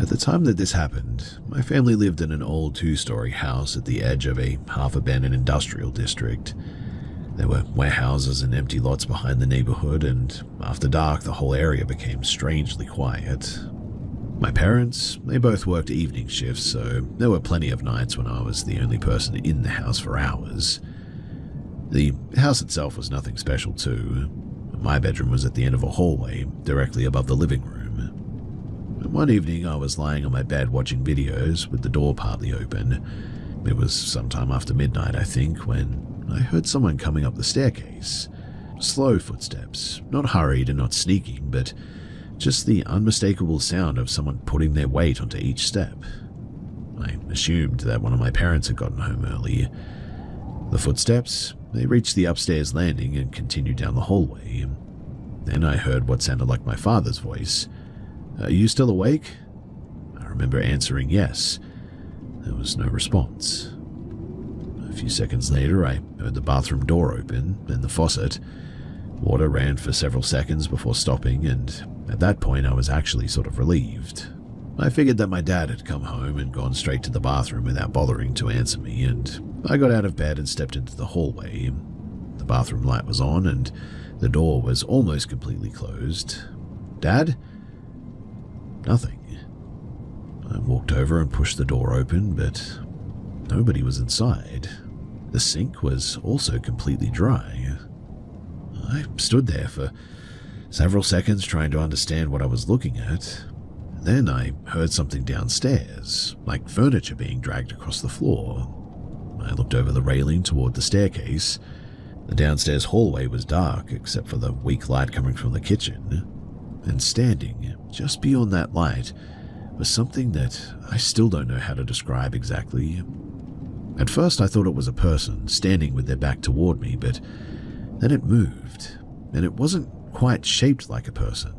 At the time that this happened, my family lived in an old two-story house at the edge of a half-abandoned industrial district. There were warehouses and empty lots behind the neighborhood, and after dark the whole area became strangely quiet. My parents, they both worked evening shifts, so there were plenty of nights when I was the only person in the house for hours. The house itself was nothing special too. My bedroom was at the end of a hallway, directly above the living room. One evening I was lying on my bed watching videos with the door partly open. It was sometime after midnight, I think, when I heard someone coming up the staircase. Slow footsteps, not hurried and not sneaking, but just the unmistakable sound of someone putting their weight onto each step. I assumed that one of my parents had gotten home early. The footsteps, they reached the upstairs landing and continued down the hallway. Then I heard what sounded like my father's voice. "Are you still awake?" I remember answering yes. There was no response. A few seconds later, I heard the bathroom door open and the faucet. Water ran for several seconds before stopping, and at that point I was actually sort of relieved. I figured that my dad had come home and gone straight to the bathroom without bothering to answer me, and I got out of bed and stepped into the hallway. The bathroom light was on, and the door was almost completely closed. "Dad?" Nothing. I walked over and pushed the door open, but nobody was inside. The sink was also completely dry. I stood there for several seconds trying to understand what I was looking at. Then I heard something downstairs, like furniture being dragged across the floor. I looked over the railing toward the staircase. The downstairs hallway was dark except for the weak light coming from the kitchen. And standing just beyond that light was something that I still don't know how to describe exactly. At first I thought it was a person standing with their back toward me, but then it moved, and it wasn't quite shaped like a person.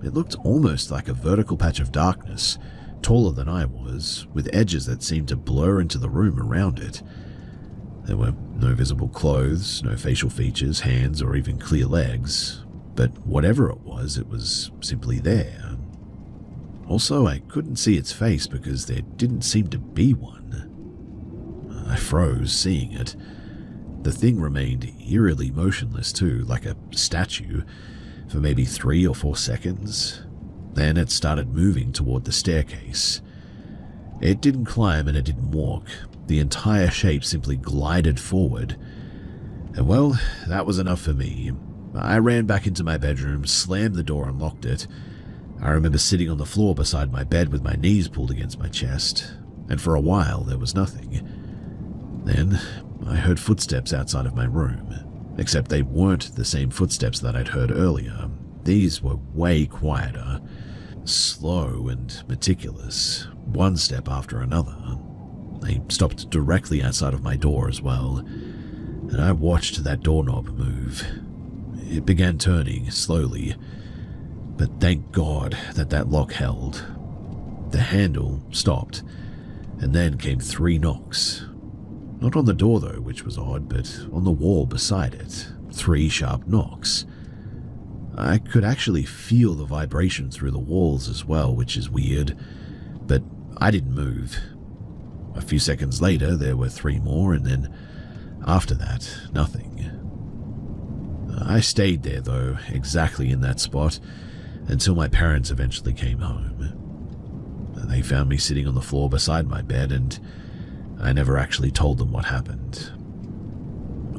It looked almost like a vertical patch of darkness, taller than I was, with edges that seemed to blur into the room around it. There were no visible clothes, no facial features, hands, or even clear legs. But whatever it was simply there. Also, I couldn't see its face because there didn't seem to be one. I froze seeing it. The thing remained eerily motionless too, like a statue, for maybe 3 or 4 seconds. Then it started moving toward the staircase. It didn't climb and it didn't walk. The entire shape simply glided forward. And well, that was enough for me. I ran back into my bedroom, slammed the door and locked it. I remember sitting on the floor beside my bed with my knees pulled against my chest, and for a while there was nothing. Then I heard footsteps outside of my room, except they weren't the same footsteps that I'd heard earlier. These were way quieter, slow and meticulous, one step after another. They stopped directly outside of my door as well, and I watched that doorknob move. It began turning slowly, but thank God that that lock held. The handle stopped, and then came 3 knocks. Not on the door though, which was odd, but on the wall beside it. 3 sharp knocks. I could actually feel the vibration through the walls as well, which is weird, but I didn't move. A few seconds later, there were 3 more, and then after that, nothing. I stayed there, though, exactly in that spot, until my parents eventually came home. They found me sitting on the floor beside my bed, and I never actually told them what happened.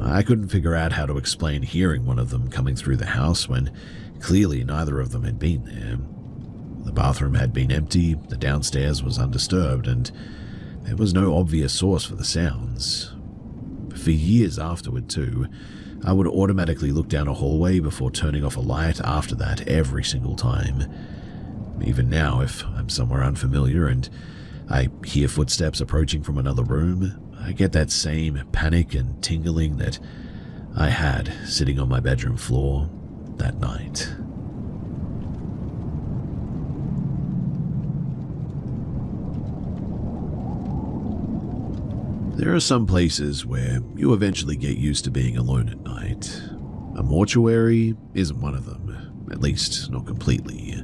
I couldn't figure out how to explain hearing one of them coming through the house when clearly neither of them had been there. The bathroom had been empty, the downstairs was undisturbed, and there was no obvious source for the sounds. For years afterward, too, I would automatically look down a hallway before turning off a light after that every single time. Even now, if I'm somewhere unfamiliar and I hear footsteps approaching from another room, I get that same panic and tingling that I had sitting on my bedroom floor that night. There are some places where you eventually get used to being alone at night. A mortuary isn't one of them, at least not completely.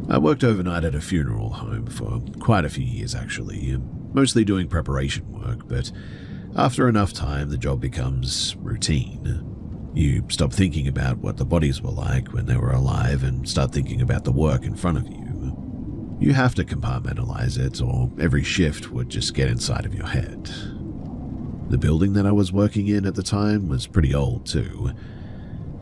I worked overnight at a funeral home for quite a few years actually, mostly doing preparation work, but after enough time the job becomes routine. You stop thinking about what the bodies were like when they were alive and start thinking about the work in front of you. You have to compartmentalize it, or every shift would just get inside of your head. The building that I was working in at the time was pretty old too.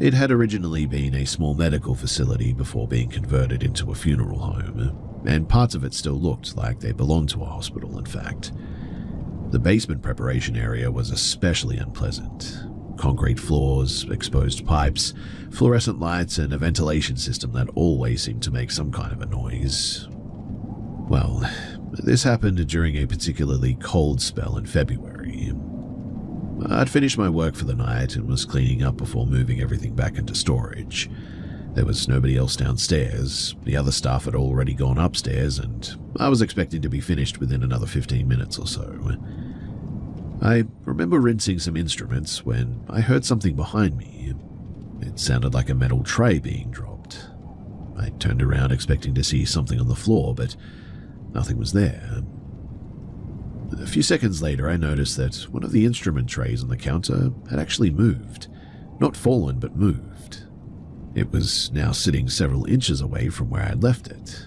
It had originally been a small medical facility before being converted into a funeral home, and parts of it still looked like they belonged to a hospital, in fact. The basement preparation area was especially unpleasant. Concrete floors, exposed pipes, fluorescent lights, and a ventilation system that always seemed to make some kind of a noise. Well, this happened during a particularly cold spell in February. I'd finished my work for the night and was cleaning up before moving everything back into storage. There was nobody else downstairs, the other staff had already gone upstairs, and I was expecting to be finished within another 15 minutes or so. I remember rinsing some instruments when I heard something behind me. It sounded like a metal tray being dropped. I turned around expecting to see something on the floor, but nothing was there. A few seconds later, I noticed that one of the instrument trays on the counter had actually moved. Not fallen, but moved. It was now sitting several inches away from where I'd left it.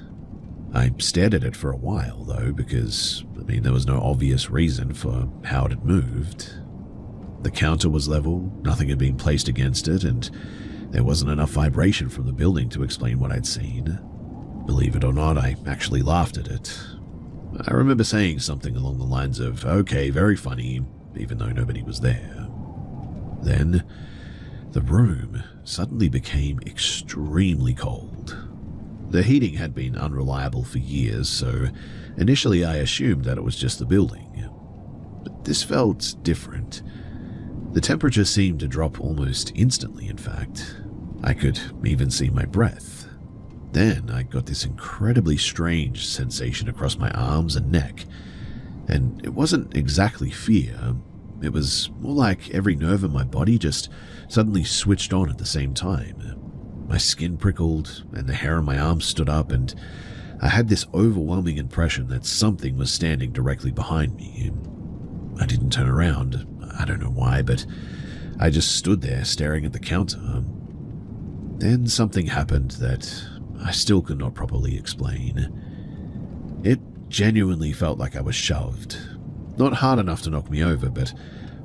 I stared at it for a while, though, because, there was no obvious reason for how it had moved. The counter was level, nothing had been placed against it, and there wasn't enough vibration from the building to explain what I'd seen. Believe it or not, I actually laughed at it. I remember saying something along the lines of, "Okay, very funny," even though nobody was there. Then, the room suddenly became extremely cold. The heating had been unreliable for years, so initially I assumed that it was just the building. But this felt different. The temperature seemed to drop almost instantly, in fact. I could even see my breath. Then I got this incredibly strange sensation across my arms and neck, and it wasn't exactly fear. It was more like every nerve in my body just suddenly switched on at the same time. My skin prickled, and the hair on my arms stood up, and I had this overwhelming impression that something was standing directly behind me. I didn't turn around. I don't know why, but I just stood there staring at the counter. Then something happened that I still could not properly explain. It genuinely felt like I was shoved. Not hard enough to knock me over, but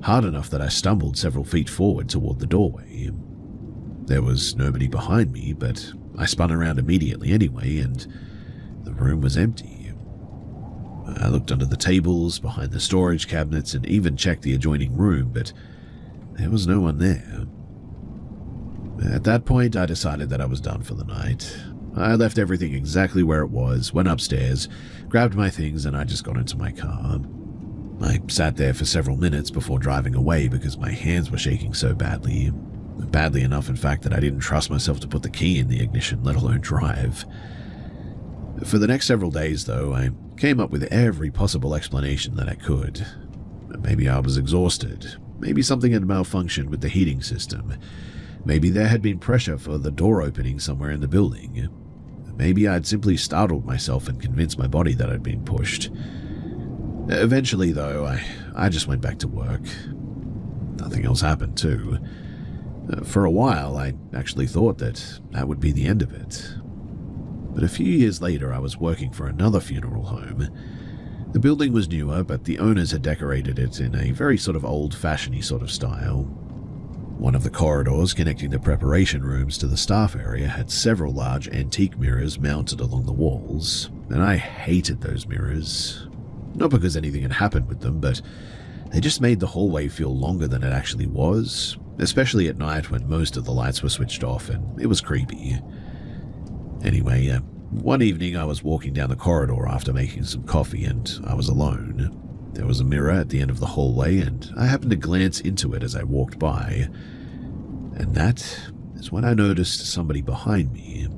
hard enough that I stumbled several feet forward toward the doorway. There was nobody behind me, but I spun around immediately anyway, and the room was empty. I looked under the tables, behind the storage cabinets, and even checked the adjoining room, but there was no one there. At that point, I decided that I was done for the night. I left everything exactly where it was, went upstairs, grabbed my things, and I just got into my car. I sat there for several minutes before driving away because my hands were shaking so badly. Badly enough, in fact, that I didn't trust myself to put the key in the ignition, let alone drive. For the next several days, though, I came up with every possible explanation that I could. Maybe I was exhausted. Maybe something had malfunctioned with the heating system. Maybe there had been pressure for the door opening somewhere in the building. Maybe I'd simply startled myself and convinced my body that I'd been pushed. Eventually, though, I just went back to work. Nothing else happened, too. For a while, I actually thought that would be the end of it. But a few years later, I was working for another funeral home. The building was newer, but the owners had decorated it in a very sort of old-fashioned sort of style. One of the corridors connecting the preparation rooms to the staff area had several large antique mirrors mounted along the walls, and I hated those mirrors. Not because anything had happened with them, but they just made the hallway feel longer than it actually was, especially at night when most of the lights were switched off and it was creepy. Anyway, one evening I was walking down the corridor after making some coffee and I was alone. There was a mirror at the end of the hallway and I happened to glance into it as I walked by. And that is when I noticed somebody behind me.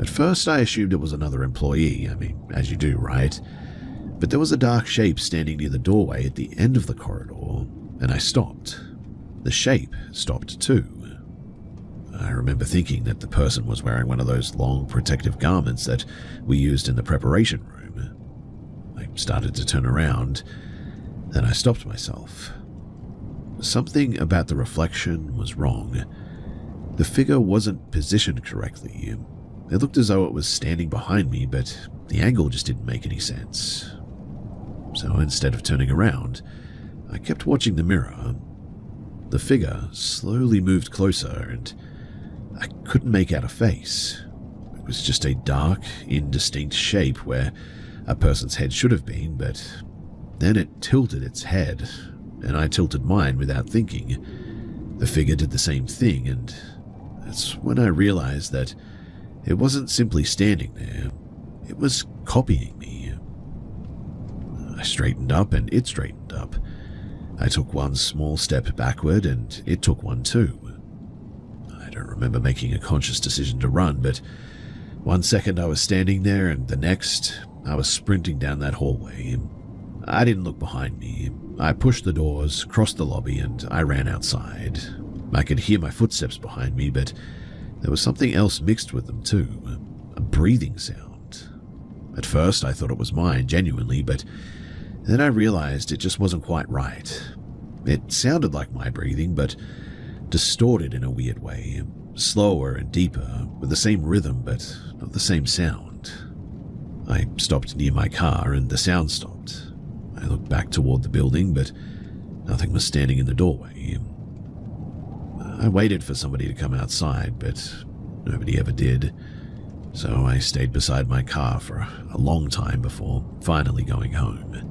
At first I assumed it was another employee, as you do, right? But there was a dark shape standing near the doorway at the end of the corridor, and I stopped. The shape stopped too. I remember thinking that the person was wearing one of those long protective garments that we used in the preparation room. I started to turn around, then I stopped myself. Something about the reflection was wrong. The figure wasn't positioned correctly. It looked as though it was standing behind me, but the angle just didn't make any sense. So instead of turning around, I kept watching the mirror. The figure slowly moved closer, and I couldn't make out a face. It was just a dark, indistinct shape where a person's head should have been, but then it tilted its head, and I tilted mine without thinking. The figure did the same thing, and that's when I realized that it wasn't simply standing there. It was copying me. I straightened up, and it straightened up. I took one small step backward, and it took one too. I don't remember making a conscious decision to run, but one second I was standing there, and the next, I was sprinting down that hallway. I didn't look behind me. I pushed the doors, crossed the lobby, and I ran outside. I could hear my footsteps behind me, but there was something else mixed with them too, a breathing sound. At first I thought it was mine, genuinely, but then I realized it just wasn't quite right. It sounded like my breathing, but distorted in a weird way, slower and deeper, with the same rhythm but not the same sound. I stopped near my car and the sound stopped. I looked back toward the building, but nothing was standing in the doorway. I waited for somebody to come outside, but nobody ever did, so I stayed beside my car for a long time before finally going home.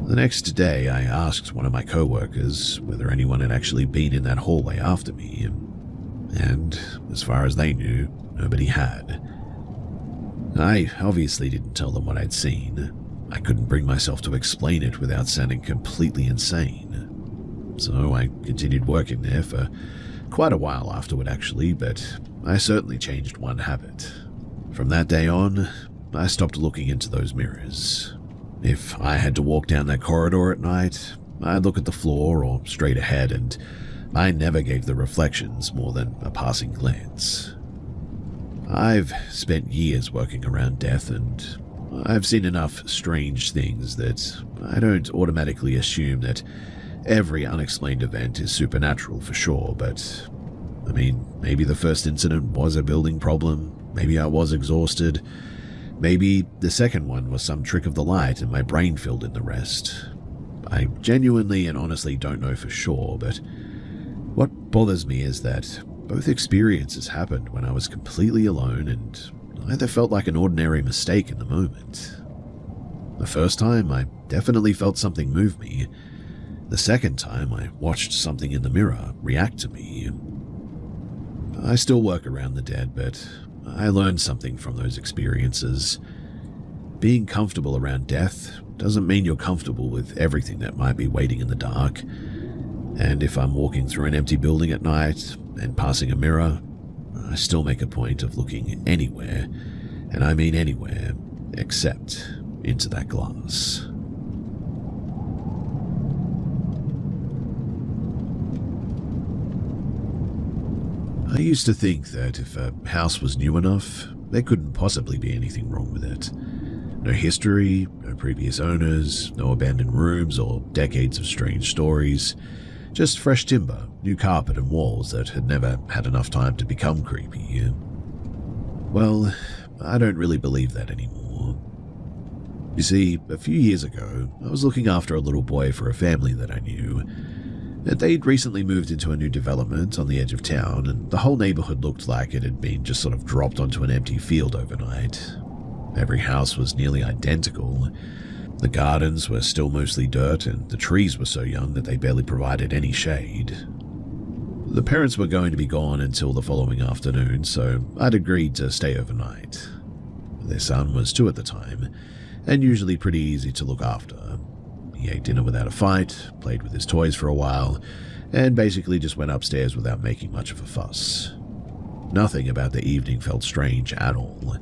The next day, I asked one of my co-workers whether anyone had actually been in that hallway after me, and as far as they knew, nobody had. I obviously didn't tell them what I'd seen. I couldn't bring myself to explain it without sounding completely insane. So I continued working there for quite a while afterward, actually, but I certainly changed one habit. From that day on, I stopped looking into those mirrors. If I had to walk down that corridor at night, I'd look at the floor or straight ahead, and I never gave the reflections more than a passing glance. I've spent years working around death, and I've seen enough strange things that I don't automatically assume that every unexplained event is supernatural for sure, but I mean, maybe the first incident was a building problem, maybe I was exhausted, maybe the second one was some trick of the light and my brain filled in the rest. I genuinely and honestly don't know for sure, but what bothers me is that both experiences happened when I was completely alone, and neither felt like an ordinary mistake in the moment. The first time, I definitely felt something move me. The second time, I watched something in the mirror react to me. I still work around the dead, but I learned something from those experiences. Being comfortable around death doesn't mean you're comfortable with everything that might be waiting in the dark. And if I'm walking through an empty building at night and passing a mirror, I still make a point of looking anywhere, and I mean anywhere, except into that glass. I used to think that if a house was new enough, there couldn't possibly be anything wrong with it. No history, no previous owners, no abandoned rooms or decades of strange stories. Just fresh timber, new carpet and walls that had never had enough time to become creepy. Well, I don't really believe that anymore. You see, a few years ago, I was looking after a little boy for a family that I knew. They'd recently moved into a new development on the edge of town, and the whole neighborhood looked like it had been just sort of dropped onto an empty field overnight. Every house was nearly identical. The gardens were still mostly dirt, and the trees were so young that they barely provided any shade. The parents were going to be gone until the following afternoon, so I'd agreed to stay overnight. Their son was 2 at the time, and usually pretty easy to look after. He ate dinner without a fight, played with his toys for a while, and basically just went upstairs without making much of a fuss. Nothing about the evening felt strange at all.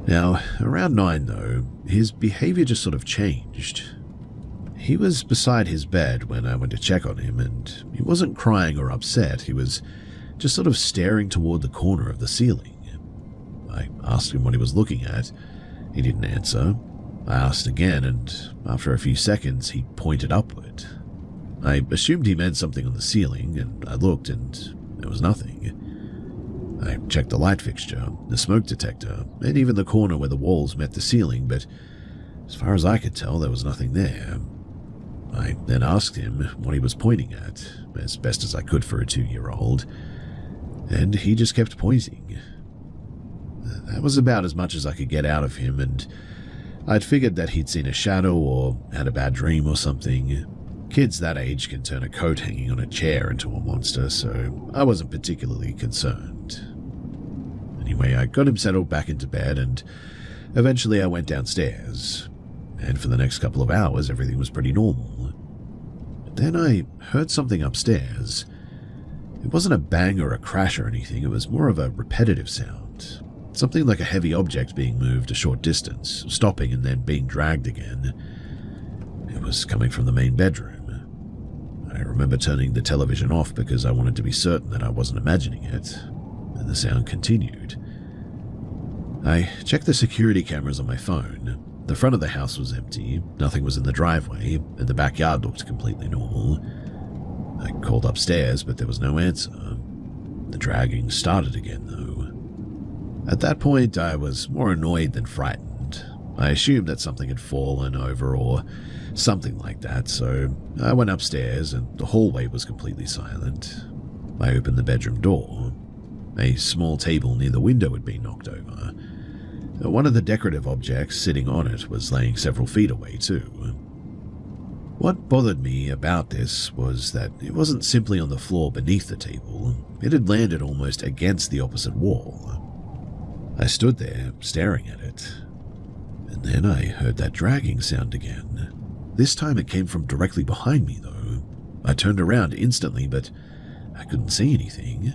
Now, around 9 though, his behavior just sort of changed. He was beside his bed when I went to check on him, and he wasn't crying or upset. He was just sort of staring toward the corner of the ceiling. I asked him what he was looking at. He didn't answer. I asked again, and after a few seconds, he pointed upward. I assumed he meant something on the ceiling, and I looked, and there was nothing. I checked the light fixture, the smoke detector, and even the corner where the walls met the ceiling, but as far as I could tell, there was nothing there. I then asked him what he was pointing at, as best as I could for a 2-year-old, and he just kept pointing. That was about as much as I could get out of him, and I'd figured that he'd seen a shadow or had a bad dream or something. Kids that age can turn a coat hanging on a chair into a monster, so I wasn't particularly concerned. Anyway, I got him settled back into bed, and eventually I went downstairs, and for the next couple of hours everything was pretty normal. But then I heard something upstairs. It wasn't a bang or a crash or anything, it was more of a repetitive sound. Something like a heavy object being moved a short distance, stopping and then being dragged again. It was coming from the main bedroom. I remember turning the television off because I wanted to be certain that I wasn't imagining it, and the sound continued. I checked the security cameras on my phone. The front of the house was empty, nothing was in the driveway, and the backyard looked completely normal. I called upstairs, but there was no answer. The dragging started again, though. At that point, I was more annoyed than frightened. I assumed that something had fallen over or something like that, so I went upstairs and the hallway was completely silent. I opened the bedroom door. A small table near the window had been knocked over. One of the decorative objects sitting on it was laying several feet away, too. What bothered me about this was that it wasn't simply on the floor beneath the table. It had landed almost against the opposite wall. I stood there, staring at it, and then I heard that dragging sound again. This time it came from directly behind me, though. I turned around instantly, but I couldn't see anything.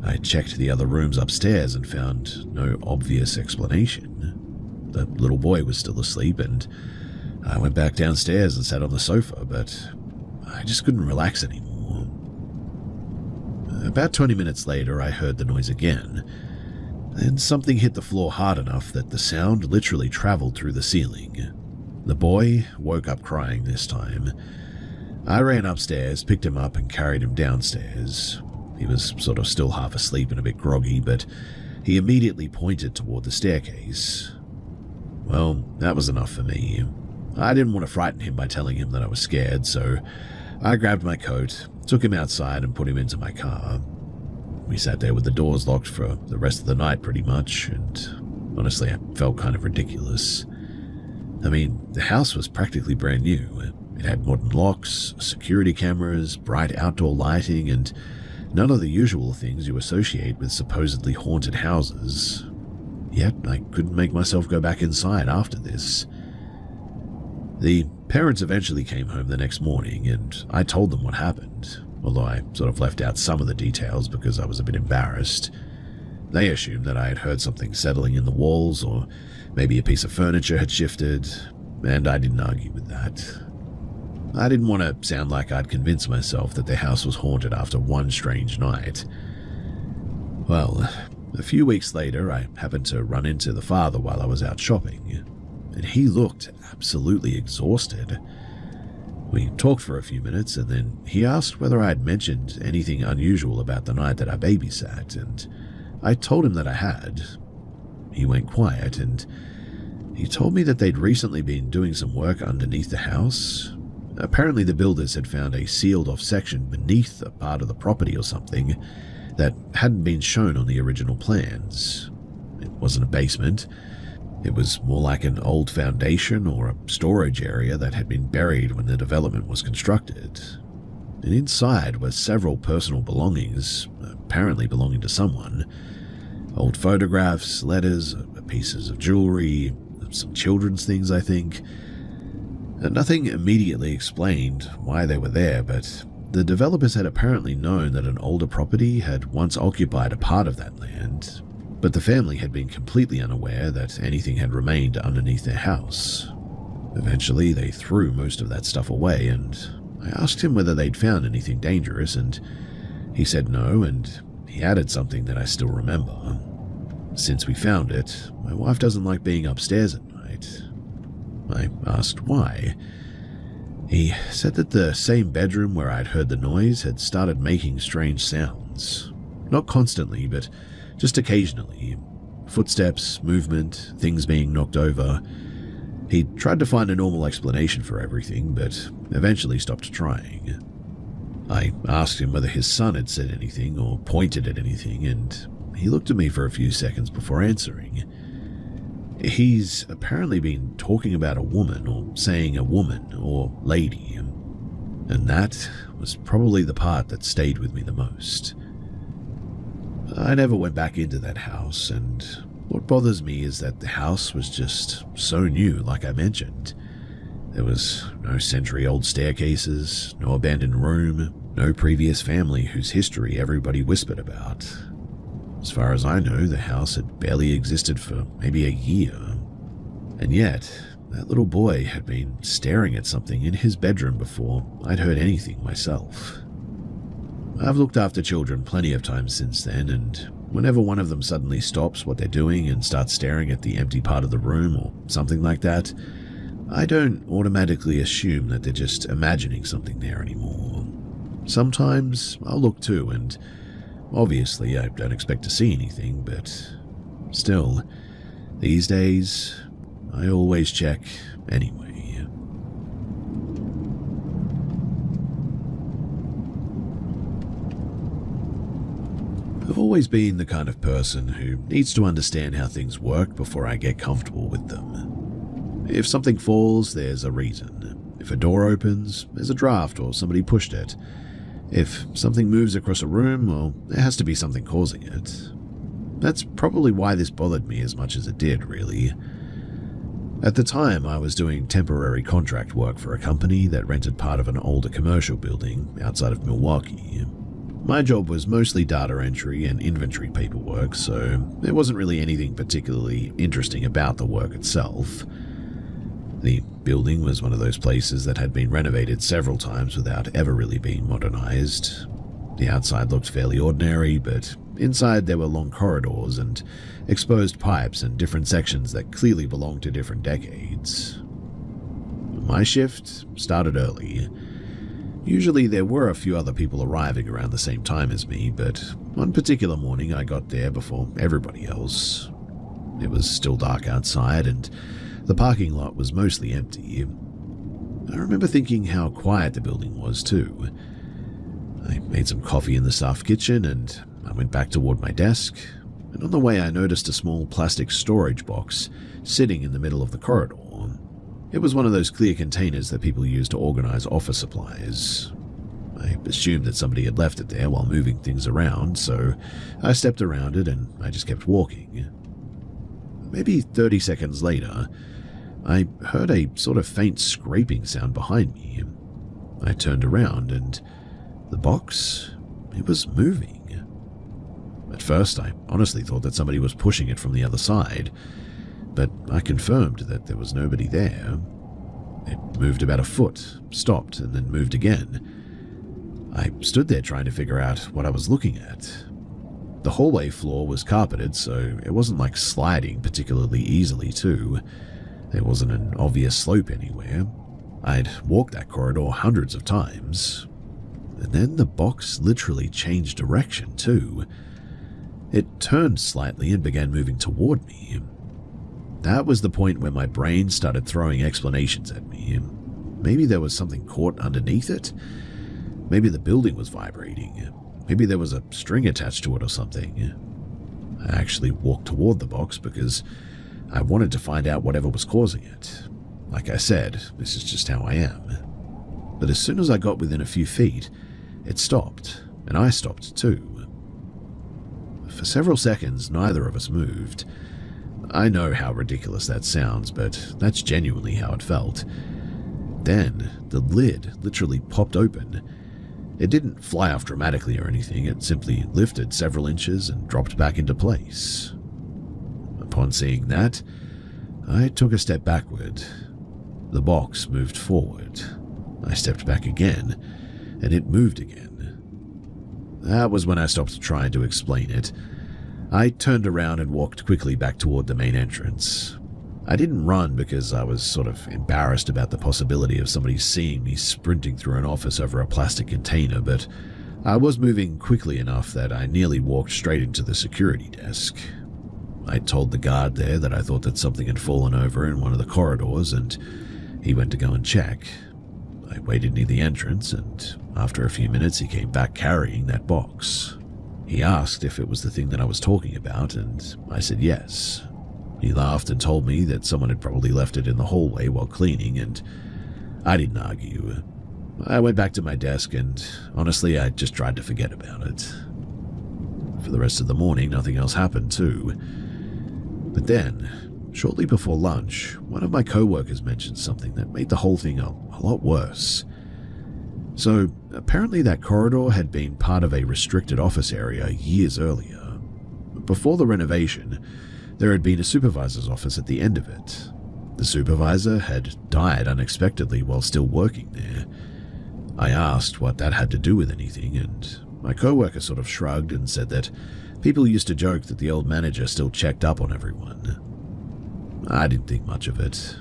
I checked the other rooms upstairs and found no obvious explanation. The little boy was still asleep, and I went back downstairs and sat on the sofa, but I just couldn't relax anymore. About 20 minutes later, I heard the noise again. Then something hit the floor hard enough that the sound literally traveled through the ceiling. The boy woke up crying this time. I ran upstairs, picked him up, and carried him downstairs. He was sort of still half asleep and a bit groggy, but he immediately pointed toward the staircase. Well, that was enough for me. I didn't want to frighten him by telling him that I was scared, so I grabbed my coat, took him outside, and put him into my car. We sat there with the doors locked for the rest of the night pretty much, and honestly, I felt kind of ridiculous. I mean, the house was practically brand new. It had modern locks, security cameras, bright outdoor lighting, and none of the usual things you associate with supposedly haunted houses. Yet, I couldn't make myself go back inside after this. The parents eventually came home the next morning, and I told them what happened. Although I sort of left out some of the details because I was a bit embarrassed. They assumed that I had heard something settling in the walls, or maybe a piece of furniture had shifted, and I didn't argue with that. I didn't want to sound like I'd convinced myself that the house was haunted after one strange night. Well, a few weeks later, I happened to run into the father while I was out shopping, and he looked absolutely exhausted. We talked for a few minutes, and then he asked whether I had mentioned anything unusual about the night that I babysat, and I told him that I had. He went quiet, and he told me that they'd recently been doing some work underneath the house. Apparently the builders had found a sealed-off section beneath a part of the property or something that hadn't been shown on the original plans. It wasn't a basement. It was more like an old foundation or a storage area that had been buried when the development was constructed. And inside were several personal belongings, apparently belonging to someone. Old photographs, letters, pieces of jewelry, some children's things, I think. Nothing immediately explained why they were there, but the developers had apparently known that an older property had once occupied a part of that land, but the family had been completely unaware that anything had remained underneath their house. Eventually, they threw most of that stuff away, and I asked him whether they'd found anything dangerous, and He said no, and he added something that I still remember. Since we found it, my wife doesn't like being upstairs at night. I asked why. He said that the same bedroom where I'd heard the noise had started making strange sounds. Not constantly, but just occasionally. Footsteps, movement, things being knocked over. He tried to find a normal explanation for everything, but eventually stopped trying. I asked him whether his son had said anything or pointed at anything, and he looked at me for a few seconds before answering. He's apparently been talking about a woman, or saying a woman, or lady, and that was probably the part that stayed with me the most. I never went back into that house, and what bothers me is that the house was just so new, like I mentioned. There was no century-old staircases, no abandoned room, no previous family whose history everybody whispered about. As far as I know, the house had barely existed for maybe a year. And yet, that little boy had been staring at something in his bedroom before I'd heard anything myself. I've looked after children plenty of times since then, and whenever one of them suddenly stops what they're doing and starts staring at the empty part of the room or something like that, I don't automatically assume that they're just imagining something there anymore. Sometimes I'll look too, and obviously I don't expect to see anything, but still, these days, I always check anyway. I've always been the kind of person who needs to understand how things work before I get comfortable with them. If something falls, there's a reason. If a door opens, there's a draft or somebody pushed it. If something moves across a room, well, there has to be something causing it. That's probably why this bothered me as much as it did, really. At the time, I was doing temporary contract work for a company that rented part of an older commercial building outside of Milwaukee. My job was mostly data entry and inventory paperwork, so there wasn't really anything particularly interesting about the work itself. The building was one of those places that had been renovated several times without ever really being modernized. The outside looked fairly ordinary, but inside there were long corridors and exposed pipes and different sections that clearly belonged to different decades. My shift started early. Usually there were a few other people arriving around the same time as me, but one particular morning I got there before everybody else. It was still dark outside and the parking lot was mostly empty. I remember thinking how quiet the building was too. I made some coffee in the staff kitchen and I went back toward my desk, and on the way I noticed a small plastic storage box sitting in the middle of the corridor. It was one of those clear containers that people use to organize office supplies. I assumed that somebody had left it there while moving things around, so I stepped around it and I just kept walking. Maybe 30 seconds later, I heard a sort of faint scraping sound behind me. I turned around and the box, it was moving. At first, I honestly thought that somebody was pushing it from the other side, but I confirmed that there was nobody there. It moved about a foot, stopped, and then moved again. I stood there trying to figure out what I was looking at. The hallway floor was carpeted, so it wasn't like sliding particularly easily too. There wasn't an obvious slope anywhere. I'd walked that corridor hundreds of times. And then the box literally changed direction too. It turned slightly and began moving toward me. That was the point where my brain started throwing explanations at me. Maybe there was something caught underneath it. Maybe the building was vibrating. Maybe there was a string attached to it or something. I actually walked toward the box because I wanted to find out whatever was causing it. Like I said, this is just how I am. But as soon as I got within a few feet, it stopped, and I stopped too. For several seconds, neither of us moved. I know how ridiculous that sounds, but that's genuinely how it felt. Then, the lid literally popped open. It didn't fly off dramatically or anything, it simply lifted several inches and dropped back into place. Upon seeing that, I took a step backward. The box moved forward. I stepped back again, and it moved again. That was when I stopped trying to explain it. I turned around and walked quickly back toward the main entrance. I didn't run because I was sort of embarrassed about the possibility of somebody seeing me sprinting through an office over a plastic container, but I was moving quickly enough that I nearly walked straight into the security desk. I told the guard there that I thought that something had fallen over in one of the corridors, and he went to go and check. I waited near the entrance, and after a few minutes he came back carrying that box. He asked if it was the thing that I was talking about, and I said yes. He laughed and told me that someone had probably left it in the hallway while cleaning, and I didn't argue. I went back to my desk, and honestly, I just tried to forget about it. For the rest of the morning, nothing else happened too. But then, shortly before lunch, one of my co-workers mentioned something that made the whole thing a lot worse. So, apparently that corridor had been part of a restricted office area years earlier. Before the renovation, there had been a supervisor's office at the end of it. The supervisor had died unexpectedly while still working there. I asked what that had to do with anything, and my co-worker sort of shrugged and said that people used to joke that the old manager still checked up on everyone. I didn't think much of it,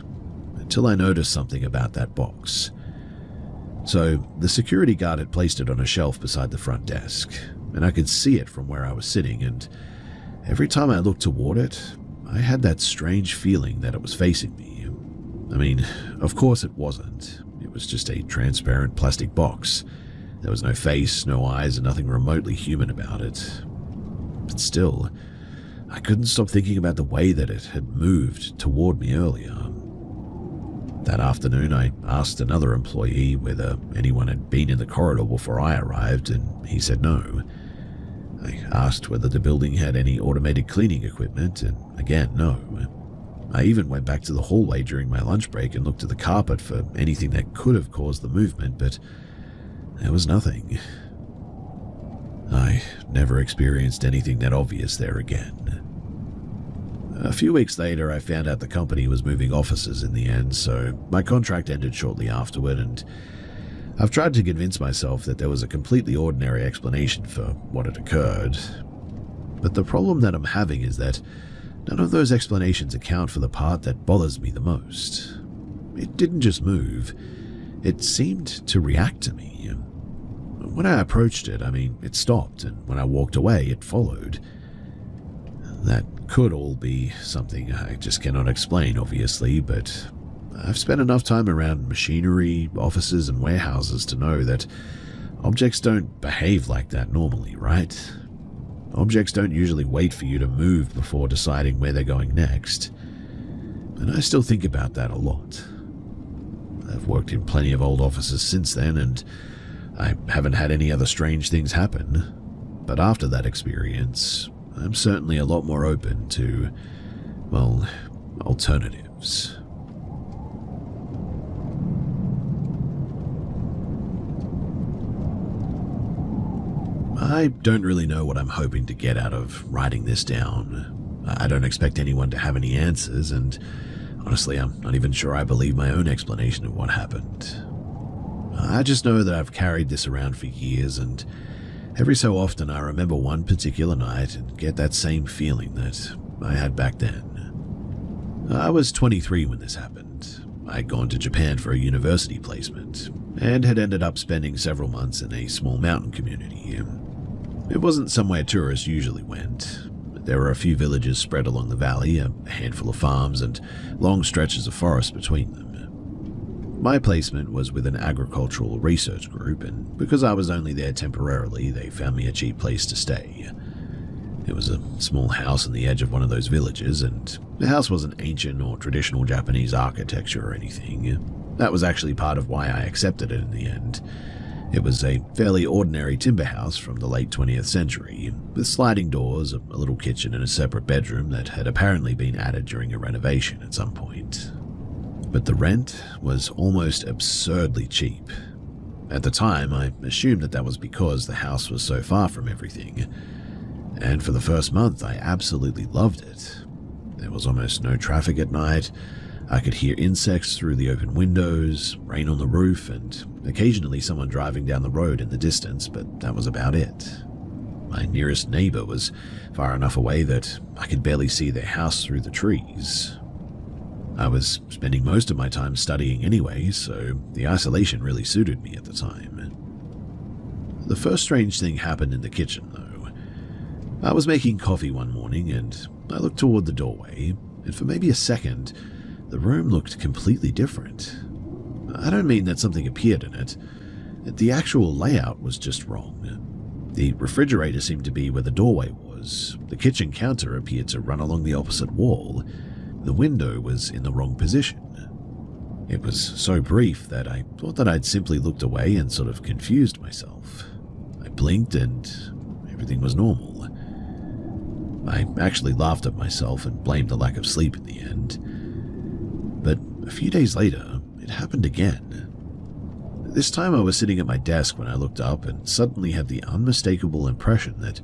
until I noticed something about that box. So, the security guard had placed it on a shelf beside the front desk, and I could see it from where I was sitting, and every time I looked toward it, I had that strange feeling that it was facing me. I mean, of course it wasn't. It was just a transparent plastic box. There was no face, no eyes, and nothing remotely human about it. But still, I couldn't stop thinking about the way that it had moved toward me earlier. That afternoon, I asked another employee whether anyone had been in the corridor before I arrived, and he said no. I asked whether the building had any automated cleaning equipment, and again, no. I even went back to the hallway during my lunch break and looked at the carpet for anything that could have caused the movement, but there was nothing. I never experienced anything that obvious there again. A few weeks later, I found out the company was moving offices in the end, so my contract ended shortly afterward, and I've tried to convince myself that there was a completely ordinary explanation for what had occurred. But the problem that I'm having is that none of those explanations account for the part that bothers me the most. It didn't just move, it seemed to react to me. When I approached it, it stopped, and when I walked away, it followed. That could all be something I just cannot explain, obviously, but I've spent enough time around machinery, offices, and warehouses to know that objects don't behave like that normally, right? Objects don't usually wait for you to move before deciding where they're going next. And I still think about that a lot. I've worked in plenty of old offices since then, and I haven't had any other strange things happen. But after that experience, I'm certainly a lot more open to, well, alternatives. I don't really know what I'm hoping to get out of writing this down. I don't expect anyone to have any answers, and honestly, I'm not even sure I believe my own explanation of what happened. I just know that I've carried this around for years, and every so often I remember one particular night and get that same feeling that I had back then. I was 23 when this happened. I'd gone to Japan for a university placement, and had ended up spending several months in a small mountain community. It wasn't somewhere tourists usually went. There were a few villages spread along the valley, a handful of farms, and long stretches of forest between them. My placement was with an agricultural research group, and because I was only there temporarily, they found me a cheap place to stay. It was a small house on the edge of one of those villages, and the house wasn't ancient or traditional Japanese architecture or anything. That was actually part of why I accepted it in the end. It was a fairly ordinary timber house from the late 20th century, with sliding doors, a little kitchen, and a separate bedroom that had apparently been added during a renovation at some point. But the rent was almost absurdly cheap. At the time, I assumed that was because the house was so far from everything. And for the first month, I absolutely loved it. There was almost no traffic at night. I could hear insects through the open windows, rain on the roof, and occasionally someone driving down the road in the distance, but that was about it. My nearest neighbor was far enough away that I could barely see their house through the trees. I was spending most of my time studying anyway, so the isolation really suited me at the time. The first strange thing happened in the kitchen, though. I was making coffee one morning and I looked toward the doorway, and for maybe a second, the room looked completely different. I don't mean that something appeared in it. The actual layout was just wrong. The refrigerator seemed to be where the doorway was. The kitchen counter appeared to run along the opposite wall. The window was in the wrong position. It was so brief that I thought that I'd simply looked away and sort of confused myself. I blinked and everything was normal. I actually laughed at myself and blamed the lack of sleep in the end. But a few days later, it happened again. This time I was sitting at my desk when I looked up and suddenly had the unmistakable impression that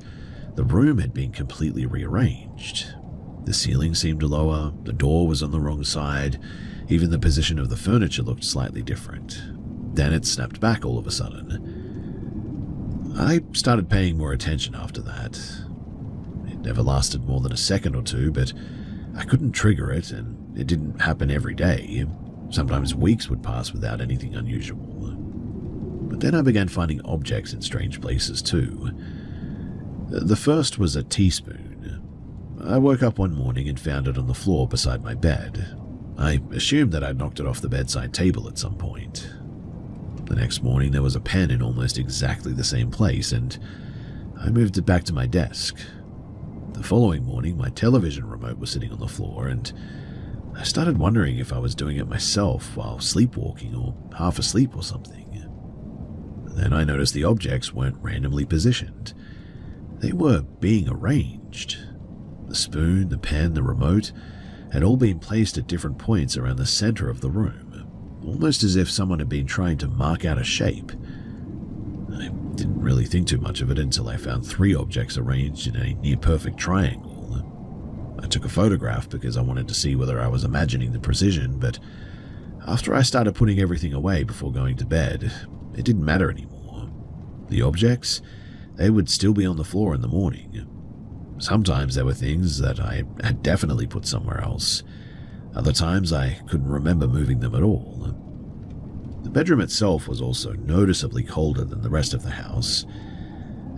the room had been completely rearranged. The ceiling seemed lower, the door was on the wrong side, even the position of the furniture looked slightly different. Then it snapped back all of a sudden. I started paying more attention after that. It never lasted more than a second or two, but I couldn't trigger it, and it didn't happen every day. Sometimes weeks would pass without anything unusual. But then I began finding objects in strange places too. The first was a teaspoon. I woke up one morning and found it on the floor beside my bed. I assumed that I'd knocked it off the bedside table at some point. The next morning there was a pen in almost exactly the same place, and I moved it back to my desk. The following morning my television remote was sitting on the floor, and I started wondering if I was doing it myself while sleepwalking or half asleep or something. Then I noticed the objects weren't randomly positioned. They were being arranged. The spoon, the pen, the remote had all been placed at different points around the center of the room, almost as if someone had been trying to mark out a shape. I didn't really think too much of it until I found 3 objects arranged in a near-perfect triangle. I took a photograph because I wanted to see whether I was imagining the precision, but after I started putting everything away before going to bed, it didn't matter anymore. The objects, they would still be on the floor in the morning. Sometimes there were things that I had definitely put somewhere else. Other times I couldn't remember moving them at all. The bedroom itself was also noticeably colder than the rest of the house,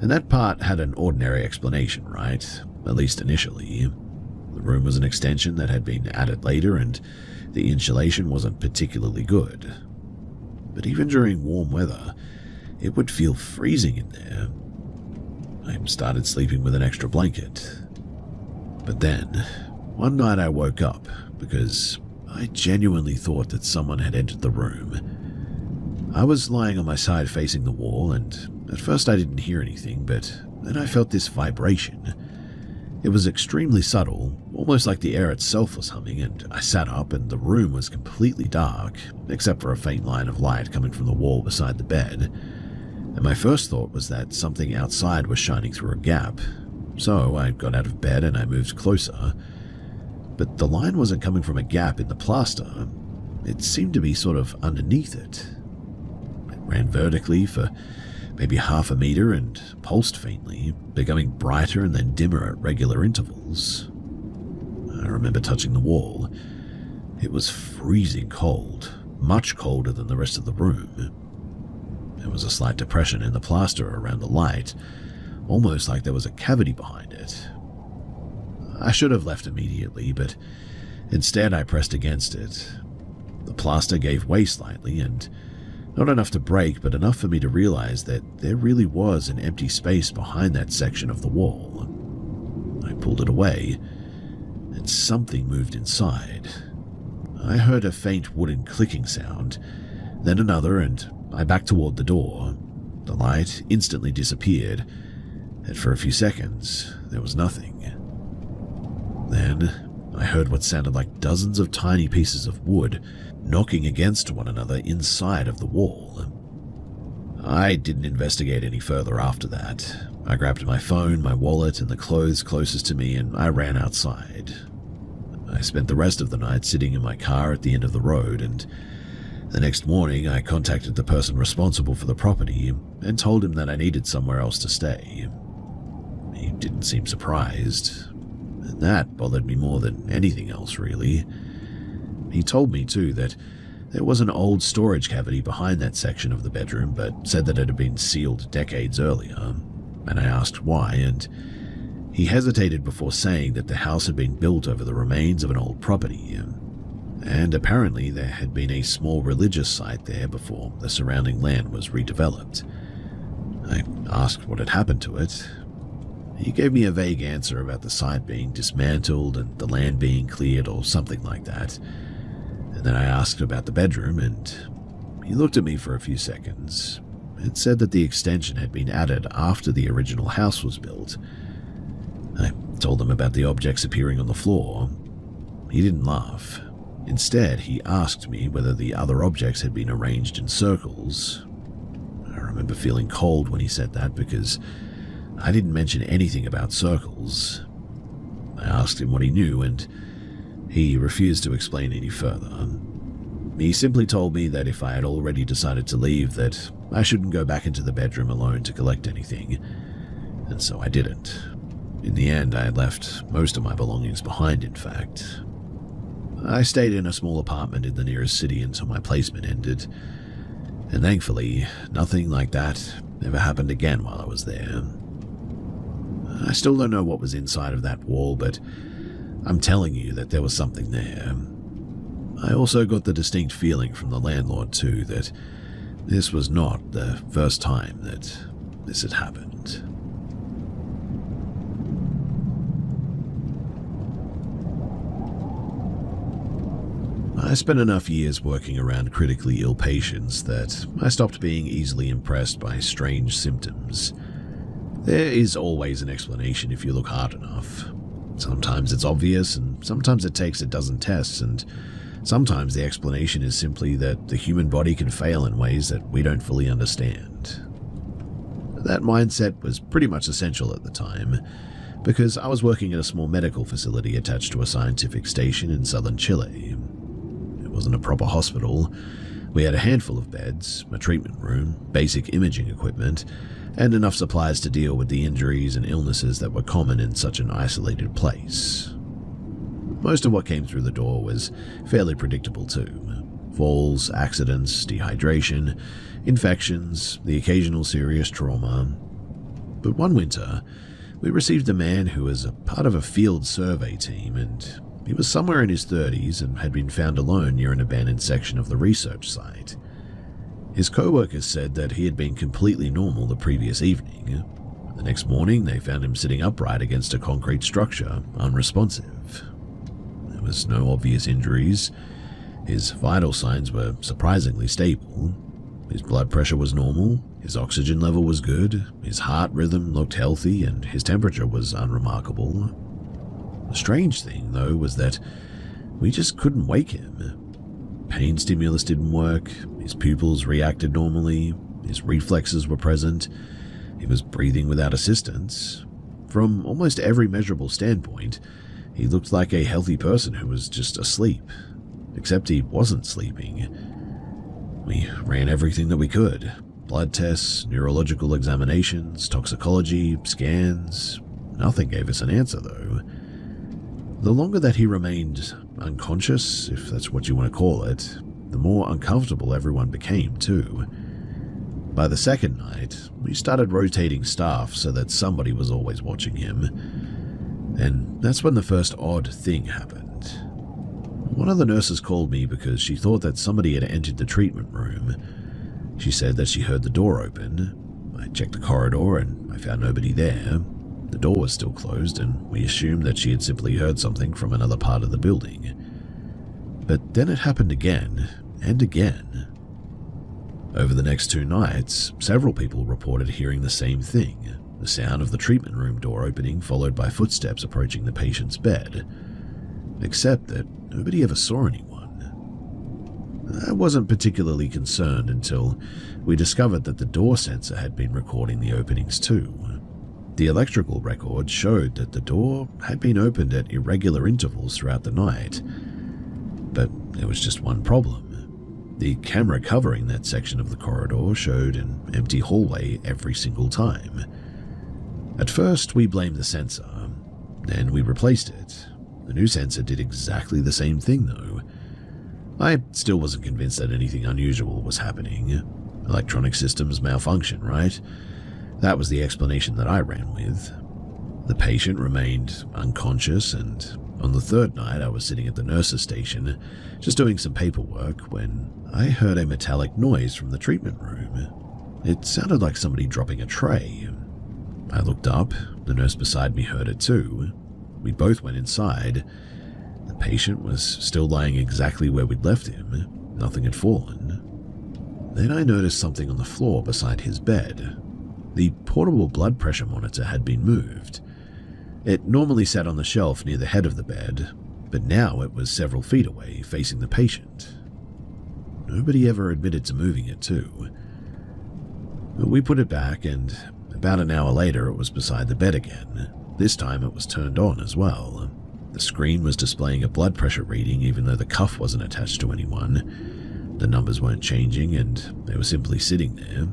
and that part had an ordinary explanation, right? At least initially. The room was an extension that had been added later, and the insulation wasn't particularly good. But even during warm weather, it would feel freezing in there. I started sleeping with an extra blanket. But then, one night I woke up because I genuinely thought that someone had entered the room. I was lying on my side facing the wall, and at first I didn't hear anything, but then I felt this vibration. It was extremely subtle, almost like the air itself was humming, and I sat up and the room was completely dark, except for a faint line of light coming from the wall beside the bed. And my first thought was that something outside was shining through a gap. So I got out of bed and I moved closer. But the line wasn't coming from a gap in the plaster. It seemed to be sort of underneath it. It ran vertically for maybe half a meter and pulsed faintly, becoming brighter and then dimmer at regular intervals. I remember touching the wall. It was freezing cold, much colder than the rest of the room. There was a slight depression in the plaster around the light, almost like there was a cavity behind it. I should have left immediately, but instead I pressed against it. The plaster gave way slightly, and not enough to break, but enough for me to realize that there really was an empty space behind that section of the wall. I pulled it away, and something moved inside. I heard a faint wooden clicking sound, then another, and I backed toward the door. The light instantly disappeared, and for a few seconds, there was nothing. Then, I heard what sounded like dozens of tiny pieces of wood knocking against one another inside of the wall. I didn't investigate any further after that. I grabbed my phone, my wallet, and the clothes closest to me, and I ran outside. I spent the rest of the night sitting in my car at the end of the road, and the next morning I contacted the person responsible for the property and told him that I needed somewhere else to stay. He didn't seem surprised, and that bothered me more than anything else, really. He told me, too, that there was an old storage cavity behind that section of the bedroom, but said that it had been sealed decades earlier, and I asked why, and he hesitated before saying that the house had been built over the remains of an old property, and apparently there had been a small religious site there before the surrounding land was redeveloped. I asked what had happened to it. He gave me a vague answer about the site being dismantled and the land being cleared or something like that. And then I asked about the bedroom, and he looked at me for a few seconds. It said that the extension had been added after the original house was built. I told him about the objects appearing on the floor. He didn't laugh. Instead, he asked me whether the other objects had been arranged in circles. I remember feeling cold when he said that because I didn't mention anything about circles. I asked him what he knew, and he refused to explain any further. He simply told me that if I had already decided to leave, that I shouldn't go back into the bedroom alone to collect anything, and so I didn't. In the end, I had left most of my belongings behind, in fact. I stayed in a small apartment in the nearest city until my placement ended, and thankfully, nothing like that ever happened again while I was there. I still don't know what was inside of that wall, but I'm telling you that there was something there. I also got the distinct feeling from the landlord, too, that this was not the first time that this had happened. I spent enough years working around critically ill patients that I stopped being easily impressed by strange symptoms. There is always an explanation if you look hard enough. Sometimes it's obvious, and sometimes it takes a dozen tests, and sometimes the explanation is simply that the human body can fail in ways that we don't fully understand. That mindset was pretty much essential at the time, because I was working at a small medical facility attached to a scientific station in southern Chile. It wasn't a proper hospital. We had a handful of beds, a treatment room, basic imaging equipment, and enough supplies to deal with the injuries and illnesses that were common in such an isolated place. Most of what came through the door was fairly predictable too. Falls, accidents, dehydration, infections, the occasional serious trauma. But one winter, we received a man who was a part of a field survey team, and he was somewhere in his 30s and had been found alone near an abandoned section of the research site. His co-workers said that he had been completely normal the previous evening. The next morning, they found him sitting upright against a concrete structure, unresponsive. There was no obvious injuries. His vital signs were surprisingly stable. His blood pressure was normal, his oxygen level was good, his heart rhythm looked healthy, and his temperature was unremarkable. The strange thing, though, was that we just couldn't wake him. Pain stimulus didn't work, his pupils reacted normally, his reflexes were present, he was breathing without assistance. From almost every measurable standpoint, he looked like a healthy person who was just asleep, except he wasn't sleeping. We ran everything that we could. Blood tests, neurological examinations, toxicology, scans. Nothing gave us an answer, though. The longer that he remained unconscious, if that's what you want to call it, the more uncomfortable everyone became, too. By the second night, we started rotating staff so that somebody was always watching him. And that's when the first odd thing happened. One of the nurses called me because she thought that somebody had entered the treatment room. She said that she heard the door open. I checked the corridor and I found nobody there. The door was still closed, and we assumed that she had simply heard something from another part of the building. But then it happened again, and again. Over the next 2 nights, several people reported hearing the same thing, the sound of the treatment room door opening followed by footsteps approaching the patient's bed. Except that nobody ever saw anyone. I wasn't particularly concerned until we discovered that the door sensor had been recording the openings too. The electrical record showed that the door had been opened at irregular intervals throughout the night. But there was just one problem. The camera covering that section of the corridor showed an empty hallway every single time. At first, we blamed the sensor. Then we replaced it. The new sensor did exactly the same thing, though. I still wasn't convinced that anything unusual was happening. Electronic systems malfunction, right? That was the explanation that I ran with. The patient remained unconscious, and on the third night I was sitting at the nurse's station, just doing some paperwork, when I heard a metallic noise from the treatment room. It sounded like somebody dropping a tray. I looked up. The nurse beside me heard it too. We both went inside. The patient was still lying exactly where we'd left him. Nothing had fallen. Then I noticed something on the floor beside his bed. The portable blood pressure monitor had been moved. It normally sat on the shelf near the head of the bed, but now it was several feet away, facing the patient. Nobody ever admitted to moving it too. We put it back, and about an hour later it was beside the bed again. This time it was turned on as well. The screen was displaying a blood pressure reading even though the cuff wasn't attached to anyone. The numbers weren't changing and they were simply sitting there.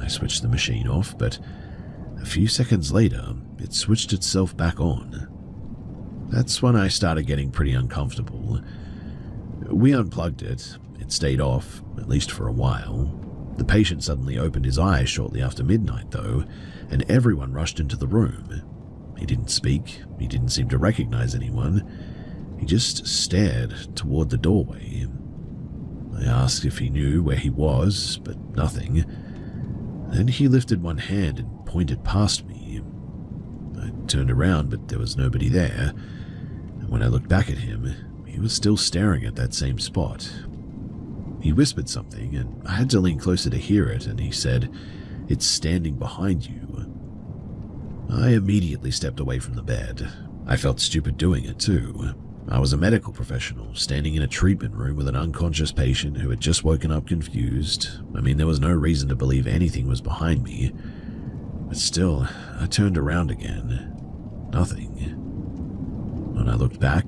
I switched the machine off, but a few seconds later it switched itself back on. That's when I started getting pretty uncomfortable. We unplugged it. It stayed off, at least for a while. The patient suddenly opened his eyes shortly after midnight, though, and everyone rushed into the room. He didn't speak. He didn't seem to recognize anyone. He just stared toward the doorway. I asked if he knew where he was, but nothing. Then he lifted one hand and pointed past me. I turned around, but there was nobody there. And when I looked back at him, he was still staring at that same spot. He whispered something, and I had to lean closer to hear it, and he said, "It's standing behind you." I immediately stepped away from the bed. I felt stupid doing it too. I was a medical professional, standing in a treatment room with an unconscious patient who had just woken up confused. I mean, there was no reason to believe anything was behind me. But still, I turned around again. Nothing. When I looked back,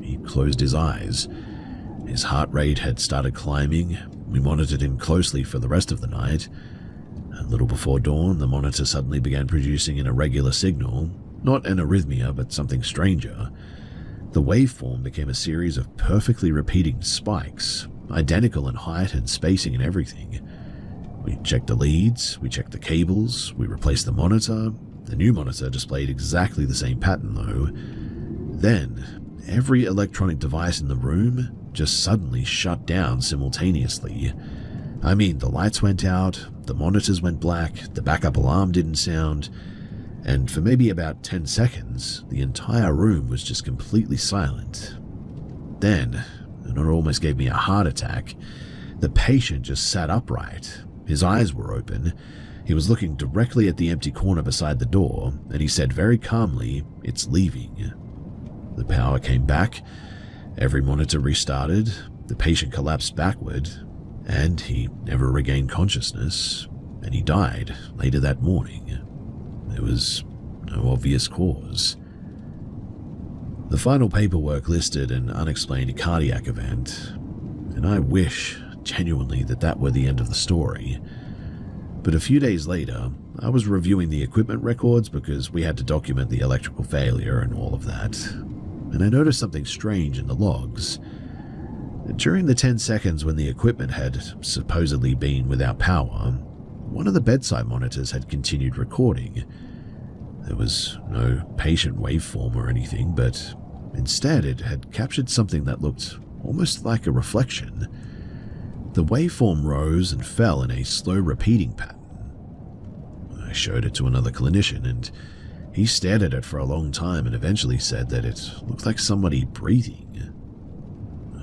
he closed his eyes. His heart rate had started climbing. We monitored him closely for the rest of the night. A little before dawn, the monitor suddenly began producing an irregular signal, not an arrhythmia, but something stranger. The waveform became a series of perfectly repeating spikes, identical in height and spacing and everything. We checked the leads, we checked the cables, we replaced the monitor. The new monitor displayed exactly the same pattern though. Then, every electronic device in the room just suddenly shut down simultaneously. I mean, the lights went out, the monitors went black, the backup alarm didn't sound, and for maybe about 10 seconds, the entire room was just completely silent. Then, and it almost gave me a heart attack, the patient just sat upright. His eyes were open. He was looking directly at the empty corner beside the door, and he said very calmly, "It's leaving." The power came back, every monitor restarted, the patient collapsed backward, and he never regained consciousness, and he died later that morning. There was no obvious cause. The final paperwork listed an unexplained cardiac event, and I wish, genuinely, that that were the end of the story. But a few days later, I was reviewing the equipment records because we had to document the electrical failure and all of that, and I noticed something strange in the logs. During the 10 seconds when the equipment had supposedly been without power, one of the bedside monitors had continued recording. There was no patient waveform or anything, but instead it had captured something that looked almost like a reflection. The waveform rose and fell in a slow repeating pattern. I showed it to another clinician, and he stared at it for a long time and eventually said that it looked like somebody breathing.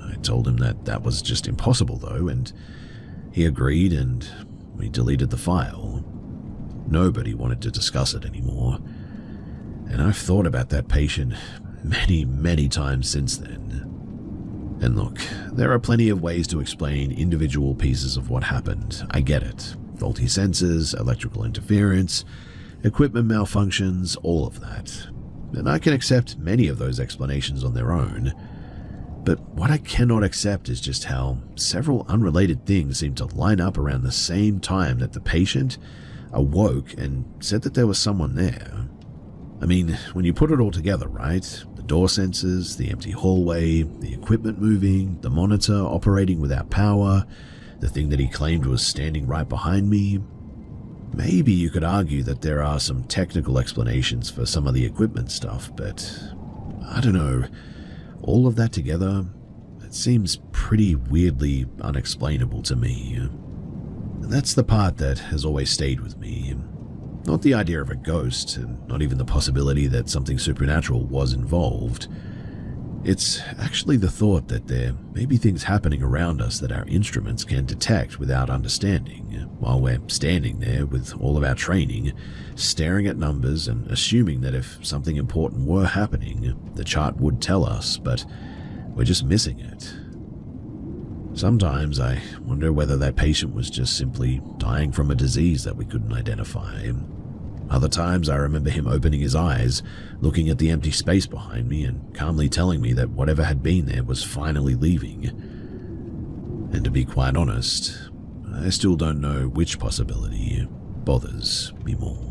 I told him that that was just impossible though, and he agreed, and we deleted the file. Nobody wanted to discuss it anymore, and I've thought about that patient many times since then. And look, there are plenty of ways to explain individual pieces of what happened. I get it. Faulty sensors, electrical interference, equipment malfunctions, all of that. And I can accept many of those explanations on their own. But what I cannot accept is just how several unrelated things seem to line up around the same time that the patient awoke and said that there was someone there. I mean, when you put it all together, right? The door sensors, the empty hallway, the equipment moving, the monitor operating without power, the thing that he claimed was standing right behind me. Maybe you could argue that there are some technical explanations for some of the equipment stuff, but I don't know. All of that together, it seems pretty weirdly unexplainable to me. And that's the part that has always stayed with me. Not the idea of a ghost, and not even the possibility that something supernatural was involved. It's actually the thought that there may be things happening around us that our instruments can detect without understanding, while we're standing there with all of our training, staring at numbers and assuming that if something important were happening, the chart would tell us, but we're just missing it. Sometimes I wonder whether that patient was just simply dying from a disease that we couldn't identify. Other times I remember him opening his eyes, looking at the empty space behind me and calmly telling me that whatever had been there was finally leaving. And to be quite honest, I still don't know which possibility bothers me more.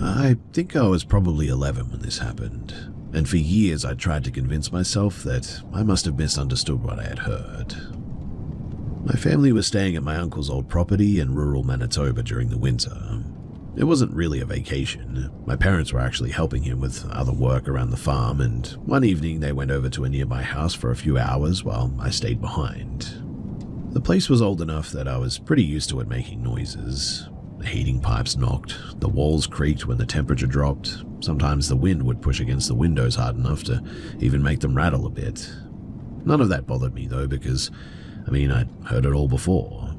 I think I was probably 11 when this happened, and for years I tried to convince myself that I must have misunderstood what I had heard. My family was staying at my uncle's old property in rural Manitoba during the winter. It wasn't really a vacation. My parents were actually helping him with other work around the farm, and one evening they went over to a nearby house for a few hours while I stayed behind. The place was old enough that I was pretty used to it making noises. The heating pipes knocked, the walls creaked when the temperature dropped, sometimes the wind would push against the windows hard enough to even make them rattle a bit. None of that bothered me though, because, I'd heard it all before.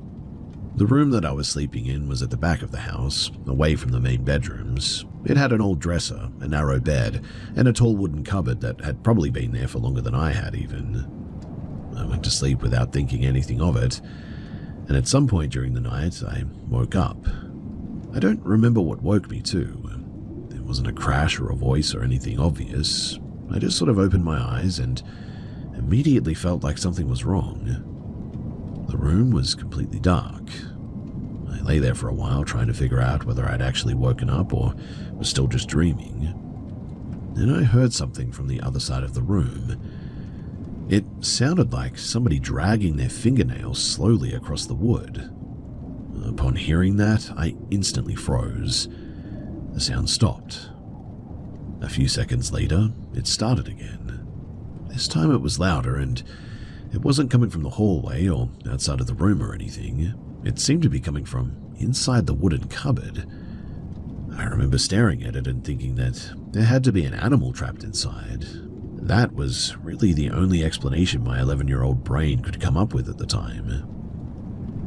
The room that I was sleeping in was at the back of the house, away from the main bedrooms. It had an old dresser, a narrow bed, and a tall wooden cupboard that had probably been there for longer than I had even. I went to sleep without thinking anything of it, and at some point during the night I woke up. I don't remember what woke me too. There wasn't a crash or a voice or anything obvious. I just sort of opened my eyes and immediately felt like something was wrong. The room was completely dark. I lay there for a while trying to figure out whether I'd actually woken up or was still just dreaming. Then I heard something from the other side of the room. It sounded like somebody dragging their fingernails slowly across the wood. Upon hearing that, I instantly froze. The sound stopped. A few seconds later, it started again. This time it was louder, and it wasn't coming from the hallway or outside of the room or anything. It seemed to be coming from inside the wooden cupboard. I remember staring at it and thinking that there had to be an animal trapped inside. That was really the only explanation my 11-year-old brain could come up with at the time.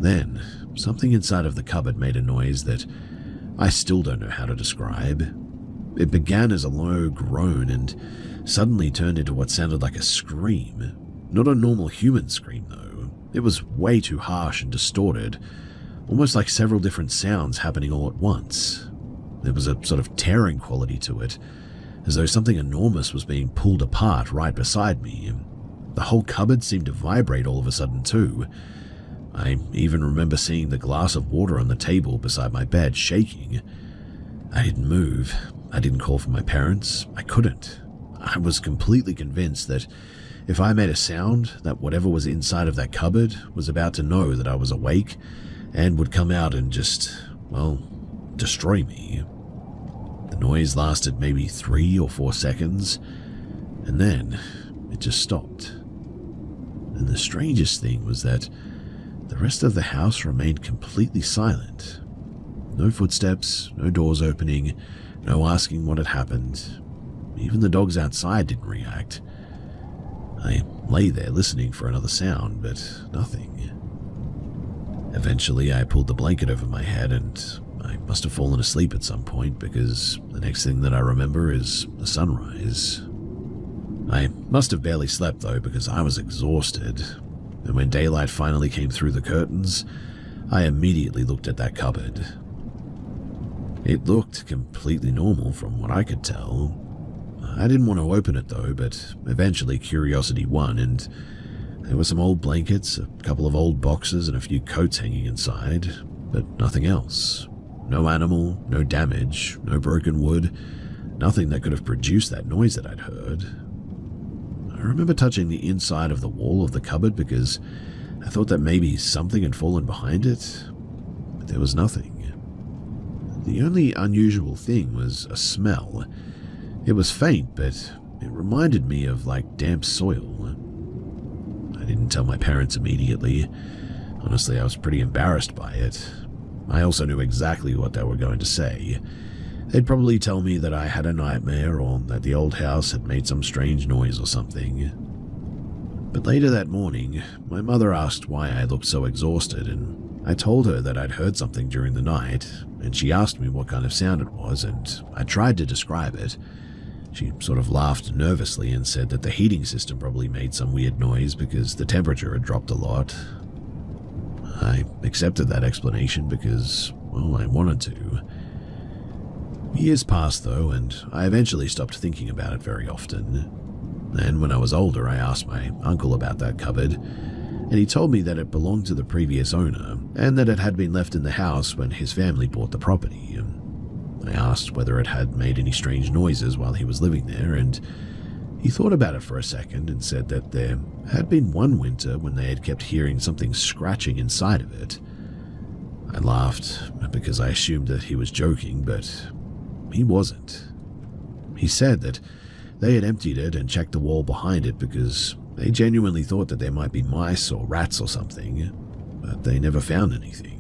Then, something inside of the cupboard made a noise that I still don't know how to describe. It began as a low groan and suddenly turned into what sounded like a scream. Not a normal human scream, though. It was way too harsh and distorted, almost like several different sounds happening all at once. There was a sort of tearing quality to it, as though something enormous was being pulled apart right beside me. The whole cupboard seemed to vibrate all of a sudden, too. I even remember seeing the glass of water on the table beside my bed shaking. I didn't move. I didn't call for my parents. I couldn't. I was completely convinced that if I made a sound, that whatever was inside of that cupboard was about to know that I was awake and would come out and just, destroy me. The noise lasted maybe 3 or 4 seconds, and then it just stopped. And the strangest thing was that the rest of the house remained completely silent. No footsteps, no doors opening, no asking what had happened. Even the dogs outside didn't react. I lay there listening for another sound, but nothing. Eventually, I pulled the blanket over my head and I must have fallen asleep at some point because the next thing that I remember is the sunrise. I must have barely slept though because I was exhausted. And when daylight finally came through the curtains, I immediately looked at that cupboard. It looked completely normal from what I could tell. I didn't want to open it though, but eventually curiosity won, and there were some old blankets, a couple of old boxes, and a few coats hanging inside, but nothing else. No animal, no damage, no broken wood, nothing that could have produced that noise that I'd heard. I remember touching the inside of the wall of the cupboard because I thought that maybe something had fallen behind it, but there was nothing. The only unusual thing was a smell. It was faint, but it reminded me of like damp soil. I didn't tell my parents immediately. Honestly, I was pretty embarrassed by it. I also knew exactly what they were going to say. They'd probably tell me that I had a nightmare or that the old house had made some strange noise or something. But later that morning, my mother asked why I looked so exhausted, and I told her that I'd heard something during the night, and she asked me what kind of sound it was, and I tried to describe it. She sort of laughed nervously and said that the heating system probably made some weird noise because the temperature had dropped a lot. I accepted that explanation because, well, I wanted to. Years passed though, and I eventually stopped thinking about it very often. And when I was older, I asked my uncle about that cupboard, and he told me that it belonged to the previous owner, and that it had been left in the house when his family bought the property. I asked whether it had made any strange noises while he was living there, and he thought about it for a second and said that there had been one winter when they had kept hearing something scratching inside of it. I laughed because I assumed that he was joking, but he wasn't. He said that they had emptied it and checked the wall behind it because they genuinely thought that there might be mice or rats or something, but they never found anything.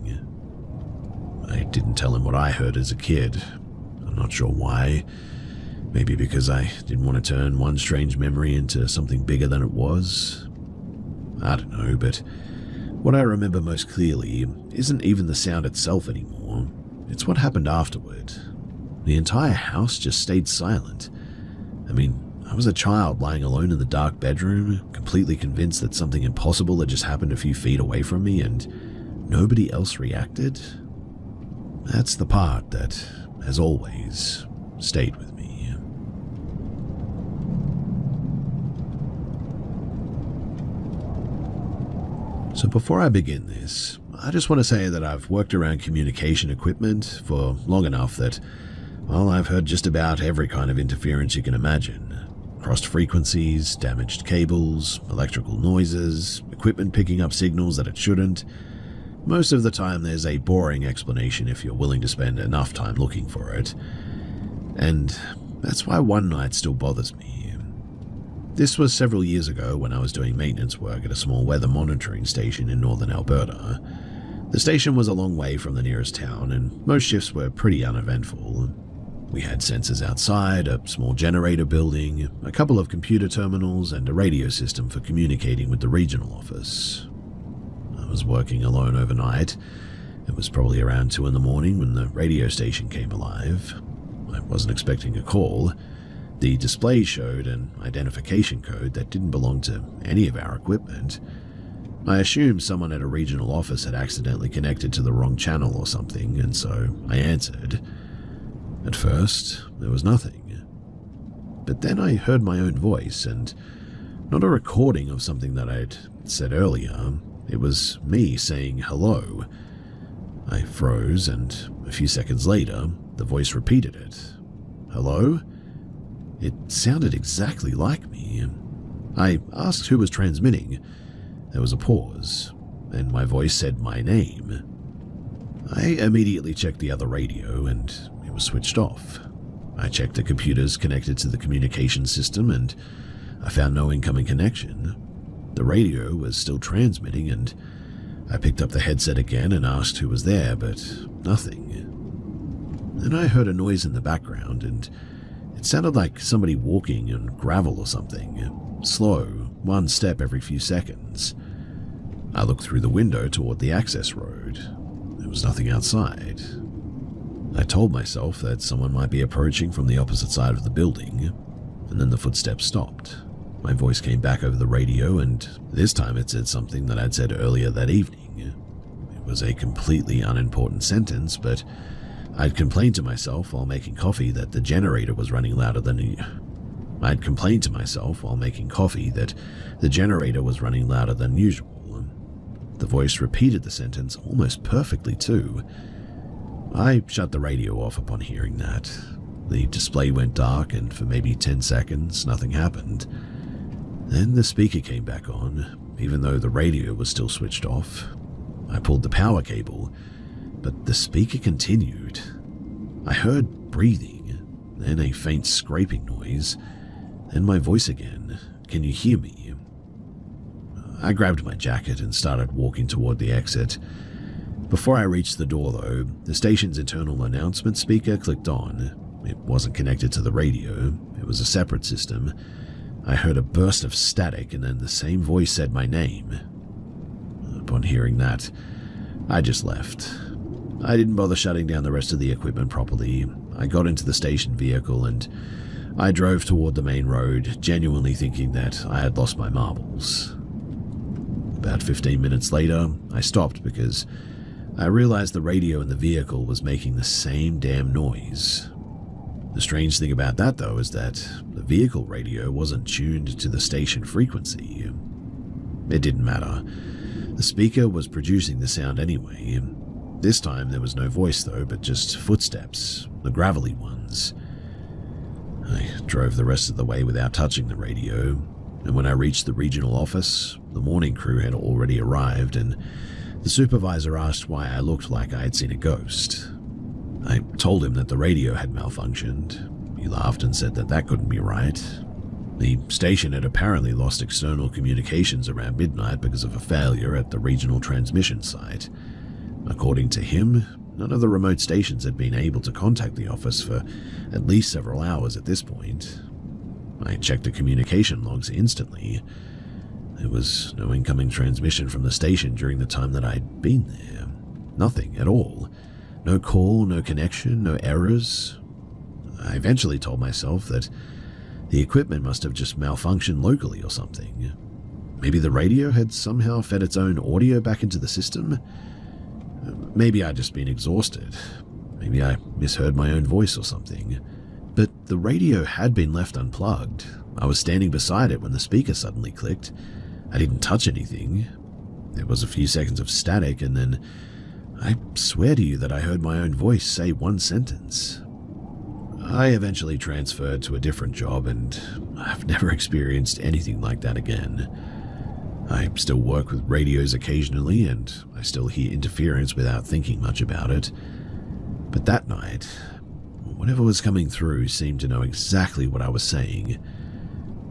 I didn't tell him what I heard as a kid. I'm not sure why. Maybe because I didn't want to turn one strange memory into something bigger than it was. I don't know, but what I remember most clearly isn't even the sound itself anymore. It's what happened afterward. The entire house just stayed silent. I mean, I was a child lying alone in the dark bedroom, completely convinced that something impossible had just happened a few feet away from me, and nobody else reacted. That's the part that, as always, stayed with me. So before I begin this, I just want to say that I've worked around communication equipment for long enough that, well, I've heard just about every kind of interference you can imagine. Crossed frequencies, damaged cables, electrical noises, equipment picking up signals that it shouldn't. Most of the time there's a boring explanation if you're willing to spend enough time looking for it. And that's why one night still bothers me. This was several years ago when I was doing maintenance work at a small weather monitoring station in northern Alberta. The station was a long way from the nearest town, and most shifts were pretty uneventful. We had sensors outside, a small generator building, a couple of computer terminals, and a radio system for communicating with the regional office. I was working alone overnight. It was probably around 2 in the morning when the radio station came alive. I wasn't expecting a call. The display showed an identification code that didn't belong to any of our equipment. I assumed someone at a regional office had accidentally connected to the wrong channel or something, and so I answered. At first, there was nothing. But then I heard my own voice, and not a recording of something that I'd said earlier. It was me saying hello. I froze, and a few seconds later, the voice repeated it. Hello? It sounded exactly like me. I asked who was transmitting. There was a pause, and my voice said my name. I immediately checked the other radio, and it was switched off. I checked the computers connected to the communication system, and I found no incoming connection. The radio was still transmitting, and I picked up the headset again and asked who was there, but nothing. Then I heard a noise in the background, and it sounded like somebody walking on gravel or something, slow, one step every few seconds. I looked through the window toward the access road. There was nothing outside. I told myself that someone might be approaching from the opposite side of the building, and then the footsteps stopped. My voice came back over the radio, and this time it said something that I'd said earlier that evening. It was a completely unimportant sentence, but I'd complained to myself while making coffee that the generator was running louder than I'd complained to myself while making coffee that the generator was running louder than usual. The voice repeated the sentence almost perfectly too. I shut the radio off upon hearing that. The display went dark, and for maybe 10 seconds, nothing happened. Then the speaker came back on, even though the radio was still switched off. I pulled the power cable, but the speaker continued. I heard breathing, then a faint scraping noise, then my voice again. "Can you hear me?" I grabbed my jacket and started walking toward the exit. Before I reached the door, though, the station's internal announcement speaker clicked on. It wasn't connected to the radio. It was a separate system. I heard a burst of static, and then the same voice said my name. Upon hearing that, I just left. I didn't bother shutting down the rest of the equipment properly. I got into the station vehicle and I drove toward the main road, genuinely thinking that I had lost my marbles. About 15 minutes later, I stopped because I realized the radio in the vehicle was making the same damn noise. The strange thing about that, though, is that the vehicle radio wasn't tuned to the station frequency. It didn't matter. The speaker was producing the sound anyway. This time there was no voice, though, but just footsteps, the gravelly ones. I drove the rest of the way without touching the radio, and when I reached the regional office, the morning crew had already arrived, and the supervisor asked why I looked like I had seen a ghost. I told him that the radio had malfunctioned. He laughed and said that couldn't be right. The station had apparently lost external communications around midnight because of a failure at the regional transmission site. According to him, none of the remote stations had been able to contact the office for at least several hours at this point. I checked the communication logs instantly. There was no incoming transmission from the station during the time that I'd been there. Nothing at all. No call, no connection, no errors. I eventually told myself that the equipment must have just malfunctioned locally or something. Maybe the radio had somehow fed its own audio back into the system. Maybe I'd just been exhausted. Maybe I misheard my own voice or something. But the radio had been left unplugged. I was standing beside it when the speaker suddenly clicked. I didn't touch anything. There was a few seconds of static, and then I swear to you that I heard my own voice say one sentence. I eventually transferred to a different job, and I've never experienced anything like that again. I still work with radios occasionally, and I still hear interference without thinking much about it. But that night, whatever was coming through seemed to know exactly what I was saying.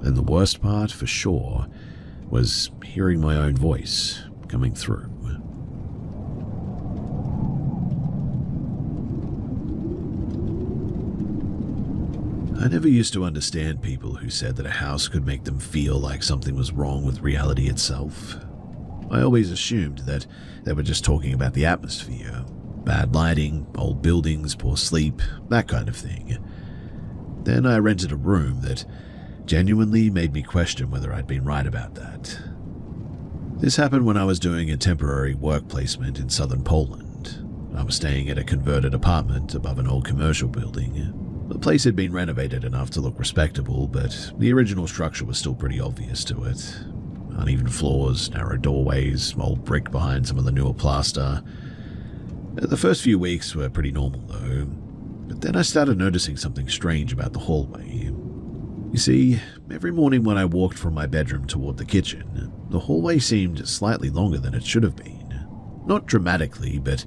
And the worst part, for sure, was hearing my own voice coming through. I never used to understand people who said that a house could make them feel like something was wrong with reality itself. I always assumed that they were just talking about the atmosphere, bad lighting, old buildings, poor sleep, that kind of thing. Then I rented a room that genuinely made me question whether I'd been right about that. This happened when I was doing a temporary work placement in southern Poland. I was staying at a converted apartment above an old commercial building. The place had been renovated enough to look respectable, but the original structure was still pretty obvious to it. Uneven floors, narrow doorways, old brick behind some of the newer plaster. The first few weeks were pretty normal though, but then I started noticing something strange about the hallway. You see, every morning when I walked from my bedroom toward the kitchen, the hallway seemed slightly longer than it should have been. Not dramatically, but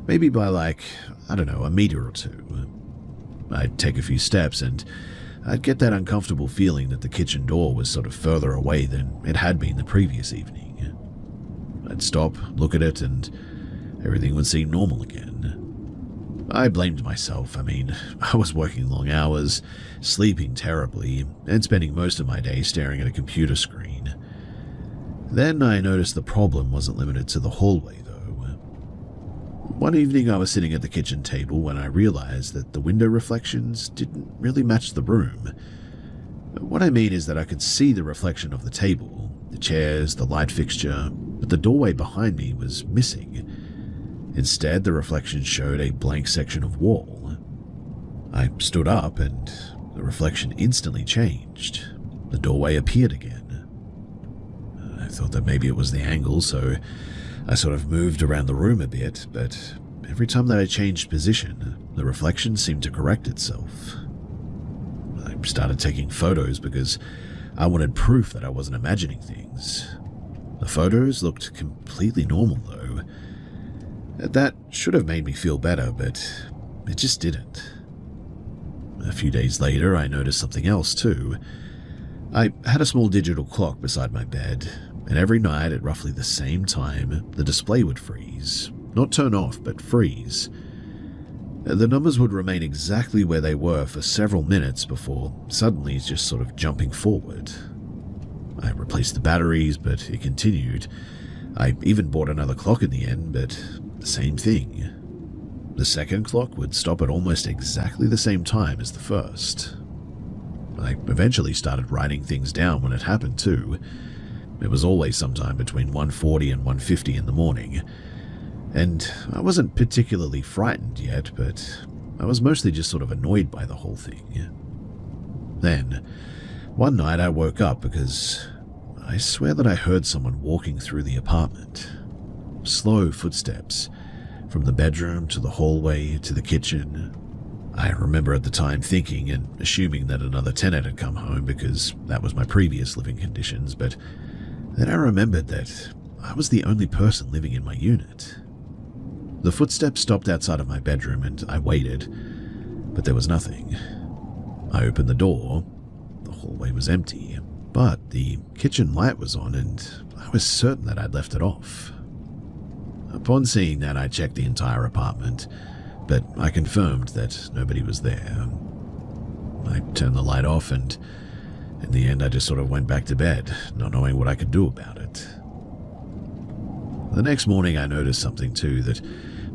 maybe by a meter or two. I'd take a few steps and I'd get that uncomfortable feeling that the kitchen door was sort of further away than it had been the previous evening. I'd stop, look at it, and everything would seem normal again. I blamed myself. I was working long hours, sleeping terribly, and spending most of my day staring at a computer screen. Then I noticed the problem wasn't limited to the hallway, though. One evening I was sitting at the kitchen table when I realized that the window reflections didn't really match the room. What I mean is that I could see the reflection of the table, the chairs, the light fixture, but the doorway behind me was missing. Instead, the reflection showed a blank section of wall. I stood up, and the reflection instantly changed. The doorway appeared again. I thought that maybe it was the angle, so I sort of moved around the room a bit, but every time that I changed position, the reflection seemed to correct itself. I started taking photos because I wanted proof that I wasn't imagining things. The photos looked completely normal, though. That should have made me feel better, but it just didn't. A few days later, I noticed something else, too. I had a small digital clock beside my bed, and every night at roughly the same time, the display would freeze. Not turn off, but freeze. The numbers would remain exactly where they were for several minutes before suddenly just sort of jumping forward. I replaced the batteries, but it continued. I even bought another clock in the end, but the same thing. The second clock would stop at almost exactly the same time as the first. I eventually started writing things down when it happened too. It was always sometime between 1:40 and 1:50 in the morning. And I wasn't particularly frightened yet, but I was mostly just sort of annoyed by the whole thing. Then, one night I woke up because I swear that I heard someone walking through the apartment. Slow footsteps, from the bedroom to the hallway to the kitchen. I remember at the time thinking and assuming that another tenant had come home because that was my previous living conditions, but then I remembered that I was the only person living in my unit. The footsteps stopped outside of my bedroom and I waited, but there was nothing. I opened the door. The hallway was empty, but the kitchen light was on and I was certain that I'd left it off. Upon seeing that, I checked the entire apartment, but I confirmed that nobody was there. I turned the light off and in the end I just sort of went back to bed, not knowing what I could do about it. The next morning I noticed something too that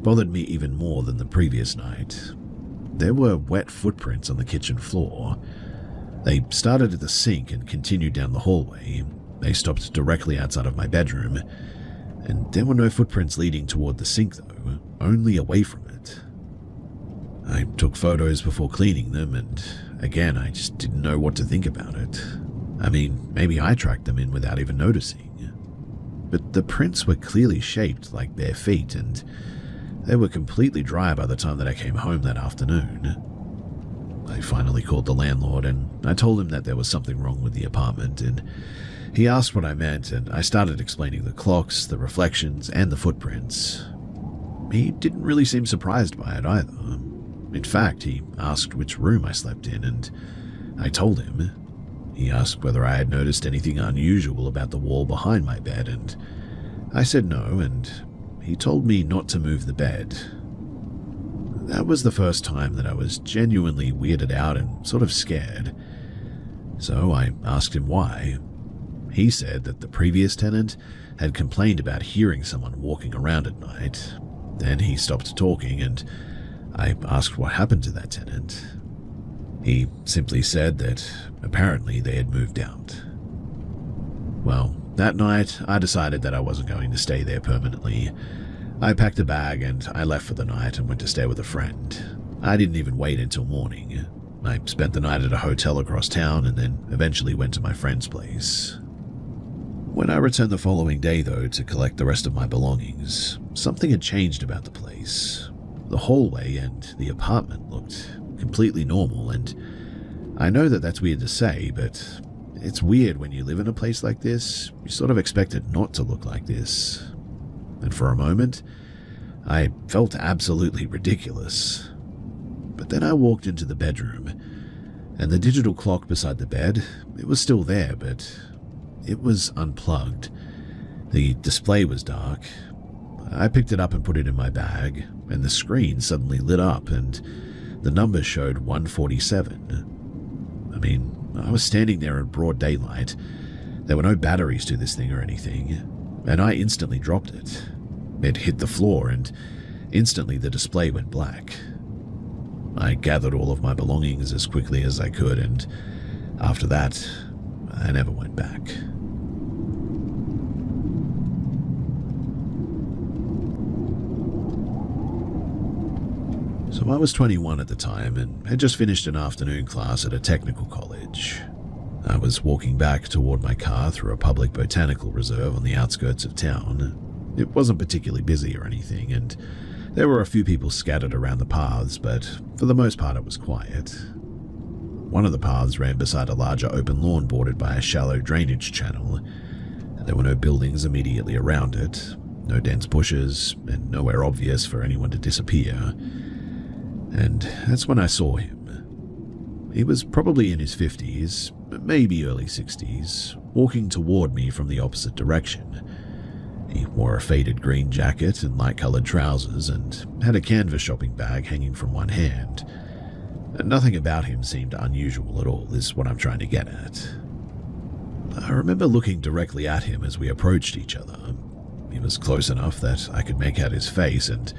bothered me even more than the previous night. There were wet footprints on the kitchen floor. They started at the sink and continued down the hallway. They stopped directly outside of my bedroom, and there were no footprints leading toward the sink though, only away from it. I took photos before cleaning them, and again I just didn't know what to think about it. I mean, maybe I tracked them in without even noticing. But the prints were clearly shaped like bare feet, and they were completely dry by the time that I came home that afternoon. I finally called the landlord and I told him that there was something wrong with the apartment, and he asked what I meant, and I started explaining the clocks, the reflections, and the footprints. He didn't really seem surprised by it either. In fact, he asked which room I slept in, and I told him. He asked whether I had noticed anything unusual about the wall behind my bed, and I said no, and he told me not to move the bed. That was the first time that I was genuinely weirded out and sort of scared. So I asked him why. He said that the previous tenant had complained about hearing someone walking around at night. Then he stopped talking and I asked what happened to that tenant. He simply said that apparently they had moved out. Well, that night I decided that I wasn't going to stay there permanently. I packed a bag and I left for the night and went to stay with a friend. I didn't even wait until morning. I spent the night at a hotel across town and then eventually went to my friend's place. When I returned the following day, though, to collect the rest of my belongings, something had changed about the place. The hallway and the apartment looked completely normal, and I know that that's weird to say, but it's weird when you live in a place like this. You sort of expect it not to look like this. And for a moment, I felt absolutely ridiculous. But then I walked into the bedroom, and the digital clock beside the bed, it was still there, but it was unplugged. The display was dark. I picked it up and put it in my bag, and the screen suddenly lit up, and the number showed 147. I mean, I was standing there in broad daylight. There were no batteries to this thing or anything, and I instantly dropped it. It hit the floor, and instantly the display went black. I gathered all of my belongings as quickly as I could, and after that, I never went back. So I was 21 at the time and had just finished an afternoon class at a technical college. I was walking back toward my car through a public botanical reserve on the outskirts of town. It wasn't particularly busy or anything, and there were a few people scattered around the paths, but for the most part it was quiet. One of the paths ran beside a larger open lawn bordered by a shallow drainage channel. There were no buildings immediately around it, no dense bushes, and nowhere obvious for anyone to disappear. And that's when I saw him. He was probably in his 50s, maybe early 60s, walking toward me from the opposite direction. He wore a faded green jacket and light-colored trousers and had a canvas shopping bag hanging from one hand. Nothing about him seemed unusual at all, is what I'm trying to get at. I remember looking directly at him as we approached each other. He was close enough that I could make out his face, and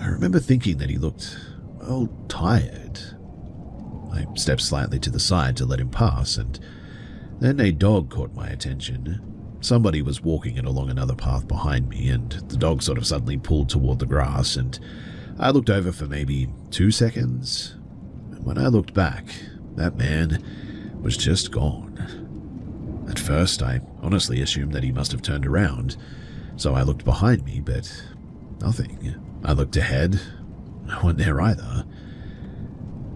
I remember thinking that he looked, well, tired. I stepped slightly to the side to let him pass, and then a dog caught my attention. Somebody was walking it along another path behind me, and the dog sort of suddenly pulled toward the grass, and I looked over for maybe 2 seconds. And when I looked back, that man was just gone. At first, I honestly assumed that he must have turned around, so I looked behind me, but nothing. I looked ahead, no one there either.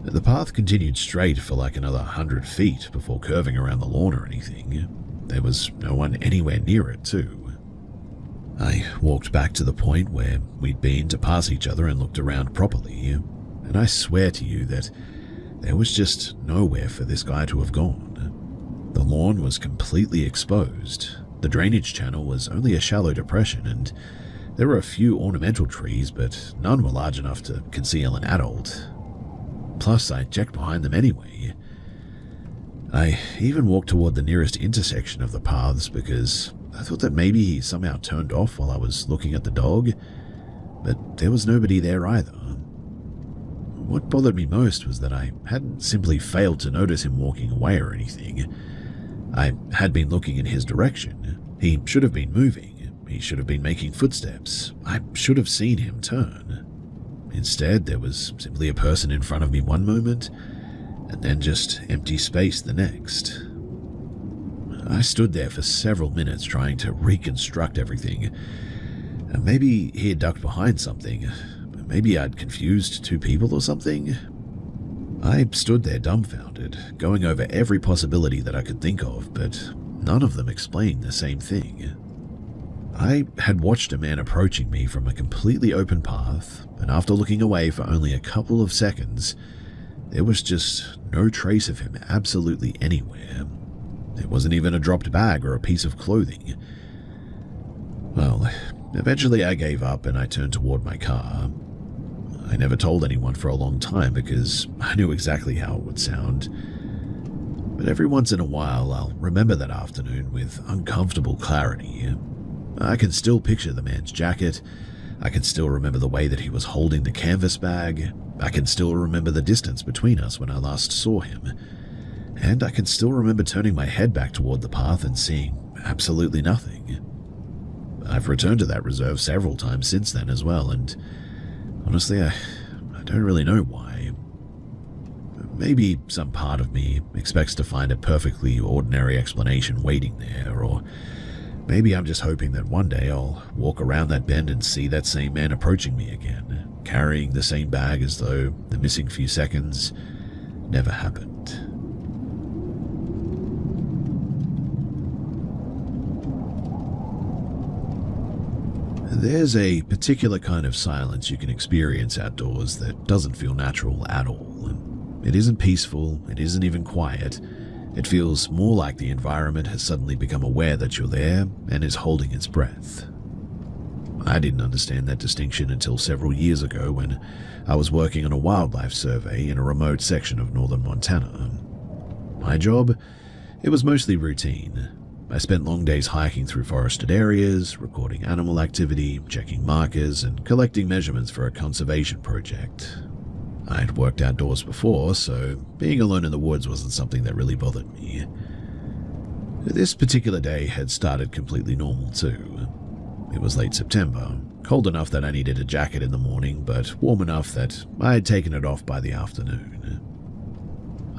The path continued straight for like another 100 feet before curving around the lawn or anything. There was no one anywhere near it, too. I walked back to the point where we'd been to pass each other and looked around properly, and I swear to you that there was just nowhere for this guy to have gone. The lawn was completely exposed. The drainage channel was only a shallow depression, and there were a few ornamental trees, but none were large enough to conceal an adult. Plus, I checked behind them anyway. I even walked toward the nearest intersection of the paths because I thought that maybe he somehow turned off while I was looking at the dog, but there was nobody there either. What bothered me most was that I hadn't simply failed to notice him walking away or anything. I had been looking in his direction. He should have been moving. He should have been making footsteps. I should have seen him turn. Instead, there was simply a person in front of me one moment, and then just empty space the next. I stood there for several minutes trying to reconstruct everything. Maybe he had ducked behind something. Maybe I'd confused two people or something. I stood there dumbfounded, going over every possibility that I could think of, but none of them explained the same thing. I had watched a man approaching me from a completely open path, and after looking away for only a couple of seconds, there was just no trace of him absolutely anywhere. There wasn't even a dropped bag or a piece of clothing. Well, eventually I gave up and I turned toward my car. I never told anyone for a long time because I knew exactly how it would sound. But every once in a while I'll remember that afternoon with uncomfortable clarity. I can still picture the man's jacket. I can still remember the way that he was holding the canvas bag. I can still remember the distance between us when I last saw him. And I can still remember turning my head back toward the path and seeing absolutely nothing. I've returned to that reserve several times since then as well, and honestly, I don't really know why. Maybe some part of me expects to find a perfectly ordinary explanation waiting there, or maybe I'm just hoping that one day I'll walk around that bend and see that same man approaching me again, carrying the same bag as though the missing few seconds never happened. There's a particular kind of silence you can experience outdoors that doesn't feel natural at all. It isn't peaceful, it isn't even quiet. It feels more like the environment has suddenly become aware that you're there and is holding its breath. I didn't understand that distinction until several years ago when I was working on a wildlife survey in a remote section of northern Montana. My job? It was mostly routine. I spent long days hiking through forested areas, recording animal activity, checking markers, and collecting measurements for a conservation project. I'd worked outdoors before, so being alone in the woods wasn't something that really bothered me. This particular day had started completely normal too. It was late September, cold enough that I needed a jacket in the morning, but warm enough that I had taken it off by the afternoon.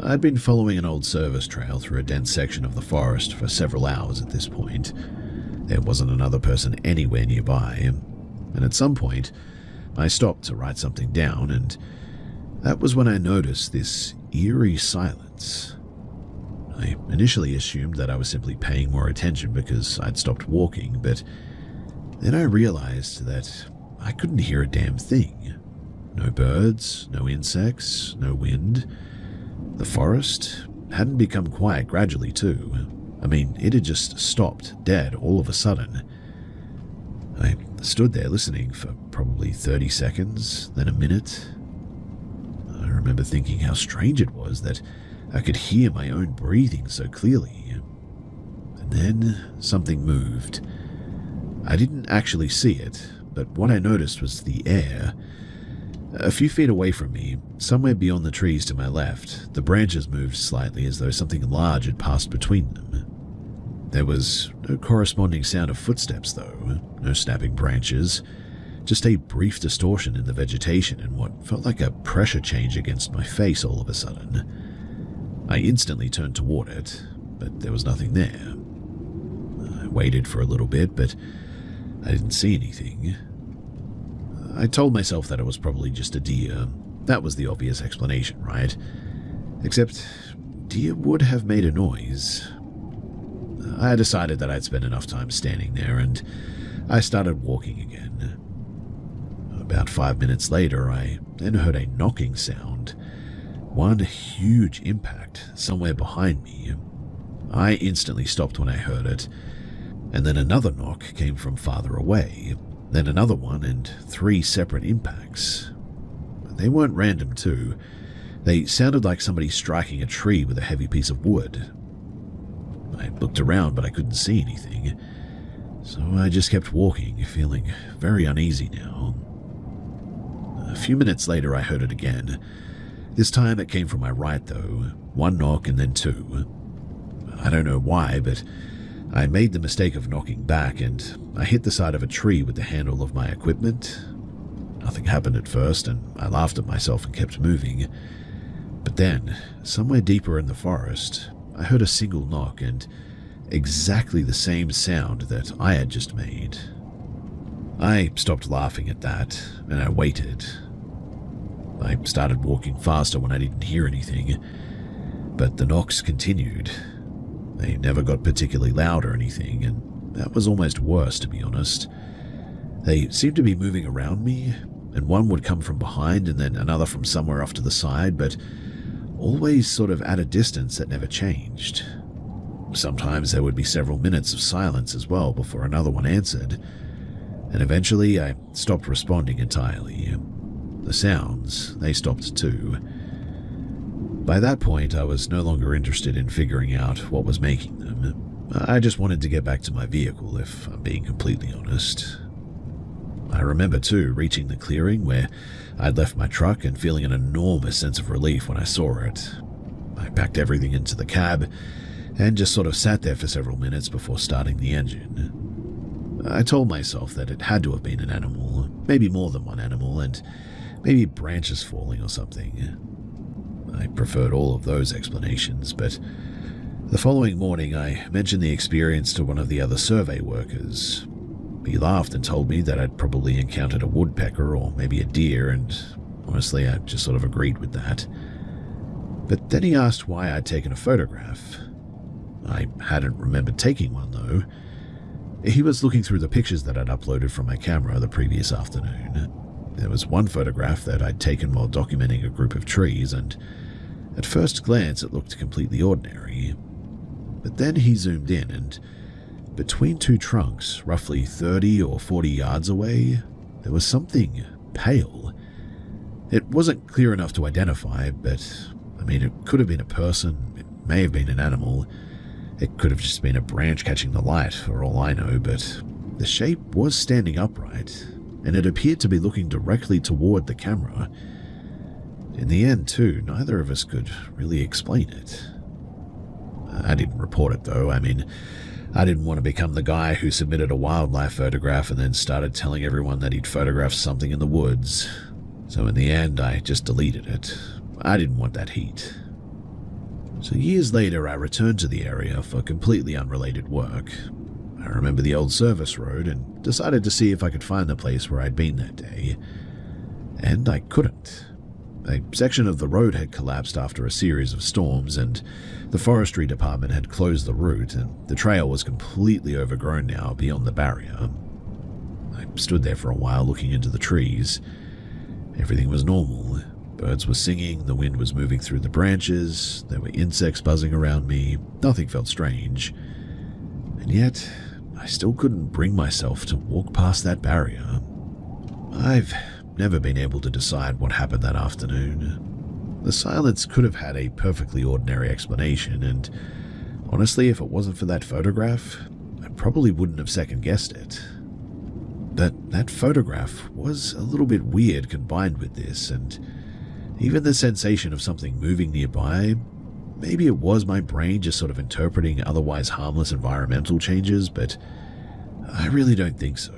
I'd been following an old service trail through a dense section of the forest for several hours at this point. There wasn't another person anywhere nearby, and at some point, I stopped to write something down, and that was when I noticed this eerie silence. I initially assumed that I was simply paying more attention because I'd stopped walking, but then I realized that I couldn't hear a damn thing. No birds, no insects, no wind. The forest hadn't become quiet gradually too. I mean, it had just stopped dead all of a sudden. I stood there listening for probably 30 seconds, then a minute. I remember thinking how strange it was that I could hear my own breathing so clearly. And then something moved. I didn't actually see it, but what I noticed was the air. A few feet away from me, somewhere beyond the trees to my left, the branches moved slightly as though something large had passed between them. There was no corresponding sound of footsteps though, no snapping branches, just a brief distortion in the vegetation and what felt like a pressure change against my face all of a sudden. I instantly turned toward it, but there was nothing there. I waited for a little bit, but I didn't see anything. I told myself that it was probably just a deer. That was the obvious explanation, right? Except, deer would have made a noise. I decided that I'd spent enough time standing there, and I started walking again. About 5 minutes later, I then heard a knocking sound. One huge impact somewhere behind me. I instantly stopped when I heard it, and then another knock came from farther away, then another one, and 3 separate impacts. They weren't random too. They sounded like somebody striking a tree with a heavy piece of wood. I looked around, but I couldn't see anything, so I just kept walking, feeling very uneasy now. A few minutes later, I heard it again. This time it came from my right, though. 1 knock and then 2. I don't know why, but I made the mistake of knocking back, and I hit the side of a tree with the handle of my equipment. Nothing happened at first, and I laughed at myself and kept moving. But then, somewhere deeper in the forest, I heard a single knock and exactly the same sound that I had just made. I stopped laughing at that, and I waited. I started walking faster when I didn't hear anything, but the knocks continued. They never got particularly loud or anything, and that was almost worse, to be honest. They seemed to be moving around me, and one would come from behind and then another from somewhere off to the side, but always sort of at a distance that never changed. Sometimes there would be several minutes of silence as well before another one answered, and eventually I stopped responding entirely. The sounds, they stopped too. By that point, I was no longer interested in figuring out what was making them. I just wanted to get back to my vehicle, if I'm being completely honest. I remember too reaching the clearing where I'd left my truck and feeling an enormous sense of relief when I saw it. I packed everything into the cab and just sort of sat there for several minutes before starting the engine. I told myself that it had to have been an animal, maybe more than one animal, and maybe branches falling or something. I preferred all of those explanations, but the following morning I mentioned the experience to one of the other survey workers. He laughed and told me that I'd probably encountered a woodpecker or maybe a deer, and honestly I just sort of agreed with that. But then he asked why I'd taken a photograph. I hadn't remembered taking one though. He was looking through the pictures that I'd uploaded from my camera the previous afternoon. There was one photograph that I'd taken while documenting a group of trees, and at first glance it looked completely ordinary. But then he zoomed in, and between 2 trunks, roughly 30 or 40 yards away, there was something pale. It wasn't clear enough to identify, but I mean, it could have been a person, it may have been an animal, it could have just been a branch catching the light, for all I know, but the shape was standing upright, and it appeared to be looking directly toward the camera. In the end, too, neither of us could really explain it. I didn't report it, though. I mean, I didn't want to become the guy who submitted a wildlife photograph and then started telling everyone that he'd photographed something in the woods. So in the end, I just deleted it. I didn't want that heat. So years later, I returned to the area for completely unrelated work. I remember the old service road and decided to see if I could find the place where I'd been that day. And I couldn't. A section of the road had collapsed after a series of storms, and the forestry department had closed the route, and the trail was completely overgrown now beyond the barrier. I stood there for a while looking into the trees. Everything was normal. Birds were singing, the wind was moving through the branches, there were insects buzzing around me, nothing felt strange. And yet, I still couldn't bring myself to walk past that barrier. I've never been able to decide what happened that afternoon. The silence could have had a perfectly ordinary explanation, and honestly, if it wasn't for that photograph, I probably wouldn't have second-guessed it. But that photograph was a little bit weird combined with this, and even the sensation of something moving nearby, maybe it was my brain just sort of interpreting otherwise harmless environmental changes, but I really don't think so.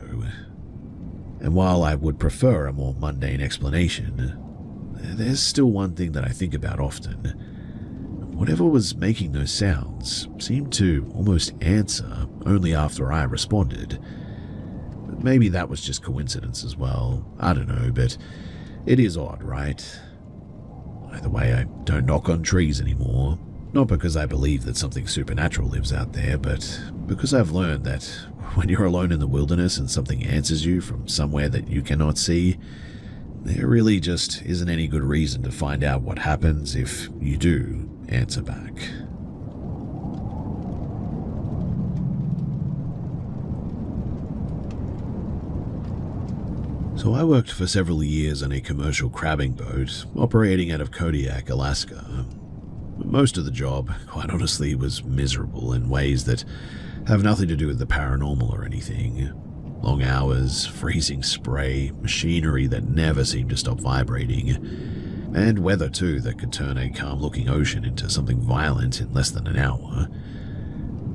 And while I would prefer a more mundane explanation, there's still one thing that I think about often. Whatever was making those sounds seemed to almost answer only after I responded. Maybe that was just coincidence as well, I don't know, but it is odd, right? Either way, I don't knock on trees anymore. Not because I believe that something supernatural lives out there, but because I've learned that when you're alone in the wilderness and something answers you from somewhere that you cannot see, there really just isn't any good reason to find out what happens if you do answer back. So I worked for several years on a commercial crabbing boat operating out of Kodiak, Alaska. Most of the job, quite honestly, was miserable in ways that have nothing to do with the paranormal or anything. Long hours, freezing spray, machinery that never seemed to stop vibrating, and weather too that could turn a calm-looking ocean into something violent in less than an hour.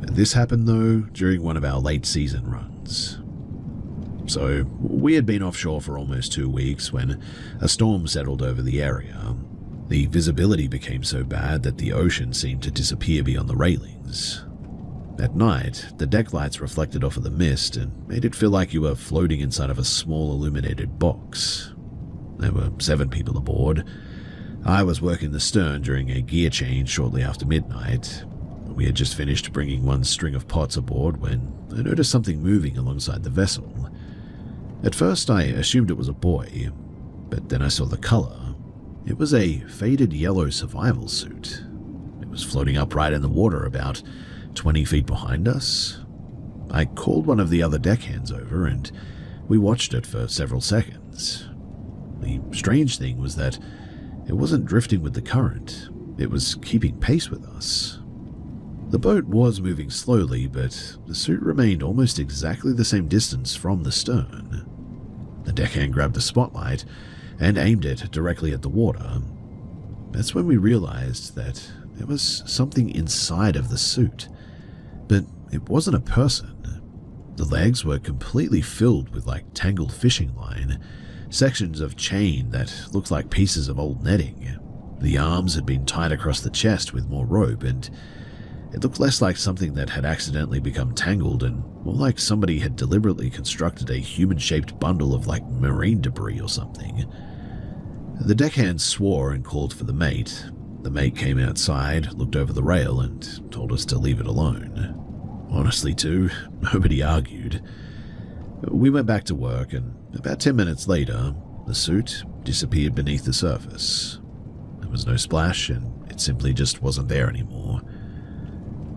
This happened, though, during one of our late-season runs. So, we had been offshore for almost 2 weeks when a storm settled over the area. The visibility became so bad that the ocean seemed to disappear beyond the railings. At night, the deck lights reflected off of the mist and made it feel like you were floating inside of a small illuminated box. There were 7 people aboard. I was working the stern during a gear change shortly after midnight. We had just finished bringing one string of pots aboard when I noticed something moving alongside the vessel. At first, I assumed it was a boy, but then I saw the color. It was a faded yellow survival suit. It was floating upright in the water about 20 feet behind us. I called one of the other deckhands over and we watched it for several seconds. The strange thing was that it wasn't drifting with the current, it was keeping pace with us. The boat was moving slowly, but the suit remained almost exactly the same distance from the stern. The deckhand grabbed the spotlight and aimed it directly at the water. That's when we realized that there was something inside of the suit, but it wasn't a person. The legs were completely filled with tangled fishing line, sections of chain that looked like pieces of old netting. The arms had been tied across the chest with more rope, and it looked less like something that had accidentally become tangled and more like somebody had deliberately constructed a human-shaped bundle of marine debris or something. The deckhand swore and called for the mate. The mate came outside, looked over the rail, and told us to leave it alone. Honestly, too, nobody argued. We went back to work, and about 10 minutes later, the suit disappeared beneath the surface. There was no splash, and it simply just wasn't there anymore.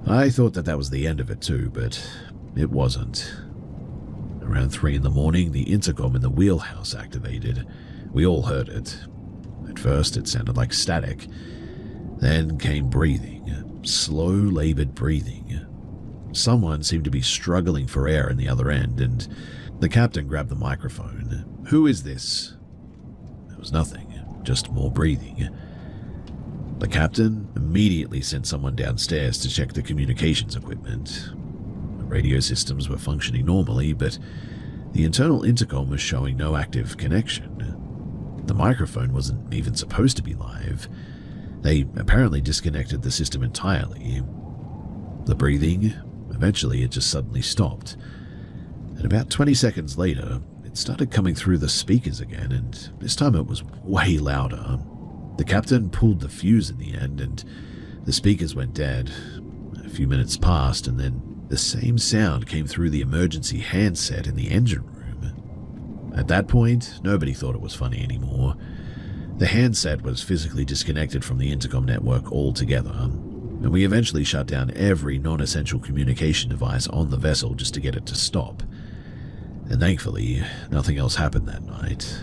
I thought that was the end of it too, but it wasn't. Around 3 in the morning, the intercom in the wheelhouse activated. We all heard it. At first, it sounded like static. Then came breathing, slow, labored breathing. Someone seemed to be struggling for air in the other end, and the captain grabbed the microphone. "Who is this?" There was nothing, just more breathing. The captain immediately sent someone downstairs to check the communications equipment. radio systems were functioning normally, but the internal intercom was showing no active connection. The microphone wasn't even supposed to be live. They apparently disconnected the system entirely. The breathing, eventually it just suddenly stopped. And about 20 seconds later, it started coming through the speakers again, and this time it was way louder. The captain pulled the fuse in the end, and the speakers went dead. A few minutes passed, and then the same sound came through the emergency handset in the engine room. At that point, nobody thought it was funny anymore. The handset was physically disconnected from the intercom network altogether, and we eventually shut down every non-essential communication device on the vessel just to get it to stop. And thankfully, nothing else happened that night.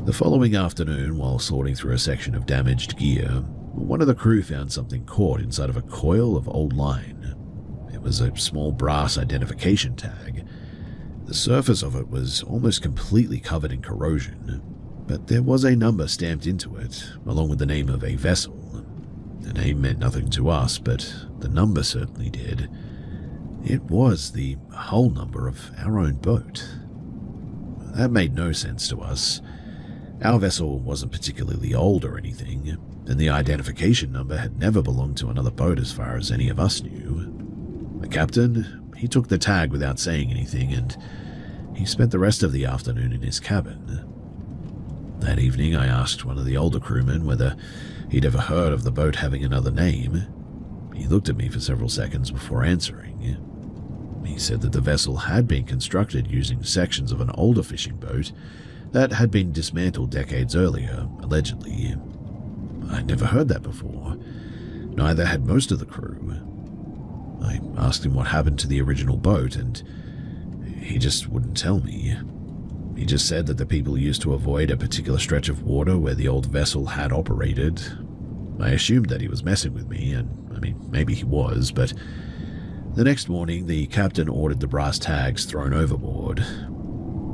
The following afternoon, while sorting through a section of damaged gear, one of the crew found something caught inside of a coil of old line. It was a small brass identification tag. The surface of it was almost completely covered in corrosion, but there was a number stamped into it, along with the name of a vessel. The name meant nothing to us, but the number certainly did. It was the hull number of our own boat. That made no sense to us. Our vessel wasn't particularly old or anything, and the identification number had never belonged to another boat as far as any of us knew. The captain, he took the tag without saying anything, and he spent the rest of the afternoon in his cabin. That evening, I asked one of the older crewmen whether he'd ever heard of the boat having another name. He looked at me for several seconds before answering. He said that the vessel had been constructed using sections of an older fishing boat that had been dismantled decades earlier, allegedly. I'd never heard that before. Neither had most of the crew. I asked him what happened to the original boat, and he just wouldn't tell me. He just said that the people used to avoid a particular stretch of water where the old vessel had operated. I assumed that he was messing with me, and maybe he was, but the next morning the captain ordered the brass tags thrown overboard.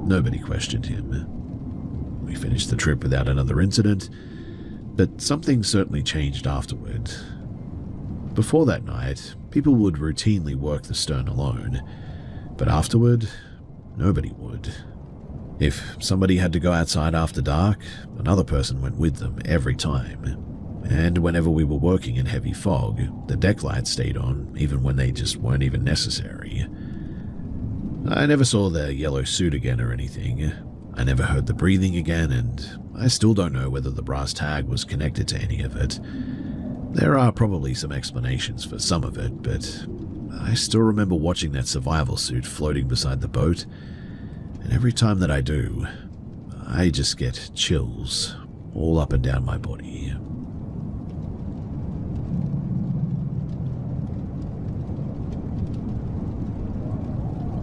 Nobody questioned him. We finished the trip without another incident, but something certainly changed afterward. Before that night, people would routinely work the stern alone, but afterward, nobody would. If somebody had to go outside after dark, another person went with them every time. And whenever we were working in heavy fog, the deck lights stayed on, even when they just weren't even necessary. I never saw the yellow suit again or anything. I never heard the breathing again, and I still don't know whether the brass tag was connected to any of it. There are probably some explanations for some of it, but I still remember watching that survival suit floating beside the boat, and every time that I do, I just get chills all up and down my body.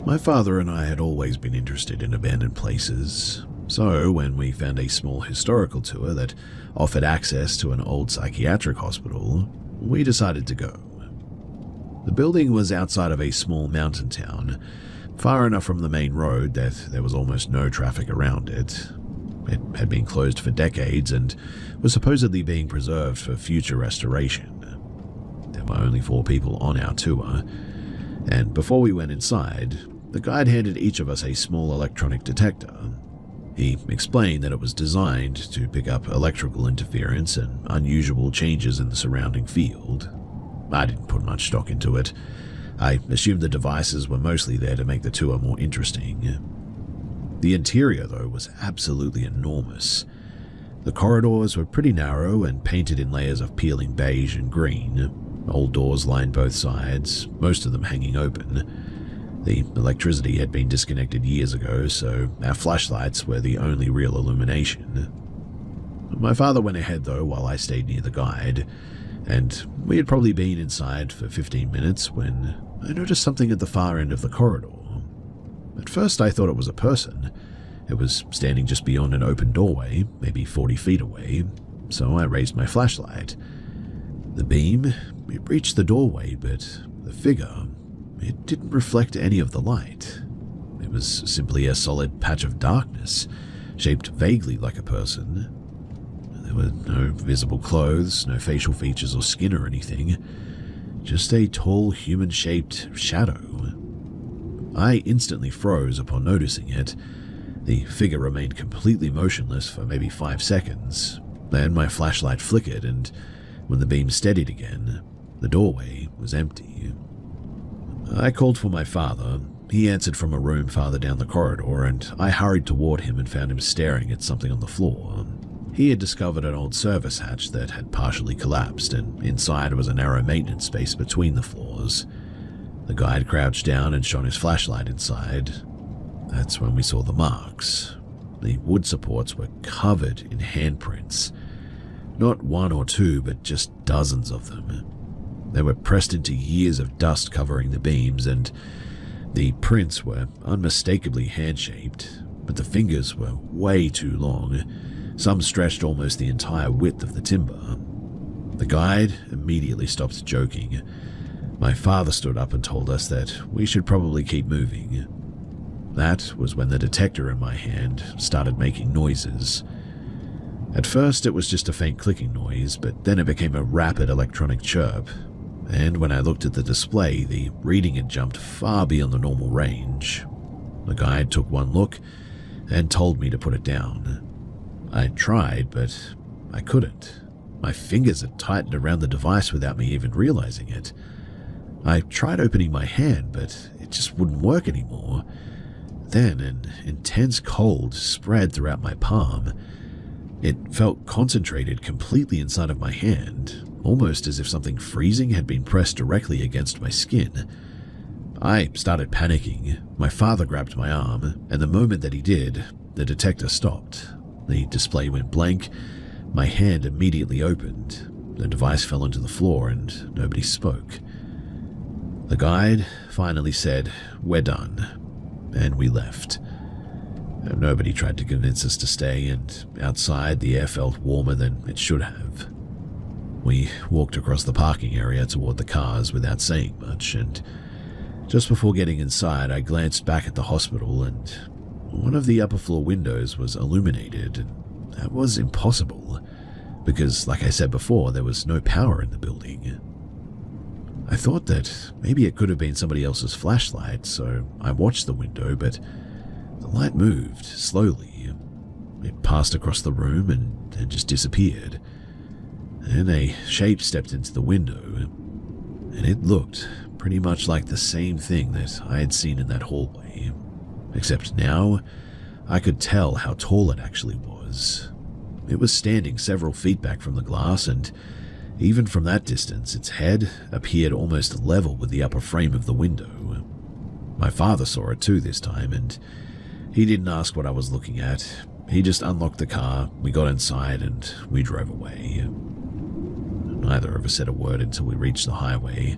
My father and I had always been interested in abandoned places, so when we found a small historical tour that offered access to an old psychiatric hospital, we decided to go. The building was outside of a small mountain town, far enough from the main road that there was almost no traffic around it. It had been closed for decades and was supposedly being preserved for future restoration. There were only 4 people on our tour, and before we went inside, the guide handed each of us a small electronic detector. He explained that it was designed to pick up electrical interference and unusual changes in the surrounding field. I didn't put much stock into it. I assumed the devices were mostly there to make the tour more interesting. The interior, though, was absolutely enormous. The corridors were pretty narrow and painted in layers of peeling beige and green. Old doors lined both sides, most of them hanging open. The electricity had been disconnected years ago, so our flashlights were the only real illumination. My father went ahead, though, while I stayed near the guide, and we had probably been inside for 15 minutes when I noticed something at the far end of the corridor. At first I thought it was a person. It was standing just beyond an open doorway, maybe 40 feet away, so I raised my flashlight. The beam, it reached the doorway, but the figure, it didn't reflect any of the light. It was simply a solid patch of darkness, shaped vaguely like a person. There were no visible clothes, no facial features or skin or anything, just a tall human-shaped shadow. I instantly froze upon noticing it. The figure remained completely motionless for maybe 5 seconds. Then my flashlight flickered, and when the beam steadied again, the doorway was empty. I called for my father. He answered from a room farther down the corridor, and I hurried toward him and found him staring at something on the floor. He had discovered an old service hatch that had partially collapsed, and inside was a narrow maintenance space between the floors. The guide crouched down and shone his flashlight inside. That's when we saw the marks. The wood supports were covered in handprints. Not one or two, but just dozens of them. They were pressed into years of dust covering the beams, and the prints were unmistakably hand-shaped, but the fingers were way too long. Some stretched almost the entire width of the timber. The guide immediately stopped joking. My father stood up and told us that we should probably keep moving. That was when the detector in my hand started making noises. At first it was just a faint clicking noise, but then it became a rapid electronic chirp, and when I looked at the display, the reading had jumped far beyond the normal range. The guide took one look and told me to put it down. I tried, but I couldn't. My fingers had tightened around the device without me even realizing it. I tried opening my hand, but it just wouldn't work anymore. Then an intense cold spread throughout my palm. It felt concentrated completely inside of my hand, almost as if something freezing had been pressed directly against my skin. I started panicking. My father grabbed my arm, and the moment that he did, the detector stopped. The display went blank. My hand immediately opened. The device fell onto the floor and nobody spoke. The guide finally said, "We're done," and we left. Nobody tried to convince us to stay, and outside the air felt warmer than it should have. We walked across the parking area toward the cars without saying much, and just before getting inside, I glanced back at the hospital, and one of the upper floor windows was illuminated, and that was impossible, because, like I said before, there was no power in the building. I thought that maybe it could have been somebody else's flashlight, so I watched the window, but the light moved slowly. It passed across the room and then just disappeared. Then a shape stepped into the window, and it looked pretty much like the same thing that I had seen in that hallway. Except now, I could tell how tall it actually was. It was standing several feet back from the glass, and even from that distance, its head appeared almost level with the upper frame of the window. My father saw it too this time, and he didn't ask what I was looking at. He just unlocked the car, we got inside, and we drove away. Neither of us said a word until we reached the highway.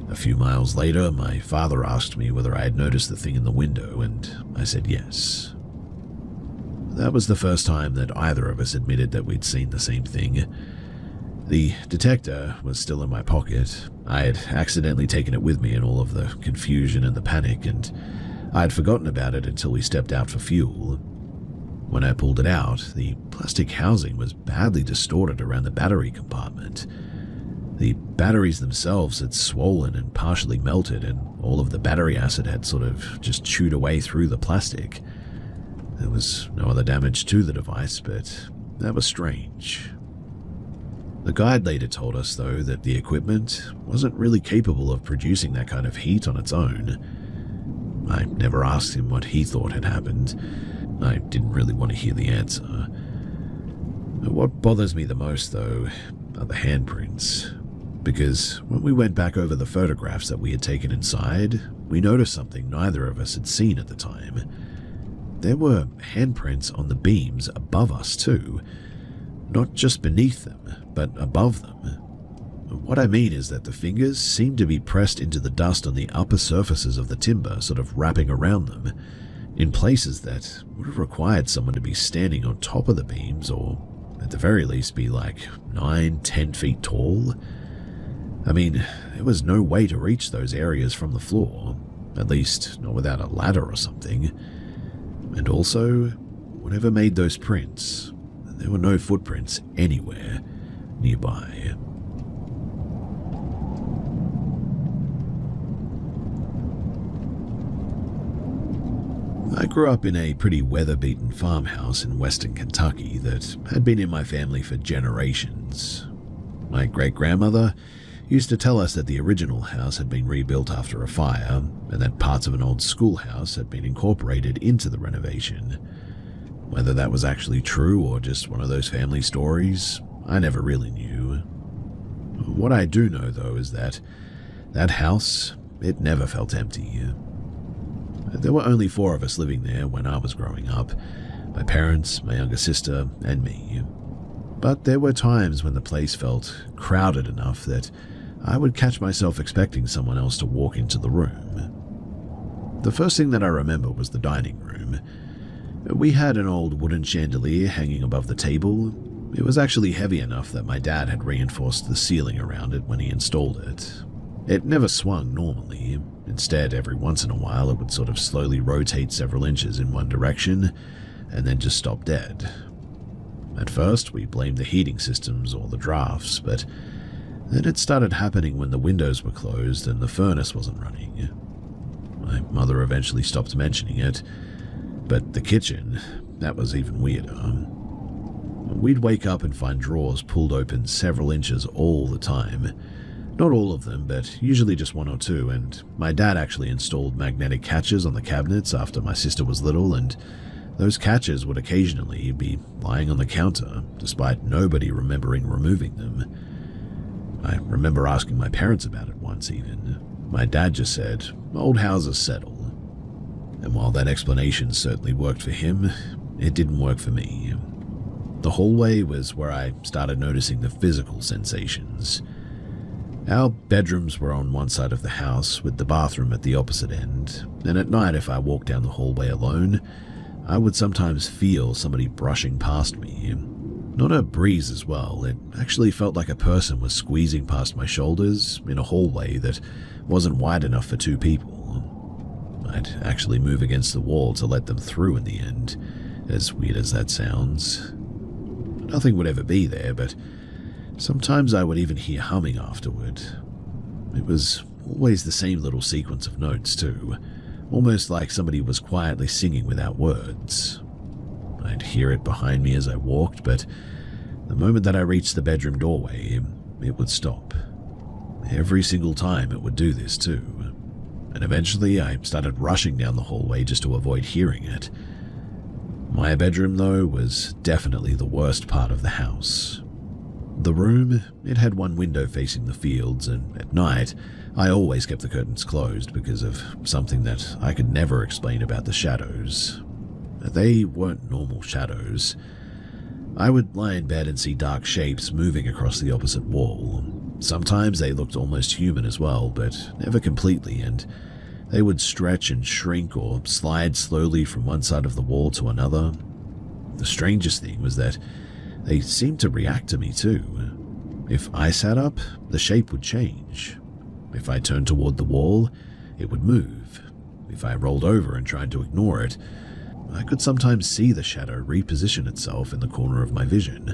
A few miles later, my father asked me whether I had noticed the thing in the window, and I said yes. That was the first time that either of us admitted that we'd seen the same thing. The detector was still in my pocket. I had accidentally taken it with me in all of the confusion and the panic, and I had forgotten about it until we stepped out for fuel. When I pulled it out, the plastic housing was badly distorted around the battery compartment. The batteries themselves had swollen and partially melted, and all of the battery acid had sort of just chewed away through the plastic. There was no other damage to the device, but that was strange. The guide later told us, though, that the equipment wasn't really capable of producing that kind of heat on its own. I never asked him what he thought had happened. I didn't really want to hear the answer. What bothers me the most, though, are the handprints. Because when we went back over the photographs that we had taken inside, we noticed something neither of us had seen at the time. There were handprints on the beams above us, too. Not just beneath them, but above them. What I mean is that the fingers seemed to be pressed into the dust on the upper surfaces of the timber, sort of wrapping around them, in places that would have required someone to be standing on top of the beams, or at the very least be like 9-10 feet tall. I mean, there was no way to reach those areas from the floor, at least not without a ladder or something. And also, whatever made those prints, there were no footprints anywhere nearby. I grew up in a pretty weather-beaten farmhouse in western Kentucky that had been in my family for generations. My great-grandmother used to tell us that the original house had been rebuilt after a fire and that parts of an old schoolhouse had been incorporated into the renovation. Whether that was actually true or just one of those family stories, I never really knew. What I do know, though, is that house, it never felt empty. There were only 4 of us living there when I was growing up: my parents, my younger sister, and me. But there were times when the place felt crowded enough that I would catch myself expecting someone else to walk into the room. The first thing that I remember was the dining room. We had an old wooden chandelier hanging above the table. It was actually heavy enough that my dad had reinforced the ceiling around it when he installed it. It never swung normally. Instead, every once in a while, it would sort of slowly rotate several inches in one direction and then just stop dead. At first, we blamed the heating systems or the drafts, but then it started happening when the windows were closed and the furnace wasn't running. My mother eventually stopped mentioning it, but the kitchen, that was even weirder. We'd wake up and find drawers pulled open several inches all the time. Not all of them, but usually just 1 or 2, and my dad actually installed magnetic catches on the cabinets after my sister was little, and those catches would occasionally be lying on the counter, despite nobody remembering removing them. I remember asking my parents about it once even. My dad just said, "Old houses settle." And while that explanation certainly worked for him, it didn't work for me. The hallway was where I started noticing the physical sensations. Our bedrooms were on one side of the house, with the bathroom at the opposite end, and at night if I walked down the hallway alone, I would sometimes feel somebody brushing past me. Not a breeze as well, it actually felt like a person was squeezing past my shoulders in a hallway that wasn't wide enough for 2 people. I'd actually move against the wall to let them through in the end, as weird as that sounds. Nothing would ever be there, but sometimes I would even hear humming afterward. It was always the same little sequence of notes too, almost like somebody was quietly singing without words. I'd hear it behind me as I walked, but the moment that I reached the bedroom doorway, it would stop. Every single time it would do this too. And eventually I started rushing down the hallway just to avoid hearing it. My bedroom, though, was definitely the worst part of the house. The room, it had one window facing the fields, and at night, I always kept the curtains closed because of something that I could never explain about the shadows. They weren't normal shadows. I would lie in bed and see dark shapes moving across the opposite wall. Sometimes they looked almost human as well, but never completely, and they would stretch and shrink or slide slowly from one side of the wall to another. The strangest thing was that they seemed to react to me too. If I sat up, the shape would change. If I turned toward the wall, it would move. If I rolled over and tried to ignore it, I could sometimes see the shadow reposition itself in the corner of my vision.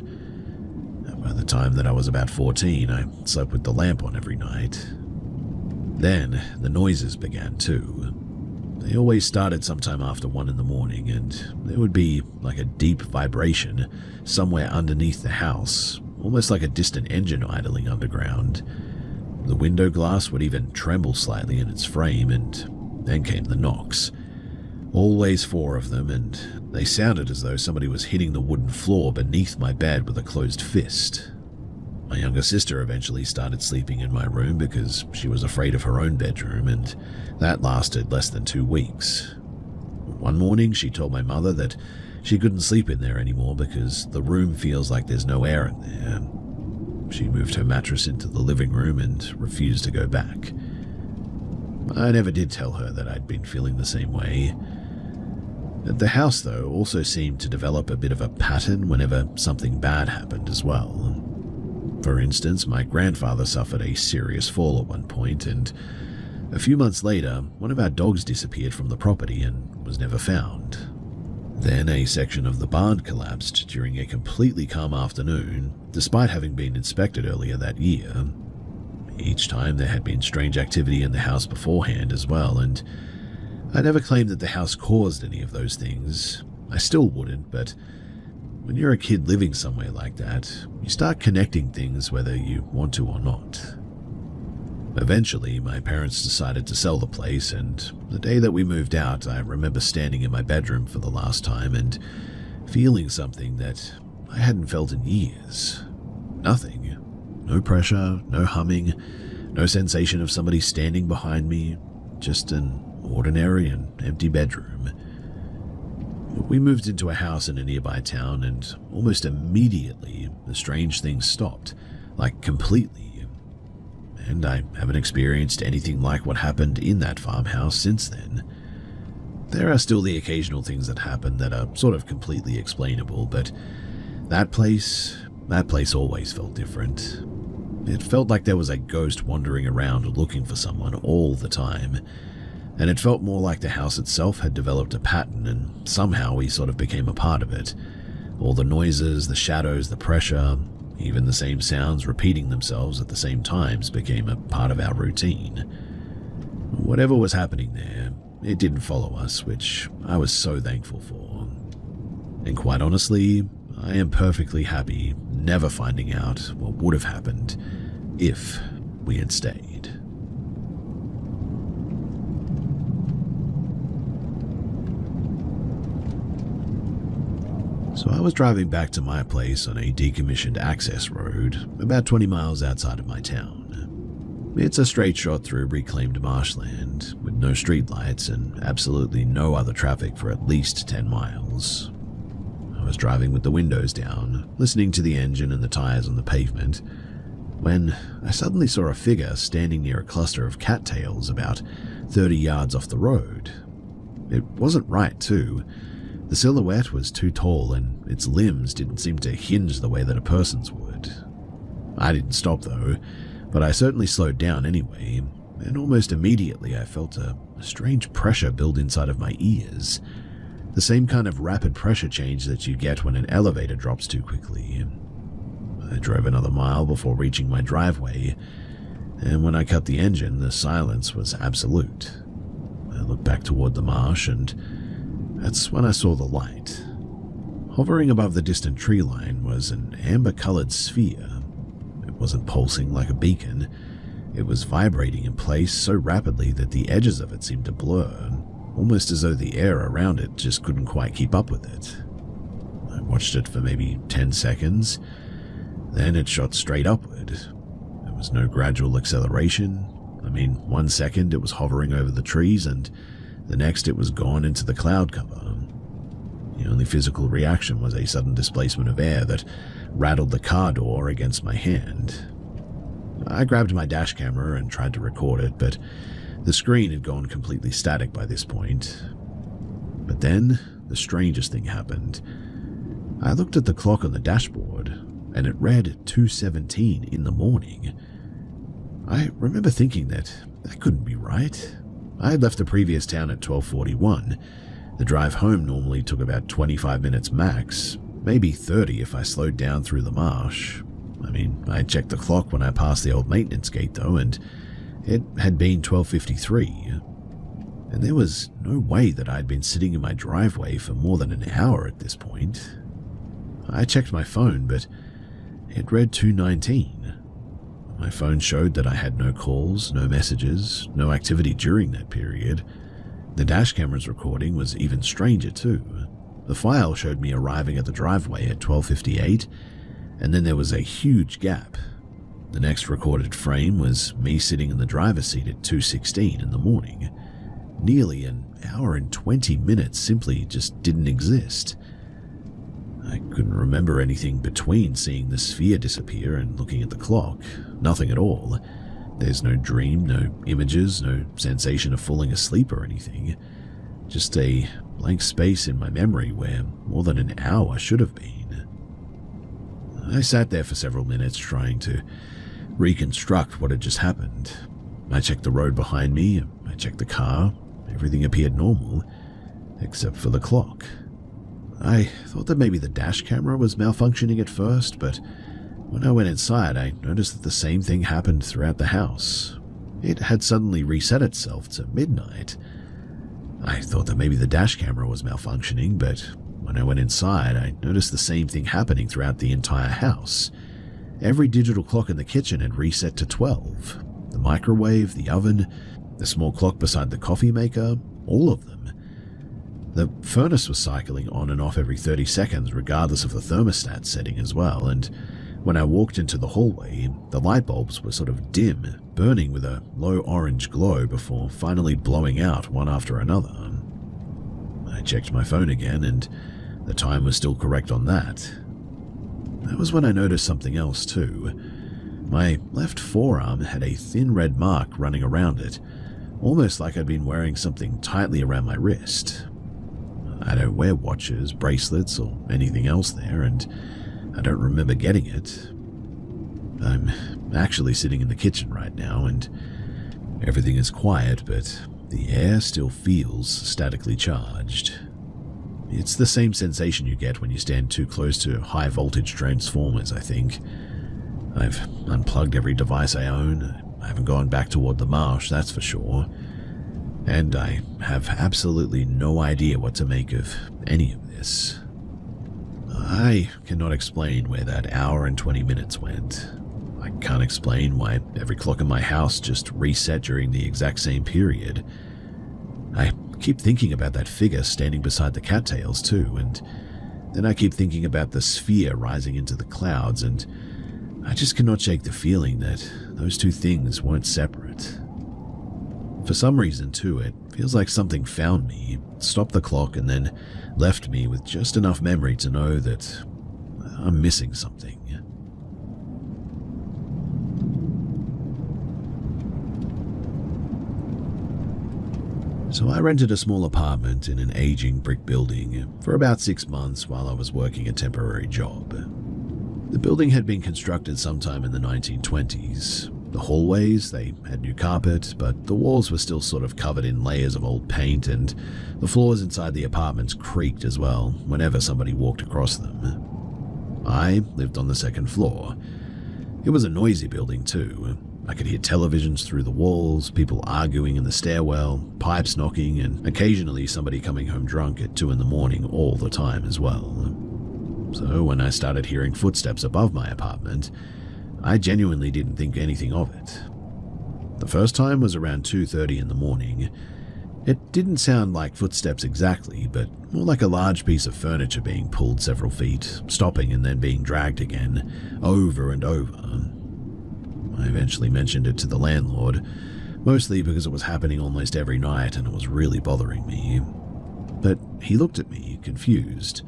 By the time that I was about 14, I slept with the lamp on every night. Then, the noises began too. They always started sometime after 1 in the morning, and there would be like a deep vibration somewhere underneath the house, almost like a distant engine idling underground. The window glass would even tremble slightly in its frame, and then came the knocks. Always 4 of them, and they sounded as though somebody was hitting the wooden floor beneath my bed with a closed fist. My younger sister eventually started sleeping in my room because she was afraid of her own bedroom, and that lasted less than 2 weeks. One morning, she told my mother that she couldn't sleep in there anymore because the room feels like there's no air in there. She moved her mattress into the living room and refused to go back. I never did tell her that I'd been feeling the same way. The house, though, also seemed to develop a bit of a pattern whenever something bad happened as well. For instance, my grandfather suffered a serious fall at one point, and a few months later, one of our dogs disappeared from the property and was never found. Then a section of the barn collapsed during a completely calm afternoon, despite having been inspected earlier that year. Each time there had been strange activity in the house beforehand as well, and I never claimed that the house caused any of those things. I still wouldn't, but when you're a kid living somewhere like that, you start connecting things whether you want to or not. Eventually, my parents decided to sell the place, and the day that we moved out, I remember standing in my bedroom for the last time and feeling something that I hadn't felt in years. Nothing. No pressure, no humming, no sensation of somebody standing behind me, just an ordinary and empty bedroom. We moved into a house in a nearby town, and almost immediately the strange things stopped, like completely. And I haven't experienced anything like what happened in that farmhouse since then. There are still the occasional things that happen that are sort of completely explainable, but that place always felt different. It felt like there was a ghost wandering around looking for someone all the time, and it felt more like the house itself had developed a pattern and somehow we sort of became a part of it. All the noises, the shadows, the pressure, even the same sounds repeating themselves at the same times became a part of our routine. Whatever was happening there, it didn't follow us, which I was so thankful for. And quite honestly, I am perfectly happy never finding out what would have happened if we had stayed. So I was driving back to my place on a decommissioned access road about 20 miles outside of my town. It's a straight shot through reclaimed marshland with no streetlights and absolutely no other traffic for at least 10 miles. I was driving with the windows down, listening to the engine and the tires on the pavement, when I suddenly saw a figure standing near a cluster of cattails about 30 yards off the road. It wasn't right, too. The silhouette was too tall and its limbs didn't seem to hinge the way that a person's would. I didn't stop though, but I certainly slowed down anyway, and almost immediately I felt a strange pressure build inside of my ears. The same kind of rapid pressure change that you get when an elevator drops too quickly. I drove another mile before reaching my driveway, and when I cut the engine, the silence was absolute. I looked back toward the marsh, and that's when I saw the light. Hovering above the distant tree line was an amber-colored sphere. It wasn't pulsing like a beacon. It was vibrating in place so rapidly that the edges of it seemed to blur, almost as though the air around it just couldn't quite keep up with it. I watched it for maybe 10 seconds. Then it shot straight upward. There was no gradual acceleration. 1 second it was hovering over the trees, and the next it was gone into the cloud cover. The only physical reaction was a sudden displacement of air that rattled the car door against my hand. I grabbed my dash camera and tried to record it, but the screen had gone completely static by this point. But then, the strangest thing happened. I looked at the clock on the dashboard, and it read 2:17 in the morning. I remember thinking that couldn't be right. I had left the previous town at 12:41. The drive home normally took about 25 minutes max, maybe 30 if I slowed down through the marsh. I checked the clock when I passed the old maintenance gate though, and it had been 12:53. And there was no way that I'd been sitting in my driveway for more than an hour at this point. I checked my phone, but it read 2:19. My phone showed that I had no calls, no messages, no activity during that period. The dash camera's recording was even stranger too. The file showed me arriving at the driveway at 12:58, and then there was a huge gap. The next recorded frame was me sitting in the driver's seat at 2:16 in the morning. Nearly an hour and 20 minutes simply just didn't exist. I couldn't remember anything between seeing the sphere disappear and looking at the clock. Nothing at all. There's no dream, no images, no sensation of falling asleep or anything. Just a blank space in my memory where more than an hour should have been. I sat there for several minutes trying to reconstruct what had just happened. I checked the road behind me, I checked the car. Everything appeared normal, except for the clock. I thought that maybe the dash camera was malfunctioning at first, but when I went inside, I noticed that the same thing happened throughout the house. It had suddenly reset itself to midnight. I thought that maybe the dash camera was malfunctioning, but when I went inside, I noticed the same thing happening throughout the entire house. Every digital clock in the kitchen had reset to 12. The microwave, the oven, the small clock beside the coffee maker, all of them. The furnace was cycling on and off every 30 seconds regardless of the thermostat setting as well, and when I walked into the hallway, the light bulbs were sort of dim, burning with a low orange glow before finally blowing out one after another. I checked my phone again, and the time was still correct on that. That was when I noticed something else too. My left forearm had a thin red mark running around it, almost like I'd been wearing something tightly around my wrist. I don't wear watches, bracelets, or anything else there, and I don't remember getting it. I'm actually sitting in the kitchen right now, and everything is quiet, but the air still feels statically charged. It's the same sensation you get when you stand too close to high-voltage transformers, I think. I've unplugged every device I own. I haven't gone back toward the marsh, that's for sure. And I have absolutely no idea what to make of any of this. I cannot explain where that hour and 20 minutes went. I can't explain why every clock in my house just reset during the exact same period. I keep thinking about that figure standing beside the cattails too, and then I keep thinking about the sphere rising into the clouds, and I just cannot shake the feeling that those two things weren't separate. For some reason too, it feels like something found me, stopped the clock, and then left me with just enough memory to know that I'm missing something. So I rented a small apartment in an aging brick building for about 6 months while I was working a temporary job. The building had been constructed sometime in the 1920s. The hallways, they had new carpet, but the walls were still sort of covered in layers of old paint, and the floors inside the apartments creaked as well whenever somebody walked across them. I lived on the second floor. It was a noisy building too. I could hear televisions through the walls, people arguing in the stairwell, pipes knocking, and occasionally somebody coming home drunk at 2 a.m. all the time as well. So when I started hearing footsteps above my apartment, I genuinely didn't think anything of it. The first time was around 2:30 in the morning. It didn't sound like footsteps exactly, but more like a large piece of furniture being pulled several feet, stopping and then being dragged again, over and over. I eventually mentioned it to the landlord, mostly because it was happening almost every night and it was really bothering me. But he looked at me, confused.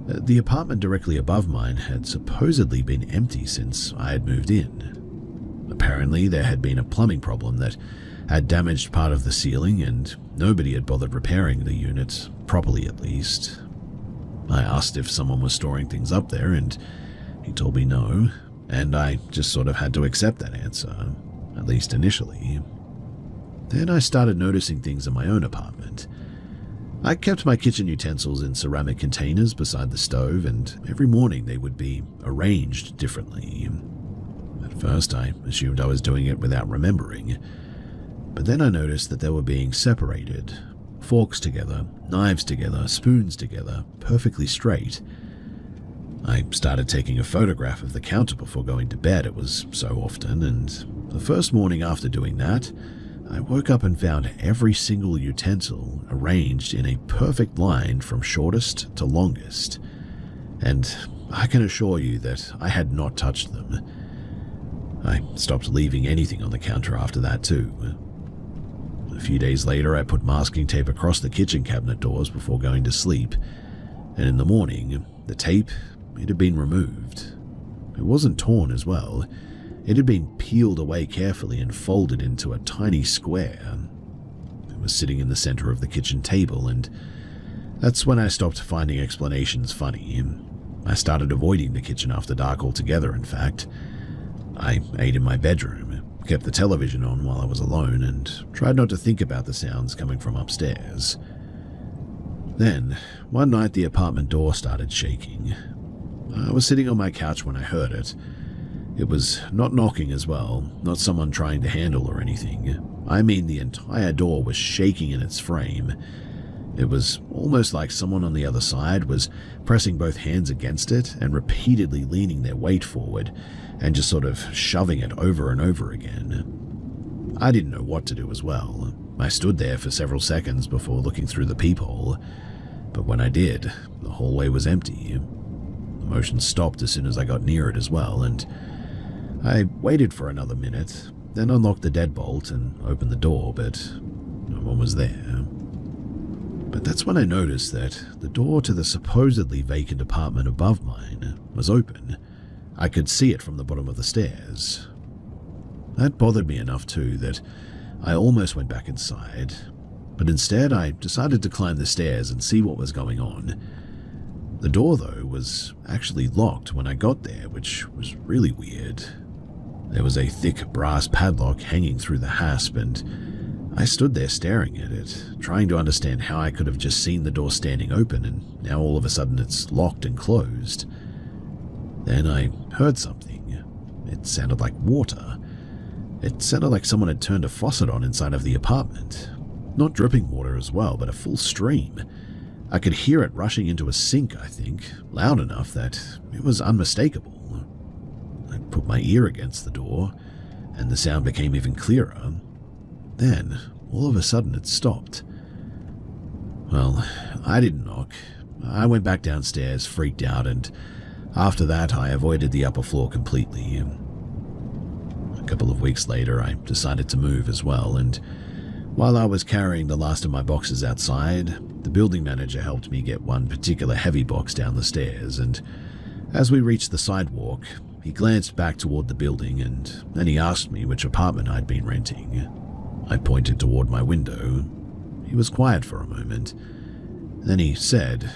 The apartment directly above mine had supposedly been empty since I had moved in. Apparently, there had been a plumbing problem that had damaged part of the ceiling, and nobody had bothered repairing the unit, properly at least. I asked if someone was storing things up there, and he told me no, and I just sort of had to accept that answer, at least initially. Then I started noticing things in my own apartment. I kept my kitchen utensils in ceramic containers beside the stove, and every morning they would be arranged differently. At first, I assumed I was doing it without remembering, but then I noticed that they were being separated. Forks together, knives together, spoons together, perfectly straight. I started taking a photograph of the counter before going to bed, it was so often, and the first morning after doing that, I woke up and found every single utensil arranged in a perfect line from shortest to longest, and I can assure you that I had not touched them. I stopped leaving anything on the counter after that too. A few days later, I put masking tape across the kitchen cabinet doors before going to sleep, and in the morning, the tape, it had been removed. It wasn't torn as well. It had been peeled away carefully and folded into a tiny square. It was sitting in the center of the kitchen table, and that's when I stopped finding explanations funny. I started avoiding the kitchen after dark altogether, in fact. I ate in my bedroom, kept the television on while I was alone, and tried not to think about the sounds coming from upstairs. Then, one night the apartment door started shaking. I was sitting on my couch when I heard it. It was not knocking as well, not someone trying to handle or anything. I mean, the entire door was shaking in its frame. It was almost like someone on the other side was pressing both hands against it and repeatedly leaning their weight forward and just sort of shoving it over and over again. I didn't know what to do as well. I stood there for several seconds before looking through the peephole, but when I did, the hallway was empty. The motion stopped as soon as I got near it as well, and I waited for another minute, then unlocked the deadbolt and opened the door, but no one was there. But that's when I noticed that the door to the supposedly vacant apartment above mine was open. I could see it from the bottom of the stairs. That bothered me enough too that I almost went back inside, but instead I decided to climb the stairs and see what was going on. The door, though, was actually locked when I got there, which was really weird. There was a thick brass padlock hanging through the hasp, and I stood there staring at it, trying to understand how I could have just seen the door standing open and now all of a sudden it's locked and closed. Then I heard something. It sounded like water. It sounded like someone had turned a faucet on inside of the apartment. Not dripping water as well, but a full stream. I could hear it rushing into a sink, I think, loud enough that it was unmistakable. I put my ear against the door, and the sound became even clearer. Then, all of a sudden, it stopped. Well, I didn't knock. I went back downstairs, freaked out, and after that, I avoided the upper floor completely. A couple of weeks later, I decided to move as well, and while I was carrying the last of my boxes outside, the building manager helped me get one particular heavy box down the stairs, and as we reached the sidewalk, he glanced back toward the building and then he asked me which apartment I'd been renting. I pointed toward my window. He was quiet for a moment. Then he said,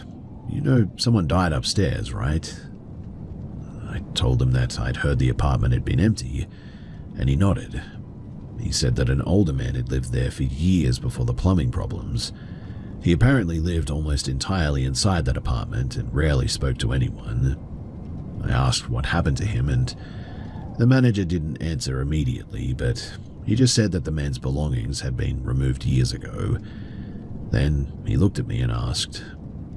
"You know someone died upstairs, right?" I told him that I'd heard the apartment had been empty, and he nodded. He said that an older man had lived there for years before the plumbing problems. He apparently lived almost entirely inside that apartment and rarely spoke to anyone. I asked what happened to him, and the manager didn't answer immediately, but he just said that the man's belongings had been removed years ago. Then he looked at me and asked,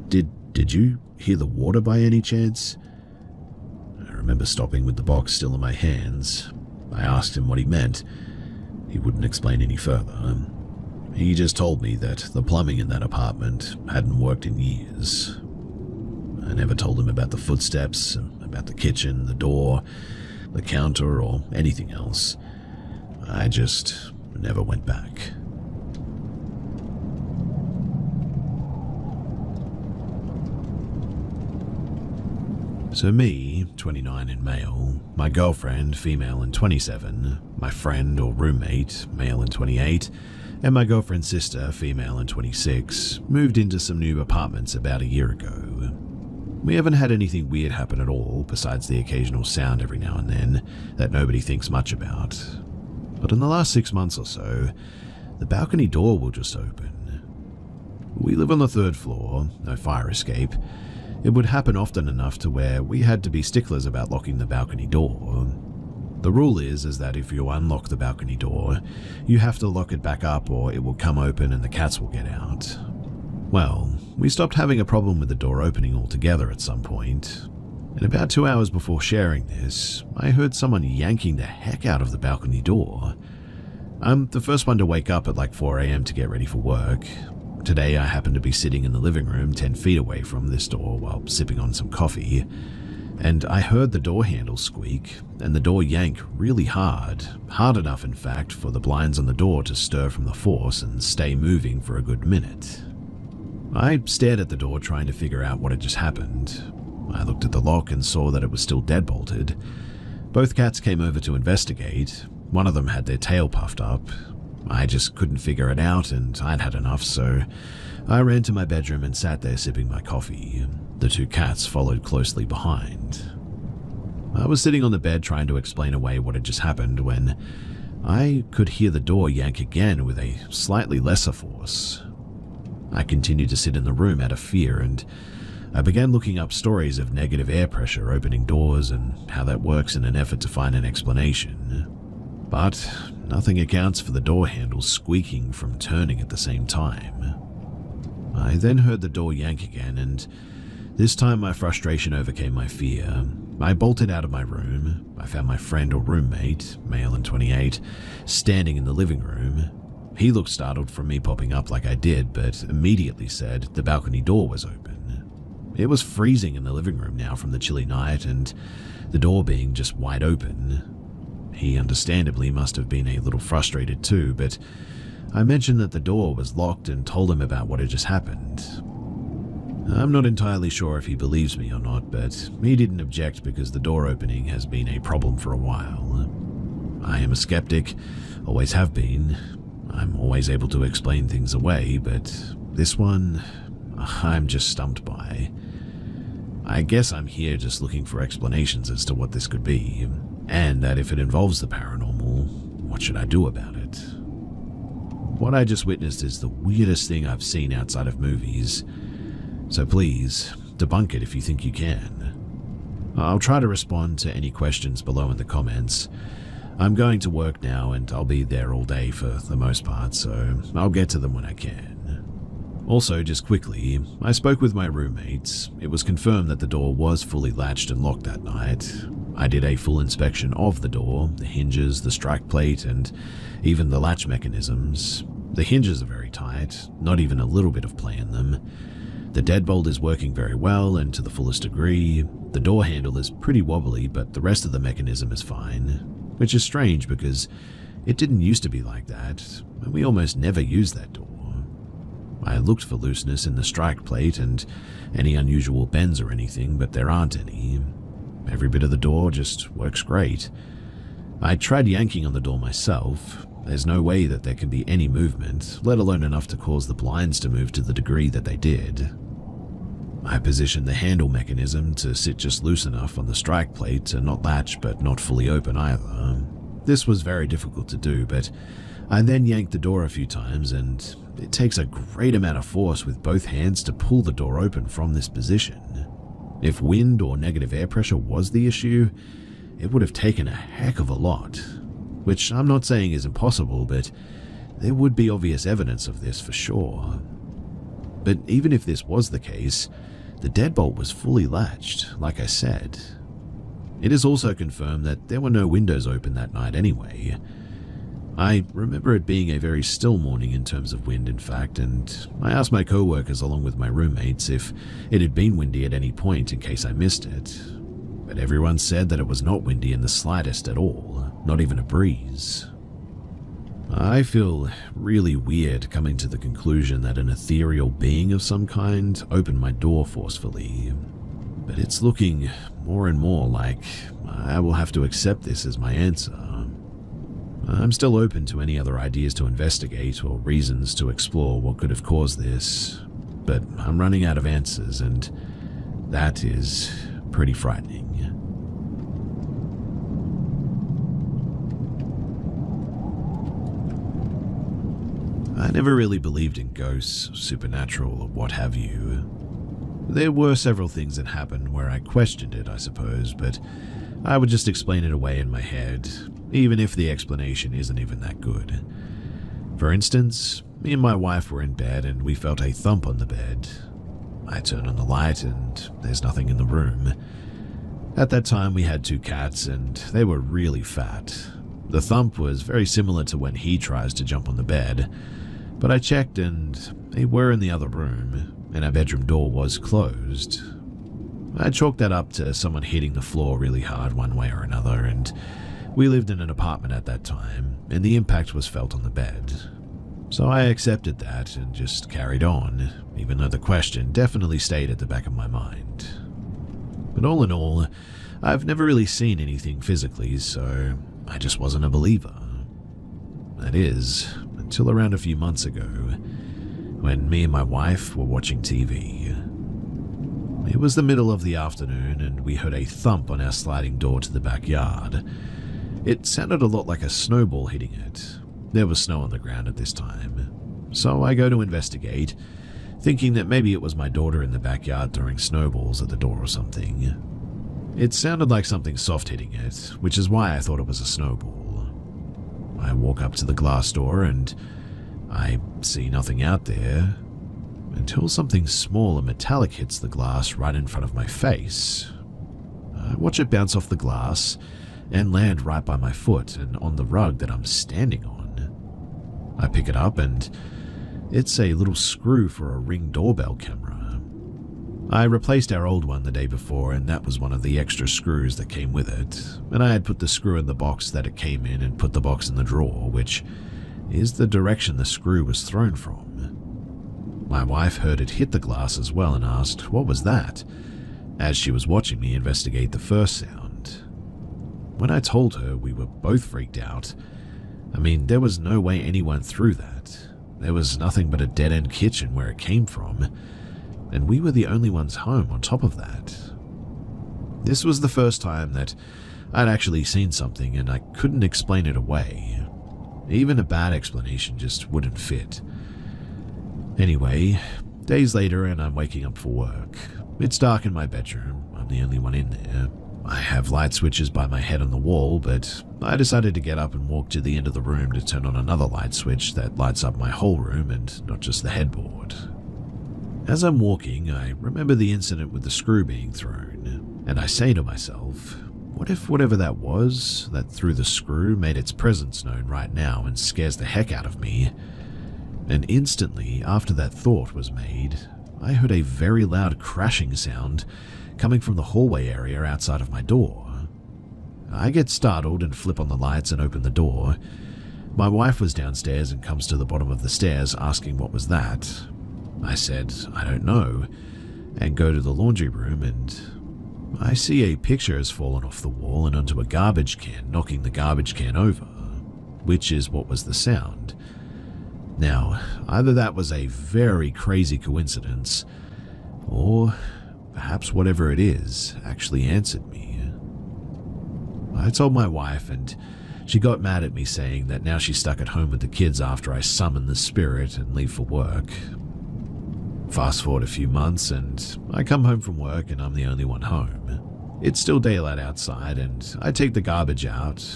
Did you hear the water by any chance?" I remember stopping with the box still in my hands. I asked him what he meant. He wouldn't explain any further. He just told me that the plumbing in that apartment hadn't worked in years. I never told him about the footsteps, about the kitchen, the door, the counter, or anything else. I just never went back. So me, 29 and male, my girlfriend, female and 27, my friend or roommate, male and 28, and my girlfriend's sister, female and 26, moved into some new apartments about a year ago. We haven't had anything weird happen at all, besides the occasional sound every now and then that nobody thinks much about. But in the last 6 months or so, the balcony door will just open. We live on the 3rd floor, no fire escape. It would happen often enough to where we had to be sticklers about locking the balcony door. The rule is that if you unlock the balcony door, you have to lock it back up or it will come open and the cats will get out. Well, we stopped having a problem with the door opening altogether at some point, and about 2 hours before sharing this, I heard someone yanking the heck out of the balcony door. I'm the first one to wake up at like 4 a.m. to get ready for work. Today I happened to be sitting in the living room 10 feet away from this door while sipping on some coffee, and I heard the door handle squeak and the door yank really hard enough in fact for the blinds on the door to stir from the force and stay moving for a good minute. I stared at the door trying to figure out what had just happened. I looked at the lock and saw that it was still deadbolted. Both cats came over to investigate. One of them had their tail puffed up. I just couldn't figure it out and I'd had enough, so I ran to my bedroom and sat there sipping my coffee. The 2 cats followed closely behind. I was sitting on the bed trying to explain away what had just happened when I could hear the door yank again with a slightly lesser force. I continued to sit in the room out of fear, and I began looking up stories of negative air pressure opening doors and how that works in an effort to find an explanation. But nothing accounts for the door handle squeaking from turning at the same time. I then heard the door yank again, and this time my frustration overcame my fear. I bolted out of my room. I found my friend or roommate, male and 28, standing in the living room. He looked startled from me popping up like I did, but immediately said the balcony door was open. It was freezing in the living room now from the chilly night and the door being just wide open. He understandably must have been a little frustrated too, but I mentioned that the door was locked and told him about what had just happened. I'm not entirely sure if he believes me or not, but he didn't object because the door opening has been a problem for a while. I am a skeptic, always have been. I'm always able to explain things away, but this one, I'm just stumped by. I guess I'm here just looking for explanations as to what this could be, and that if it involves the paranormal, what should I do about it? What I just witnessed is the weirdest thing I've seen outside of movies, so please, debunk it if you think you can. I'll try to respond to any questions below in the comments. I'm going to work now and I'll be there all day for the most part, so I'll get to them when I can. Also, just quickly, I spoke with my roommates. It was confirmed that the door was fully latched and locked that night. I did a full inspection of the door, the hinges, the strike plate, and even the latch mechanisms. The hinges are very tight, not even a little bit of play in them. The deadbolt is working very well and to the fullest degree. The door handle is pretty wobbly, but the rest of the mechanism is fine. Which is strange because it didn't used to be like that, and we almost never used that door. I looked for looseness in the strike plate and any unusual bends or anything, but there aren't any. Every bit of the door just works great. I tried yanking on the door myself. There's no way that there can be any movement, let alone enough to cause the blinds to move to the degree that they did. I positioned the handle mechanism to sit just loose enough on the strike plate to not latch but not fully open either. This was very difficult to do, but I then yanked the door a few times, and it takes a great amount of force with both hands to pull the door open from this position. If wind or negative air pressure was the issue, it would have taken a heck of a lot, which I'm not saying is impossible, but there would be obvious evidence of this for sure. But even if this was the case, the deadbolt was fully latched, like I said. It is also confirmed that there were no windows open that night anyway. I remember it being a very still morning in terms of wind, in fact, and I asked my co-workers along with my roommates if it had been windy at any point in case I missed it. But everyone said that it was not windy in the slightest at all, not even a breeze. I feel really weird coming to the conclusion that an ethereal being of some kind opened my door forcefully, but it's looking more and more like I will have to accept this as my answer. I'm still open to any other ideas to investigate or reasons to explore what could have caused this, but I'm running out of answers, and that is pretty frightening. I never really believed in ghosts, supernatural, or what have you. There were several things that happened where I questioned it, I suppose, but I would just explain it away in my head, even if the explanation isn't even that good. For instance, me and my wife were in bed and we felt a thump on the bed. I turn on the light and there's nothing in the room. At that time we had 2 cats and they were really fat. The thump was very similar to when he tries to jump on the bed, but I checked and they were in the other room, and our bedroom door was closed. I chalked that up to someone hitting the floor really hard one way or another, and we lived in an apartment at that time, and the impact was felt on the bed. So I accepted that and just carried on, even though the question definitely stayed at the back of my mind. But all in all, I've never really seen anything physically, so I just wasn't a believer. That is, until around a few months ago, when me and my wife were watching TV. It was the middle of the afternoon and we heard a thump on our sliding door to the backyard. It sounded a lot like a snowball hitting it. There was snow on the ground at this time, so I go to investigate, thinking that maybe it was my daughter in the backyard throwing snowballs at the door or something. It sounded like something soft hitting it, which is why I thought it was a snowball. I walk up to the glass door and I see nothing out there until something small and metallic hits the glass right in front of my face. I watch it bounce off the glass and land right by my foot and on the rug that I'm standing on. I pick it up and it's a little screw for a Ring doorbell camera. I replaced our old one the day before, and that was one of the extra screws that came with it, and I had put the screw in the box that it came in and put the box in the drawer, which is the direction the screw was thrown from. My wife heard it hit the glass as well and asked, "What was that?" as she was watching me investigate the first sound. When I told her, we were both freaked out. I mean, there was no way anyone threw that. There was nothing but a dead-end kitchen where it came from, and we were the only ones home on top of that. This was the first time that I'd actually seen something, and I couldn't explain it away. Even a bad explanation just wouldn't fit. Anyway, days later and I'm waking up for work. It's dark in my bedroom. I'm the only one in there. I have light switches by my head on the wall, but I decided to get up and walk to the end of the room to turn on another light switch that lights up my whole room and not just the headboard. As I'm walking, I remember the incident with the screw being thrown, and I say to myself, what if whatever that was that threw the screw made its presence known right now and scares the heck out of me? And instantly, after that thought was made, I heard a very loud crashing sound coming from the hallway area outside of my door. I get startled and flip on the lights and open the door. My wife was downstairs and comes to the bottom of the stairs asking what was that. I said, I don't know, and go to the laundry room, and I see a picture has fallen off the wall and onto a garbage can, knocking the garbage can over, which is what was the sound. Now, either that was a very crazy coincidence, or perhaps whatever it is actually answered me. I told my wife, and she got mad at me saying that now she's stuck at home with the kids after I summon the spirit and leave for work. Fast forward a few months and I come home from work and I'm the only one home. It's still daylight outside and I take the garbage out.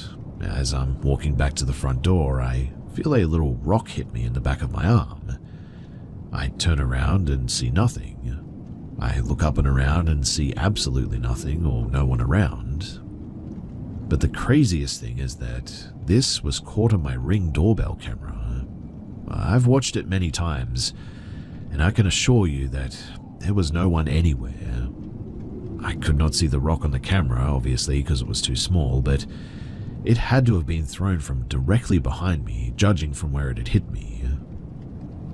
As I'm walking back to the front door, I feel a little rock hit me in the back of my arm. I turn around and see nothing. I look up and around and see absolutely nothing or no one around. But the craziest thing is that this was caught on my Ring doorbell camera. I've watched it many times, and I can assure you that there was no one anywhere. I could not see the rock on the camera, obviously, because it was too small, but it had to have been thrown from directly behind me, judging from where it had hit me.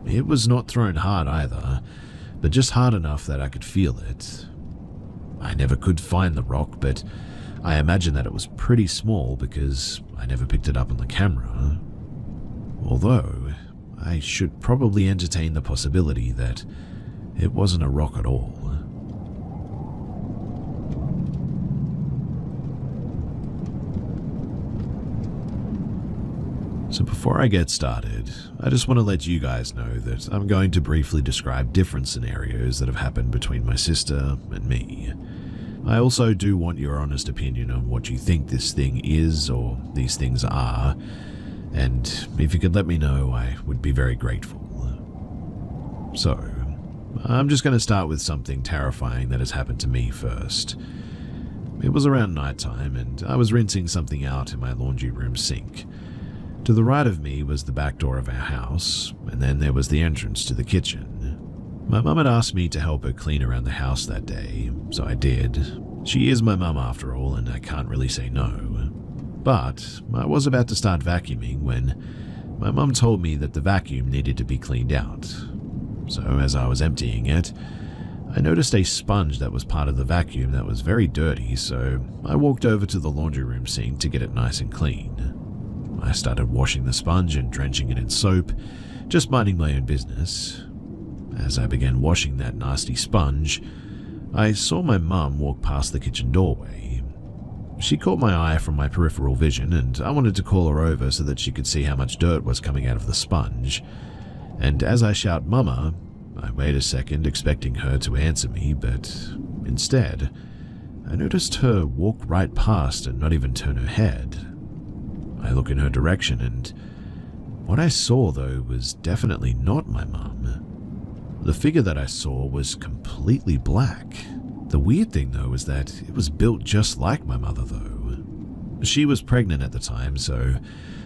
It was not thrown hard either, but just hard enough that I could feel it. I never could find the rock, but I imagine that it was pretty small because I never picked it up on the camera. Although, I should probably entertain the possibility that it wasn't a rock at all. So before I get started, I just want to let you guys know that I'm going to briefly describe different scenarios that have happened between my sister and me. I also do want your honest opinion on what you think this thing is or these things are, and if you could let me know, I would be very grateful. So, I'm just going to start with something terrifying that has happened to me first. It was around nighttime and I was rinsing something out in my laundry room sink. To the right of me was the back door of our house, and then there was the entrance to the kitchen. My mum had asked me to help her clean around the house that day, so I did. She is my mum after all, and I can't really say no. But I was about to start vacuuming when my mum told me that the vacuum needed to be cleaned out. So as I was emptying it, I noticed a sponge that was part of the vacuum that was very dirty, so I walked over to the laundry room sink to get it nice and clean. I started washing the sponge and drenching it in soap, just minding my own business. As I began washing that nasty sponge, I saw my mum walk past the kitchen doorway. She caught my eye from my peripheral vision, and I wanted to call her over so that she could see how much dirt was coming out of the sponge. And as I shout "Mama," I wait a second expecting her to answer me, but instead, I noticed her walk right past and not even turn her head. I look in her direction, and what I saw, though, was definitely not my mum. The figure that I saw was completely black. The weird thing, though, is that it was built just like my mother, though. She was pregnant at the time, so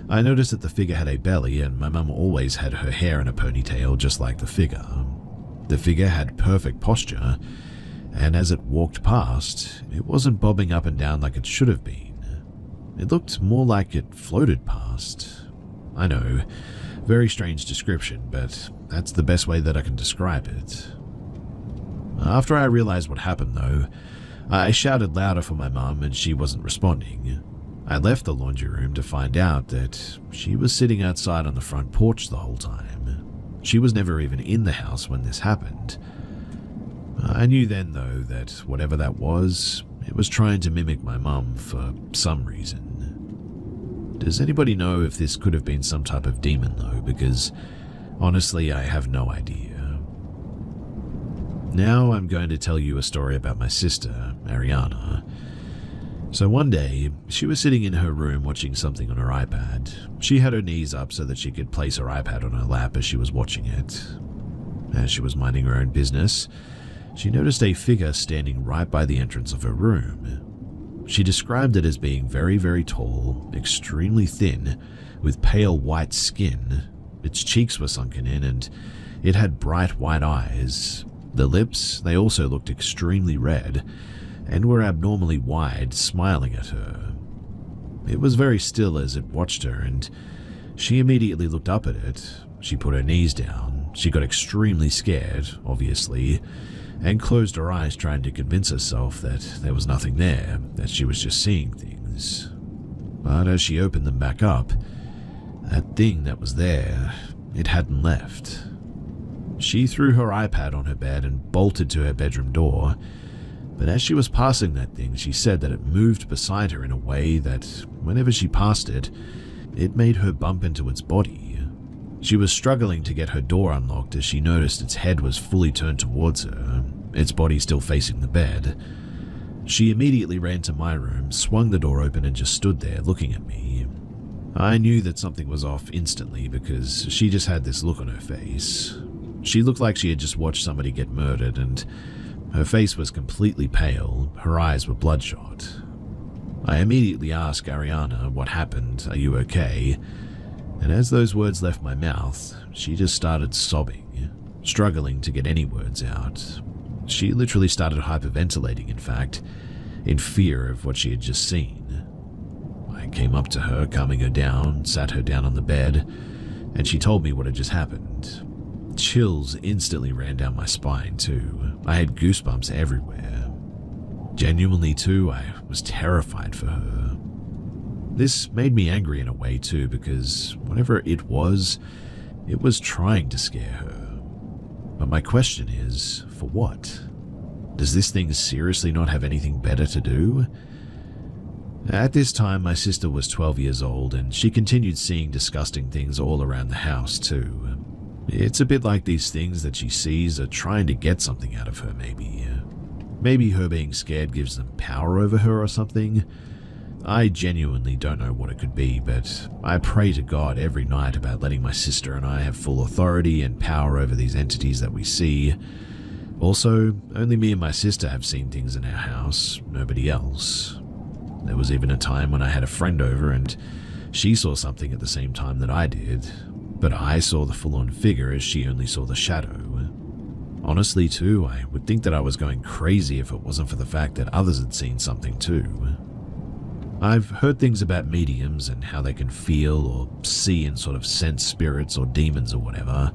I noticed that the figure had a belly, and my mum always had her hair in a ponytail just like the figure. The figure had perfect posture, and as it walked past, it wasn't bobbing up and down like it should have been. It looked more like it floated past. I know, very strange description, but that's the best way that I can describe it. After I realized what happened, though, I shouted louder for my mum and she wasn't responding. I left the laundry room to find out that she was sitting outside on the front porch the whole time. She was never even in the house when this happened. I knew then, though, that whatever that was, it was trying to mimic my mum for some reason. Does anybody know if this could have been some type of demon, though? Because honestly, I have no idea. Now I'm going to tell you a story about my sister, Ariana. So one day, she was sitting in her room watching something on her iPad. She had her knees up so that she could place her iPad on her lap as she was watching it. As she was minding her own business, she noticed a figure standing right by the entrance of her room. She described it as being very, very tall, extremely thin, with pale white skin. Its cheeks were sunken in, and it had bright white eyes. The lips, they also looked extremely red, and were abnormally wide, smiling at her. It was very still as it watched her, and she immediately looked up at it. She put her knees down. She got extremely scared, obviously, and closed her eyes trying to convince herself that there was nothing there, that she was just seeing things. But as she opened them back up, that thing that was there, it hadn't left. She threw her iPad on her bed and bolted to her bedroom door, but as she was passing that thing, she said that it moved beside her in a way that, whenever she passed it, it made her bump into its body. She was struggling to get her door unlocked as she noticed its head was fully turned towards her, its body still facing the bed. She immediately ran to my room, swung the door open, and just stood there looking at me. I knew that something was off instantly because she just had this look on her face. She looked like she had just watched somebody get murdered, and her face was completely pale, her eyes were bloodshot. I immediately asked Ariana, "What happened? Are you okay?" And as those words left my mouth, she just started sobbing, struggling to get any words out. She literally started hyperventilating, in fact, in fear of what she had just seen. I came up to her, calming her down, sat her down on the bed, and she told me what had just happened. Chills instantly ran down my spine, too. I had goosebumps everywhere. Genuinely, too, I was terrified for her. This made me angry in a way, too, because whatever it was trying to scare her. But my question is, for what? Does this thing seriously not have anything better to do? At this time, my sister was 12 years old, and she continued seeing disgusting things all around the house, too. It's a bit like these things that she sees are trying to get something out of her, maybe. Maybe her being scared gives them power over her or something. I genuinely don't know what it could be, but I pray to God every night about letting my sister and I have full authority and power over these entities that we see. Also, only me and my sister have seen things in our house, nobody else. There was even a time when I had a friend over and she saw something at the same time that I did, but I saw the full-on figure as she only saw the shadow. Honestly, too, I would think that I was going crazy if it wasn't for the fact that others had seen something too. I've heard things about mediums and how they can feel or see and sort of sense spirits or demons or whatever,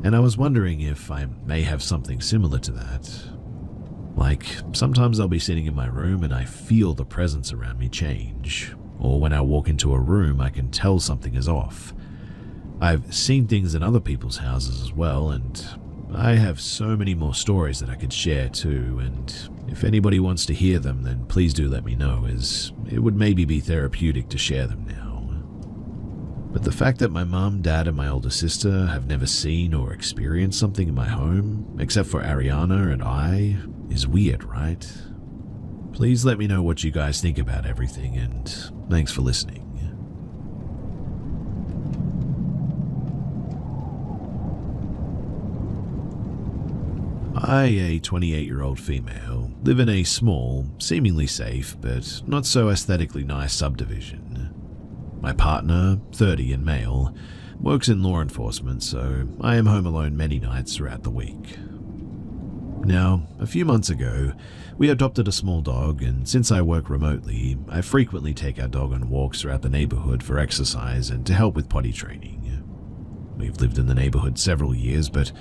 and I was wondering if I may have something similar to that. Like, sometimes I'll be sitting in my room and I feel the presence around me change, or when I walk into a room I can tell something is off. I've seen things in other people's houses as well, and I have so many more stories that I could share too, and if anybody wants to hear them, then please do let me know, as it would maybe be therapeutic to share them now. But the fact that my mum, dad, and my older sister have never seen or experienced something in my home, except for Ariana and I, is weird, right? Please let me know what you guys think about everything, and thanks for listening. I, a 28-year-old female, live in a small, seemingly safe, but not so aesthetically nice subdivision. My partner, 30 and male, works in law enforcement, so I am home alone many nights throughout the week. Now, a few months ago, we adopted a small dog, and since I work remotely, I frequently take our dog on walks throughout the neighborhood for exercise and to help with potty training. We've lived in the neighborhood several years, but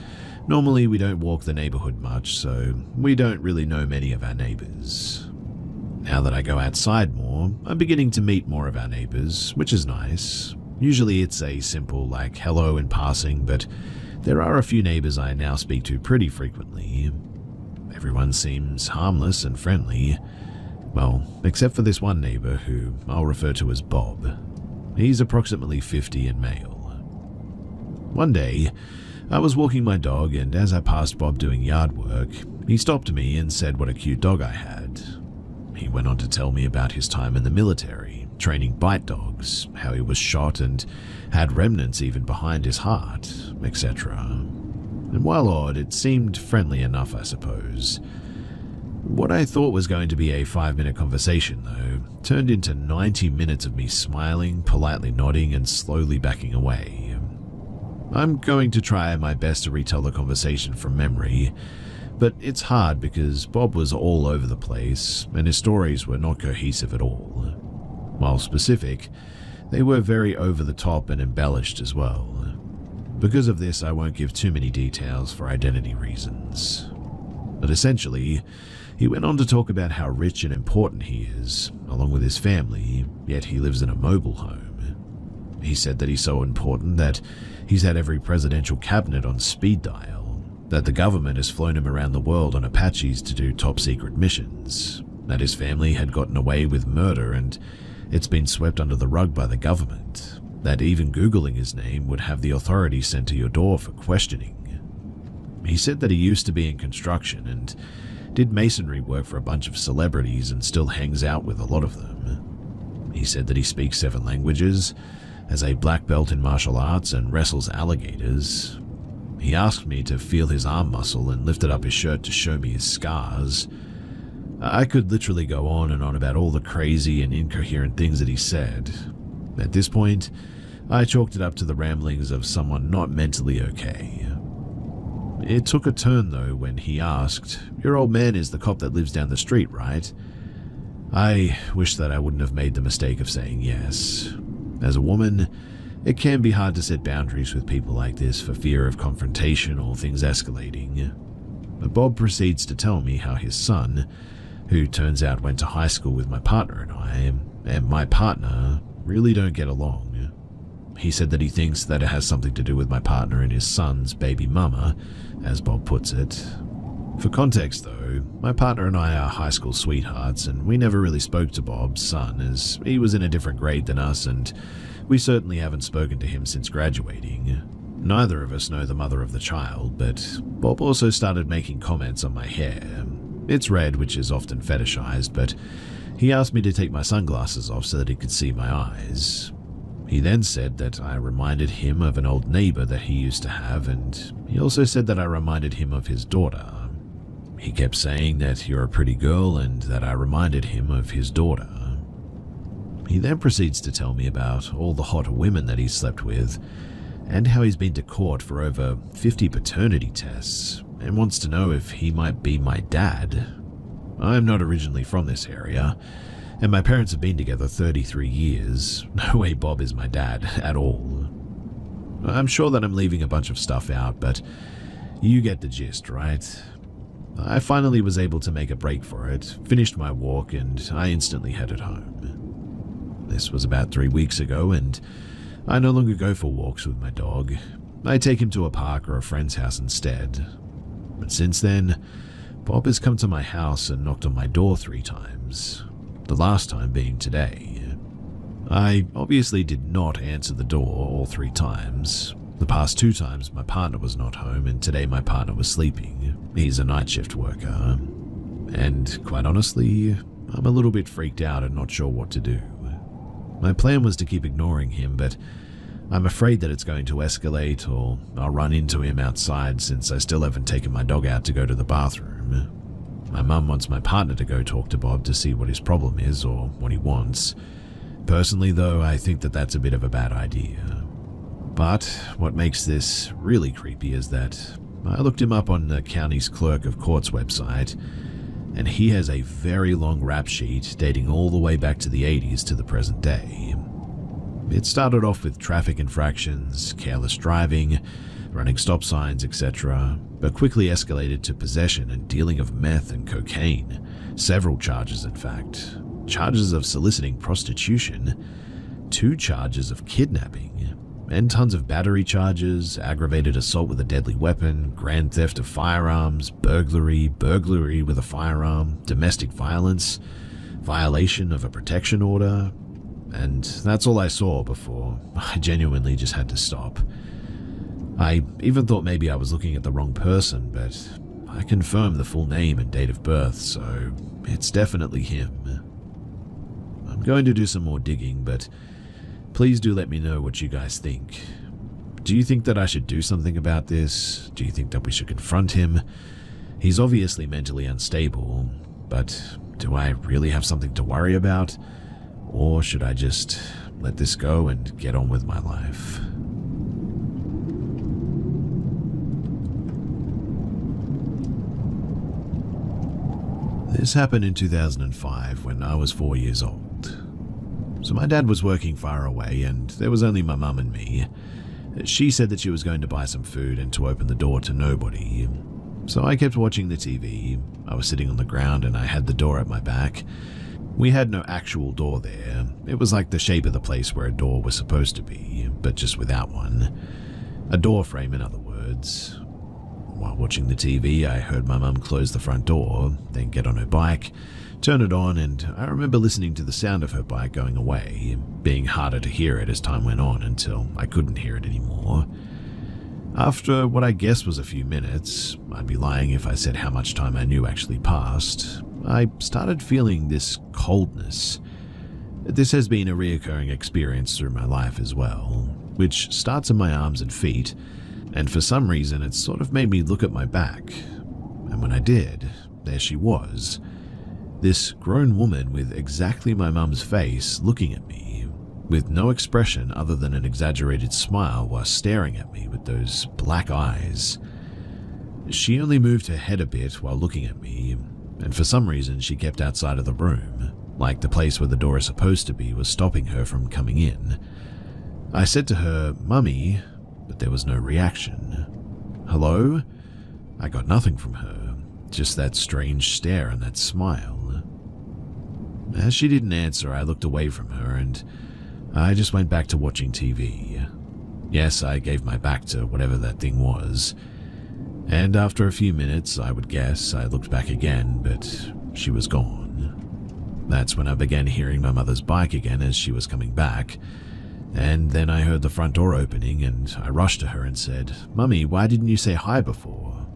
normally we don't walk the neighborhood much, so we don't really know many of our neighbors. Now that I go outside more, I'm beginning to meet more of our neighbors, which is nice. Usually it's a simple like hello in passing, but there are a few neighbors I now speak to pretty frequently. Everyone seems harmless and friendly. Well, except for this one neighbor who I'll refer to as Bob. He's approximately 50 and male. One day, I was walking my dog, and as I passed Bob doing yard work, he stopped me and said what a cute dog I had. He went on to tell me about his time in the military, training bite dogs, how he was shot and had remnants even behind his heart, etc. And while odd, it seemed friendly enough, I suppose. What I thought was going to be a 5-minute conversation, though, turned into 90 minutes of me smiling, politely nodding, and slowly backing away. I'm going to try my best to retell the conversation from memory, but it's hard because Bob was all over the place and his stories were not cohesive at all. While specific, they were very over the top and embellished as well. Because of this, I won't give too many details for identity reasons. But essentially, he went on to talk about how rich and important he is, along with his family, yet he lives in a mobile home. He said that he's so important that he's had every presidential cabinet on speed dial, that the government has flown him around the world on Apaches to do top-secret missions, that his family had gotten away with murder and it's been swept under the rug by the government, that even Googling his name would have the authorities sent to your door for questioning. He said that he used to be in construction and did masonry work for a bunch of celebrities and still hangs out with a lot of them. He said that he speaks 7 languages, has a black belt in martial arts and wrestles alligators. He asked me to feel his arm muscle and lifted up his shirt to show me his scars. I could literally go on and on about all the crazy and incoherent things that he said. At this point, I chalked it up to the ramblings of someone not mentally okay. It took a turn though when he asked, "Your old man is the cop that lives down the street, right?" I wish that I wouldn't have made the mistake of saying yes. As a woman, it can be hard to set boundaries with people like this for fear of confrontation or things escalating. But Bob proceeds to tell me how his son, who turns out went to high school with my partner and my partner, really don't get along. He said that he thinks that it has something to do with my partner and his son's baby mama, as Bob puts it. For context though, my partner and I are high school sweethearts and we never really spoke to Bob's son as he was in a different grade than us and we certainly haven't spoken to him since graduating. Neither of us know the mother of the child, but Bob also started making comments on my hair. It's red, which is often fetishized, but he asked me to take my sunglasses off so that he could see my eyes. He then said that I reminded him of an old neighbor that he used to have, and he also said that I reminded him of his daughter. He kept saying that you're a pretty girl and that I reminded him of his daughter. He then proceeds to tell me about all the hot women that he's slept with and how he's been to court for over 50 paternity tests and wants to know if he might be my dad. I'm not originally from this area, and my parents have been together 33 years. No way Bob is my dad at all. I'm sure that I'm leaving a bunch of stuff out, but you get the gist, right? I finally was able to make a break for it, finished my walk, and I instantly headed home. This was about 3 weeks ago, and I no longer go for walks with my dog. I take him to a park or a friend's house instead. But since then, Bob has come to my house and knocked on my door 3 times, the last time being today. I obviously did not answer the door all 3 times. The past 2 times my partner was not home, and today my partner was sleeping. He's a night shift worker. And quite honestly, I'm a little bit freaked out and not sure what to do. My plan was to keep ignoring him, but I'm afraid that it's going to escalate or I'll run into him outside since I still haven't taken my dog out to go to the bathroom. My mum wants my partner to go talk to Bob to see what his problem is or what he wants. Personally, though, I think that that's a bit of a bad idea. But what makes this really creepy is that I looked him up on the county's clerk of court's website, and he has a very long rap sheet dating all the way back to the 80s to the present day. It started off with traffic infractions, careless driving, running stop signs, etc., but quickly escalated to possession and dealing of meth and cocaine, several charges in fact, charges of soliciting prostitution, 2 charges of kidnapping, and tons of battery charges, aggravated assault with a deadly weapon, grand theft of firearms, burglary with a firearm, domestic violence, violation of a protection order, and that's all I saw before I genuinely just had to stop. I even thought maybe I was looking at the wrong person, but I confirmed the full name and date of birth, so it's definitely him. I'm going to do some more digging, but please do let me know what you guys think. Do you think that I should do something about this? Do you think that we should confront him? He's obviously mentally unstable, but do I really have something to worry about? Or should I just let this go and get on with my life? This happened in 2005 when I was 4 years old. So my dad was working far away and there was only my mum and me. She said that she was going to buy some food and to open the door to nobody. So I kept watching the TV. I was sitting on the ground and I had the door at my back. We had no actual door there. It was like the shape of the place where a door was supposed to be, but just without one. A door frame, in other words. While watching the TV, I heard my mum close the front door, then get on her bike, turn it on, and I remember listening to the sound of her bike going away, being harder to hear it as time went on until I couldn't hear it anymore. After what I guess was a few minutes, I'd be lying if I said how much time I knew actually passed, I started feeling this coldness. This has been a reoccurring experience through my life as well, which starts in my arms and feet, and for some reason it sort of made me look at my back. And when I did, there she was. This grown woman with exactly my mum's face looking at me, with no expression other than an exaggerated smile while staring at me with those black eyes. She only moved her head a bit while looking at me, and for some reason she kept outside of the room, like the place where the door is supposed to be was stopping her from coming in. I said to her, "Mummy," but there was no reaction. "Hello?" I got nothing from her, just that strange stare and that smile. As she didn't answer, I looked away from her and I just went back to watching TV. Yes, I gave my back to whatever that thing was. And after a few minutes, I would guess, I looked back again, but she was gone. That's when I began hearing my mother's bike again as she was coming back. And then I heard the front door opening and I rushed to her and said, "Mummy, why didn't you say hi before?"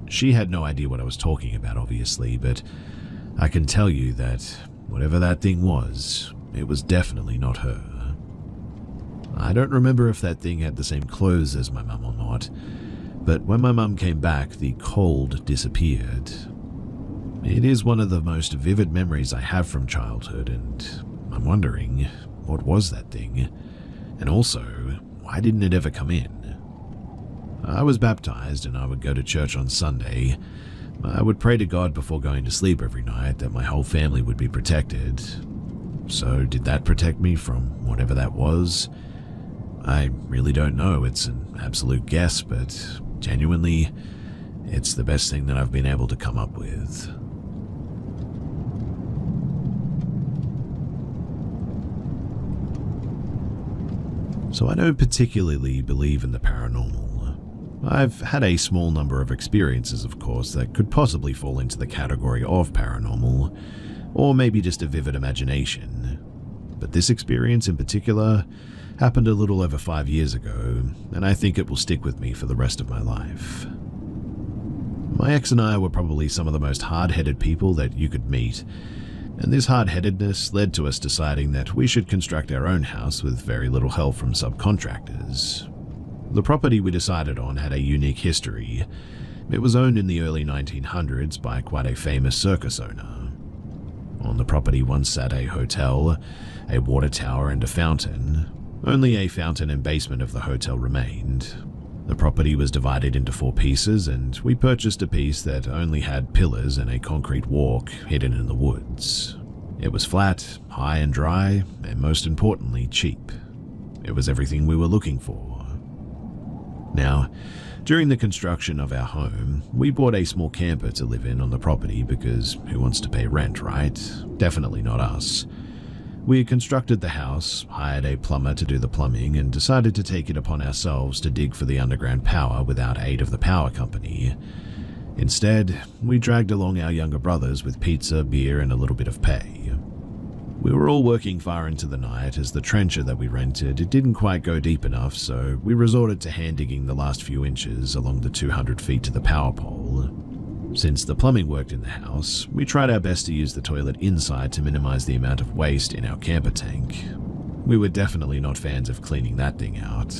She had no idea what I was talking about, obviously, but I can tell you that whatever that thing was, it was definitely not her. I don't remember if that thing had the same clothes as my mum or not, but when my mum came back, the cold disappeared. It is one of the most vivid memories I have from childhood, and I'm wondering, what was that thing? And also, why didn't it ever come in? I was baptized and I would go to church on Sunday. I would pray to God before going to sleep every night that my whole family would be protected. So did that protect me from whatever that was? I really don't know. It's an absolute guess, but genuinely, it's the best thing that I've been able to come up with. So I don't particularly believe in the paranormal. I've had a small number of experiences, of course, that could possibly fall into the category of paranormal, or maybe just a vivid imagination. But this experience in particular happened a little over 5 years ago, and I think it will stick with me for the rest of my life. My ex and I were probably some of the most hard-headed people that you could meet, And this hard-headedness led to us deciding that we should construct our own house with very little help from subcontractors. The property we decided on had a unique history. It was owned in the early 1900s by quite a famous circus owner. On the property once sat a hotel, a water tower and a fountain. Only a fountain and basement of the hotel remained. The property was divided into 4 pieces, and we purchased a piece that only had pillars and a concrete walk hidden in the woods. It was flat, high and dry, and most importantly, cheap. It was everything we were looking for. Now, during the construction of our home, we bought a small camper to live in on the property because who wants to pay rent, right? Definitely not us. We had constructed the house, hired a plumber to do the plumbing, and decided to take it upon ourselves to dig for the underground power without aid of the power company. Instead, we dragged along our younger brothers with pizza, beer, and a little bit of pay. We were all working far into the night as the trencher that we rented didn't quite go deep enough, so we resorted to hand digging the last few inches along the 200 feet to the power pole. Since the plumbing worked in the house, we tried our best to use the toilet inside to minimize the amount of waste in our camper tank. We were definitely not fans of cleaning that thing out.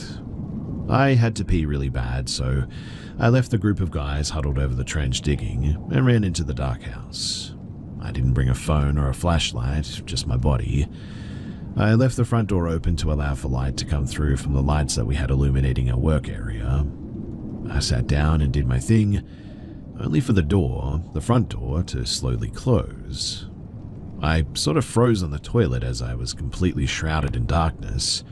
I had to pee really bad, so I left the group of guys huddled over the trench digging and ran into the dark house. I didn't bring a phone or a flashlight, just my body. I left the front door open to allow for light to come through from the lights that we had illuminating our work area. I sat down and did my thing, only for the front door, to slowly close. I sort of froze on the toilet as I was completely shrouded in darkness.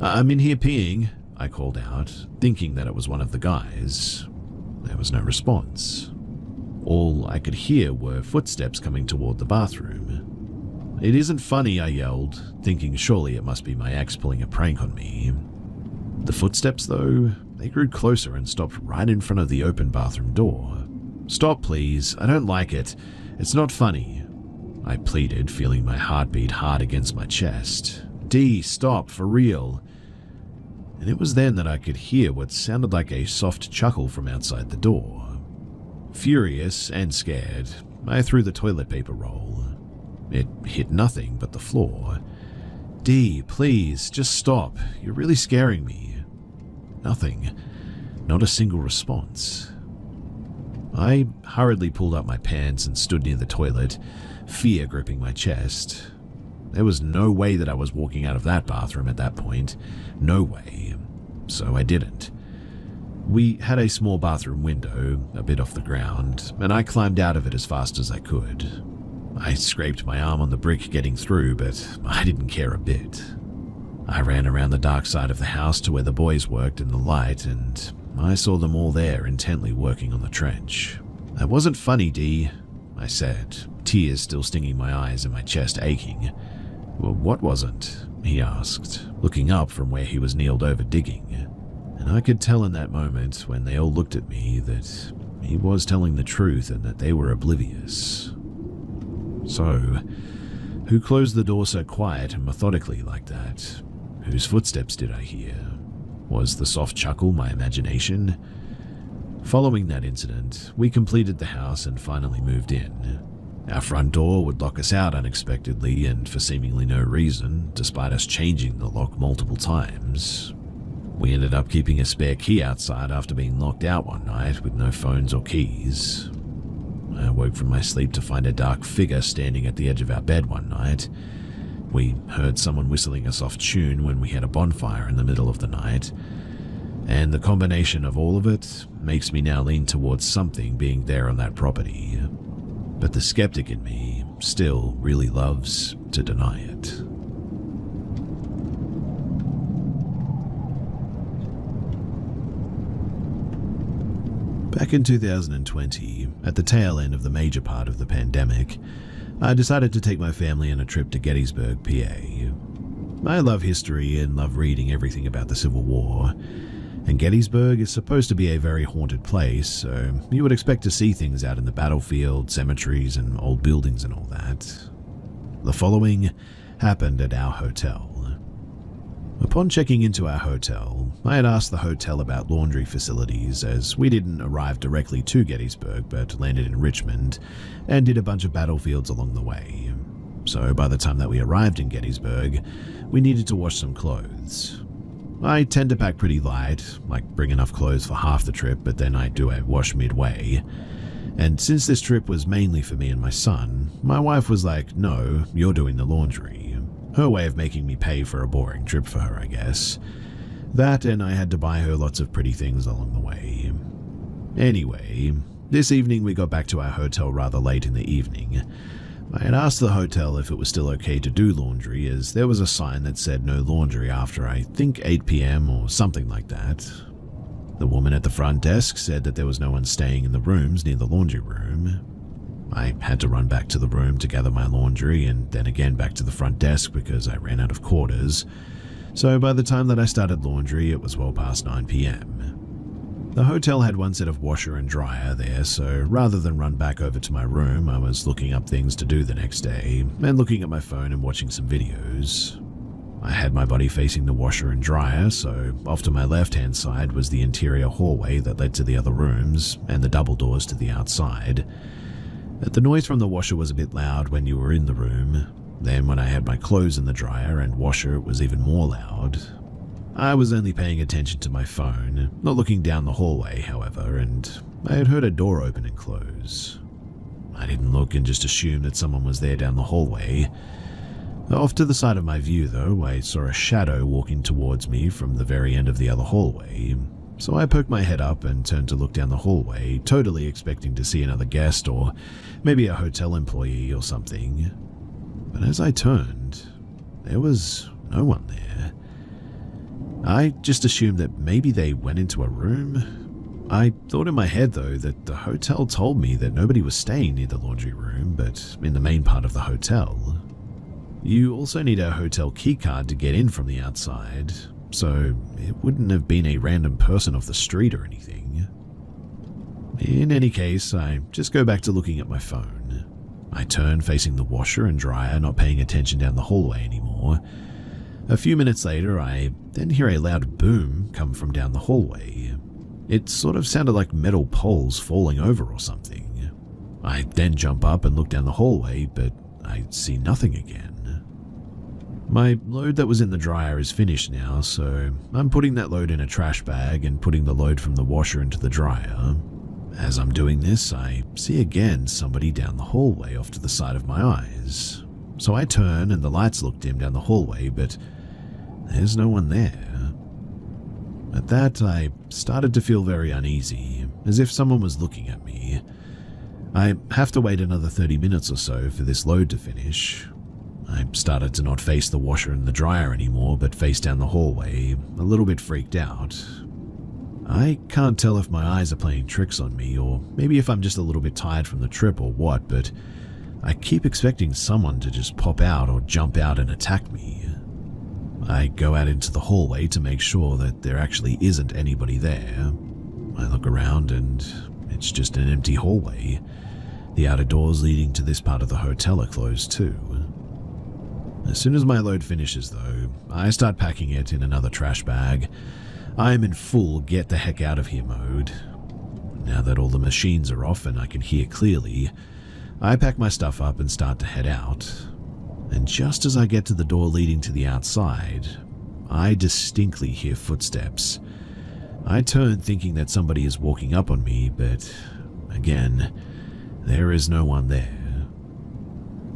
"I'm in here peeing," I called out, thinking that it was one of the guys. There was no response. All I could hear were footsteps coming toward the bathroom. "It isn't funny," I yelled, thinking surely it must be my ex pulling a prank on me. The footsteps, though, they grew closer and stopped right in front of the open bathroom door. "Stop, please. I don't like it. It's not funny," I pleaded, feeling my heart beat hard against my chest. "D, stop, for real." And it was then that I could hear what sounded like a soft chuckle from outside the door. Furious and scared, I threw the toilet paper roll. It hit nothing but the floor. "D, please, just stop. You're really scaring me." Nothing. Not a single response. I hurriedly pulled up my pants and stood near the toilet, fear gripping my chest. There was no way that I was walking out of that bathroom at that point. No way. So I didn't. We had a small bathroom window, a bit off the ground, and I climbed out of it as fast as I could. I scraped my arm on the brick getting through, but I didn't care a bit. I ran around the dark side of the house to where the boys worked in the light, and I saw them all there intently working on the trench. "That wasn't funny, D," I said, tears still stinging my eyes and my chest aching. "Well, what wasn't?" he asked, looking up from where he was kneeled over digging. And I could tell in that moment, when they all looked at me, that he was telling the truth and that they were oblivious. So, who closed the door so quiet and methodically like that? Whose footsteps did I hear? Was the soft chuckle my imagination? Following that incident, we completed the house and finally moved in. Our front door would lock us out unexpectedly and for seemingly no reason, despite us changing the lock multiple times. We ended up keeping a spare key outside after being locked out one night with no phones or keys. I awoke from my sleep to find a dark figure standing at the edge of our bed one night. We heard someone whistling a soft tune when we had a bonfire in the middle of the night, and the combination of all of it makes me now lean towards something being there on that property. But the skeptic in me still really loves to deny it. Back in 2020, at the tail end of the major part of the pandemic, I decided to take my family on a trip to Gettysburg, PA. I love history and love reading everything about the Civil War, and Gettysburg is supposed to be a very haunted place, so you would expect to see things out in the battlefield, cemeteries, and old buildings and all that. The following happened at our hotel. Upon checking into our hotel, I had asked the hotel about laundry facilities, as we didn't arrive directly to Gettysburg but landed in Richmond and did a bunch of battlefields along the way. so by the time that we arrived in Gettysburg, we needed to wash some clothes. I tend to pack pretty light, like bring enough clothes for half the trip, but then I do a wash midway. And since this trip was mainly for me and my son, my wife was like, no, you're doing the laundry. Her way of making me pay for a boring trip for her, I guess. That, and I had to buy her lots of pretty things along the way. Anyway, this evening we got back to our hotel rather late in the evening. I had asked the hotel if it was still okay to do laundry, as there was a sign that said no laundry after I think 8 p.m. or something like that. The woman at the front desk said that there was no one staying in the rooms near the laundry room. I had to run back to the room to gather my laundry and then again back to the front desk because I ran out of quarters. So by the time that I started laundry, it was well past 9 p.m. The hotel had one set of washer and dryer there, so rather than run back over to my room, I was looking up things to do the next day and looking at my phone and watching some videos. I had my body facing the washer and dryer, so off to my left-hand side was the interior hallway that led to the other rooms and the double doors to the outside. The noise from the washer was a bit loud when you were in the room. Then when I had my clothes in the dryer and washer, it was even more loud. I was only paying attention to my phone, not looking down the hallway, however, and I had heard a door open and close. I didn't look and just assumed that someone was there down the hallway. Off to the side of my view, though, I saw a shadow walking towards me from the very end of the other hallway, so I poked my head up and turned to look down the hallway, totally expecting to see another guest or maybe a hotel employee or something. But as I turned, there was no one there. I just assumed that maybe they went into a room. I thought in my head, though, that the hotel told me that nobody was staying near the laundry room, but in the main part of the hotel. You also need a hotel keycard to get in from the outside, so it wouldn't have been a random person off the street or anything. In any case, I just go back to looking at my phone. I turn facing the washer and dryer, not paying attention down the hallway anymore. A few minutes later, I then hear a loud boom come from down the hallway. It sort of sounded like metal poles falling over or something. I then jump up and look down the hallway, but I see nothing again. My load that was in the dryer is finished now, so I'm putting that load in a trash bag and putting the load from the washer into the dryer. As I'm doing this, I see again somebody down the hallway off to the side of my eyes. So I turn and the lights look dim down the hallway, but there's no one there. At that, I started to feel very uneasy, as if someone was looking at me. I have to wait another 30 minutes or so for this load to finish. I started to not face the washer and the dryer anymore, but face down the hallway, a little bit freaked out. I can't tell if my eyes are playing tricks on me, or maybe if I'm just a little bit tired from the trip or what, but I keep expecting someone to just pop out or jump out and attack me. I go out into the hallway to make sure that there actually isn't anybody there. I look around and it's just an empty hallway. The outer doors leading to this part of the hotel are closed too. As soon as my load finishes though, I start packing it in another trash bag. I am in full get the heck out of here mode. Now that all the machines are off and I can hear clearly, I pack my stuff up and start to head out. And just as I get to the door leading to the outside, I distinctly hear footsteps. I turn thinking that somebody is walking up on me, but again, there is no one there.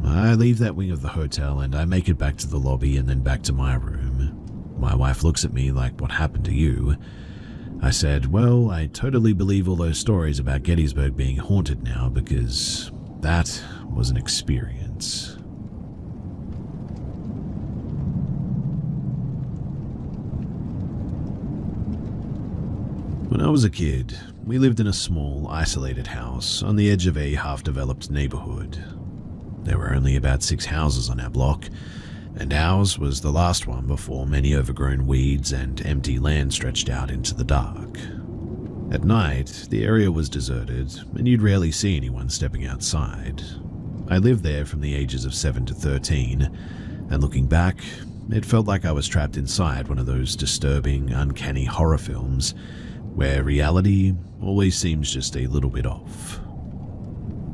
I leave that wing of the hotel and I make it back to the lobby and then back to my room. My wife looks at me like, "What happened to you?" I said, "Well, I totally believe all those stories about Gettysburg being haunted now because that was an experience." When I was a kid, we lived in a small, isolated house on the edge of a half-developed neighborhood. There were only about 6 houses on our block, and ours was the last one before many overgrown weeds and empty land stretched out into the dark. At night, the area was deserted, and you'd rarely see anyone stepping outside. I lived there from the ages of 7 to 13, and looking back, it felt like I was trapped inside one of those disturbing, uncanny horror films where reality always seems just a little bit off.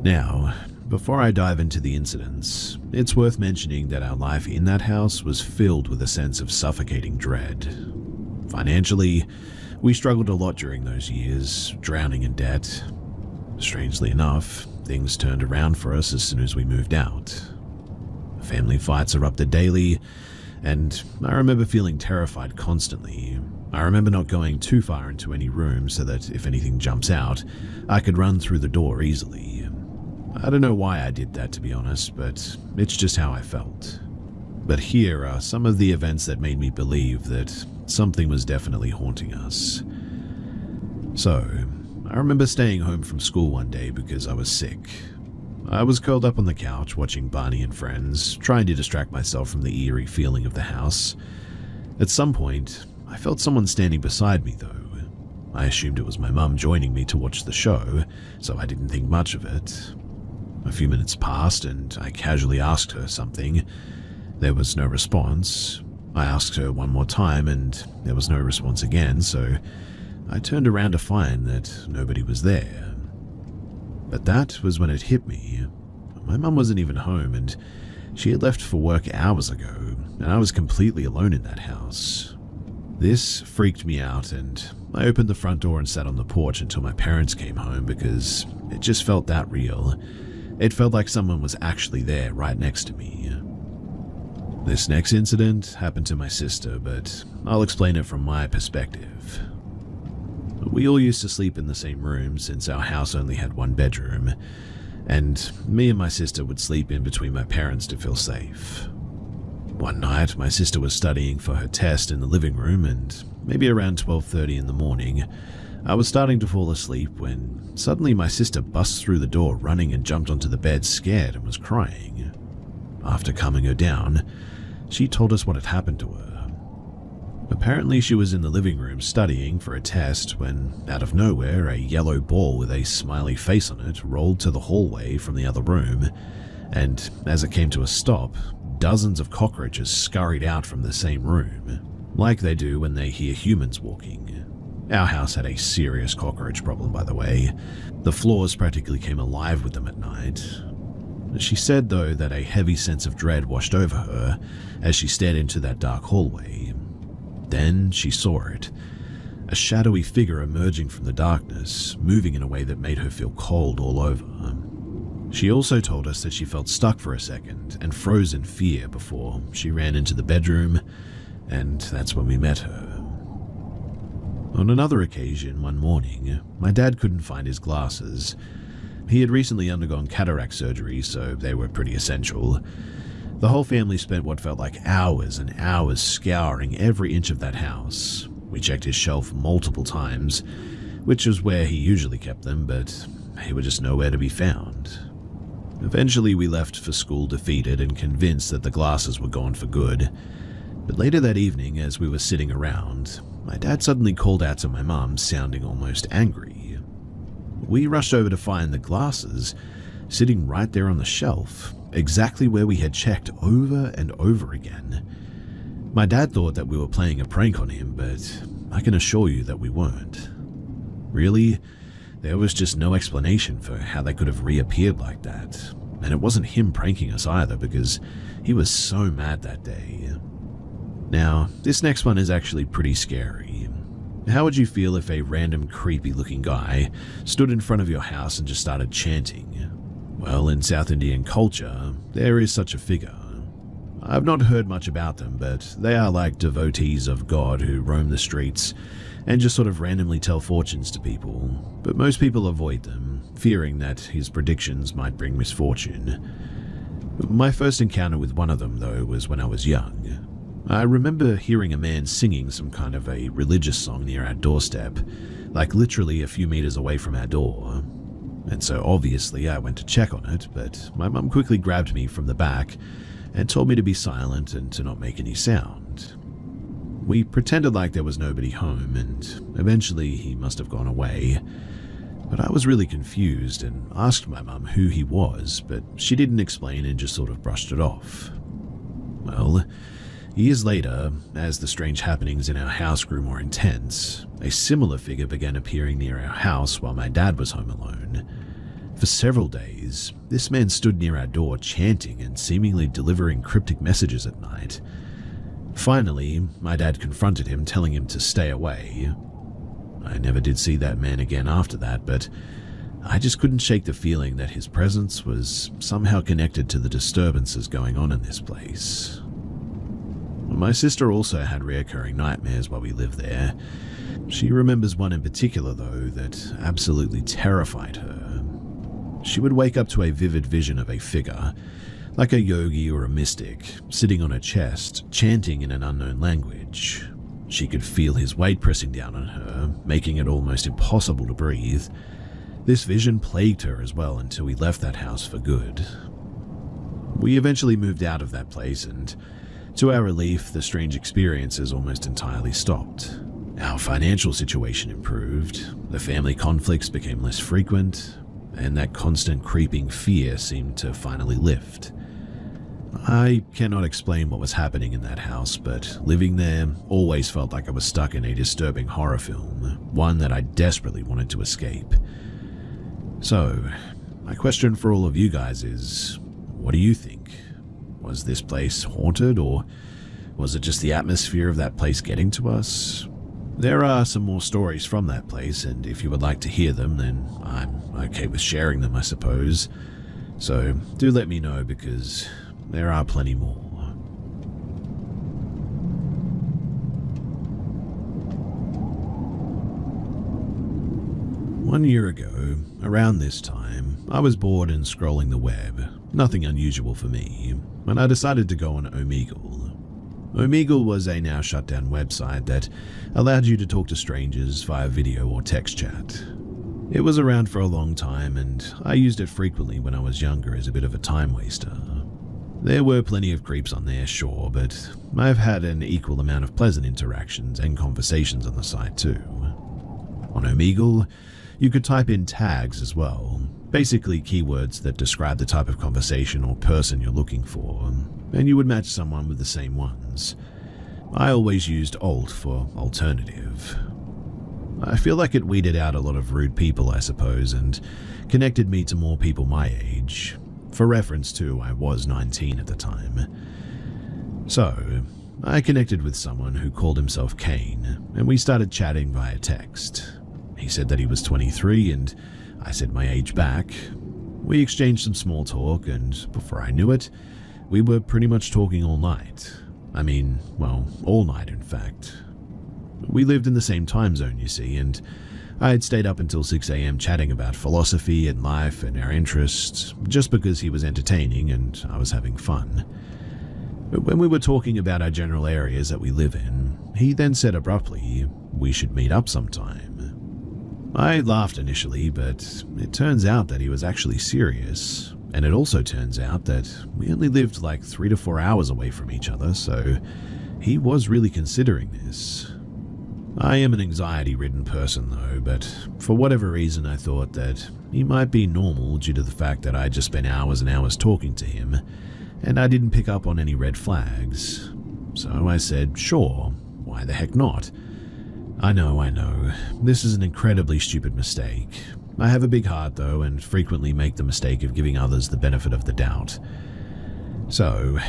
Now, before I dive into the incidents, it's worth mentioning that our life in that house was filled with a sense of suffocating dread. Financially, we struggled a lot during those years, drowning in debt. Strangely enough, things turned around for us as soon as we moved out. Family fights erupted daily, and I remember feeling terrified constantly. I remember not going too far into any room so that if anything jumps out, I could run through the door easily. I don't know why I did that, to be honest, but it's just how I felt. But here are some of the events that made me believe that something was definitely haunting us. So, I remember staying home from school one day because I was sick. I was curled up on the couch watching Barney and Friends, trying to distract myself from the eerie feeling of the house. At some point, I felt someone standing beside me, though. I assumed it was my mum joining me to watch the show, so I didn't think much of it. A few minutes passed, and I casually asked her something. There was no response. I asked her one more time, and there was no response again, so I turned around to find that nobody was there. But that was when it hit me. My mum wasn't even home, and she had left for work hours ago, and I was completely alone in that house. This freaked me out, and I opened the front door and sat on the porch until my parents came home because it just felt that real. It felt like someone was actually there right next to me. This next incident happened to my sister, but I'll explain it from my perspective. We all used to sleep in the same room since our house only had one bedroom, and me and my sister would sleep in between my parents to feel safe. One night, my sister was studying for her test in the living room, and maybe around 12:30 in the morning, I was starting to fall asleep when suddenly my sister busts through the door running and jumped onto the bed scared and was crying. After calming her down, she told us what had happened to her. Apparently she was in the living room studying for a test when, out of nowhere, a yellow ball with a smiley face on it rolled to the hallway from the other room, and as it came to a stop, dozens of cockroaches scurried out from the same room, like they do when they hear humans walking. Our house had a serious cockroach problem, by the way. The floors practically came alive with them at night. She said, though, that a heavy sense of dread washed over her as she stared into that dark hallway. Then she saw it, a shadowy figure emerging from the darkness, moving in a way that made her feel cold all over. She also told us that she felt stuck for a second and froze in fear before she ran into the bedroom, and that's when we met her. On another occasion, one morning, my dad couldn't find his glasses. He had recently undergone cataract surgery, so they were pretty essential. The whole family spent what felt like hours and hours scouring every inch of that house. We checked his shelf multiple times, which was where he usually kept them, but they were just nowhere to be found. Eventually, we left for school defeated and convinced that the glasses were gone for good. But later that evening, as we were sitting around, my dad suddenly called out to my mum, sounding almost angry. We rushed over to find the glasses sitting right there on the shelf, exactly where we had checked over and over again. My dad thought that we were playing a prank on him, but I can assure you that we weren't. Really, there was just no explanation for how they could have reappeared like that, and it wasn't him pranking us either because he was so mad that day. Now, this next one is actually pretty scary. How would you feel if a random creepy-looking guy stood in front of your house and just started chanting? Well, in South Indian culture, there is such a figure. I've not heard much about them, but they are like devotees of God who roam the streets and just sort of randomly tell fortunes to people, but most people avoid them, fearing that his predictions might bring misfortune. My first encounter with one of them, though, was when I was young. I remember hearing a man singing some kind of a religious song near our doorstep, like literally a few meters away from our door. And so obviously I went to check on it, but my mum quickly grabbed me from the back and told me to be silent and to not make any sound. We pretended like there was nobody home, and eventually he must have gone away. But I was really confused and asked my mum who he was, but she didn't explain and just sort of brushed it off. Well, years later, as the strange happenings in our house grew more intense, a similar figure began appearing near our house while my dad was home alone. For several days, this man stood near our door chanting and seemingly delivering cryptic messages at night. Finally, my dad confronted him, telling him to stay away. I never did see that man again after that, but I just couldn't shake the feeling that his presence was somehow connected to the disturbances going on in this place. My sister also had recurring nightmares while we lived there. She remembers one in particular, though, that absolutely terrified her. She would wake up to a vivid vision of a figure, like a yogi or a mystic, sitting on her chest, chanting in an unknown language. She could feel his weight pressing down on her, making it almost impossible to breathe. This vision plagued her as well until we left that house for good. We eventually moved out of that place, and to our relief, the strange experiences almost entirely stopped. Our financial situation improved, the family conflicts became less frequent, and that constant creeping fear seemed to finally lift. I cannot explain what was happening in that house, but living there always felt like I was stuck in a disturbing horror film, one that I desperately wanted to escape. So, my question for all of you guys is, what do you think? Was this place haunted, or was it just the atmosphere of that place getting to us? There are some more stories from that place, and if you would like to hear them, then I'm okay with sharing them, I suppose. So do let me know, because there are plenty more. One year ago, around this time, I was bored and scrolling the web, nothing unusual for me, when I decided to go on Omegle. Omegle was a now shut down website that allowed you to talk to strangers via video or text chat. It was around for a long time, and I used it frequently when I was younger as a bit of a time waster. There were plenty of creeps on there, sure, but I've had an equal amount of pleasant interactions and conversations on the site too. On Omegle, you could type in tags as well, basically keywords that describe the type of conversation or person you're looking for, and you would match someone with the same ones. I always used alt for alternative. I feel like it weeded out a lot of rude people, I suppose, and connected me to more people my age. For reference too, I was 19 at the time. So, I connected with someone who called himself Kane, and we started chatting via text. He said that he was 23, and I said my age back. We exchanged some small talk, and before I knew it, we were pretty much talking all night. I mean, well, all night in fact. We lived in the same time zone, you see, and I had stayed up until 6 a.m. chatting about philosophy and life and our interests, just because he was entertaining and I was having fun. But when we were talking about our general areas that we live in, he then said abruptly, we should meet up sometime. I laughed initially, but it turns out that he was actually serious, and it also turns out that we only lived like 3 to 4 hours away from each other, so he was really considering this. I am an anxiety-ridden person though, but for whatever reason I thought that he might be normal due to the fact that I just spent hours and hours talking to him, and I didn't pick up on any red flags. So I said, sure, why the heck not? I know, this is an incredibly stupid mistake. I have a big heart though, and frequently make the mistake of giving others the benefit of the doubt. So,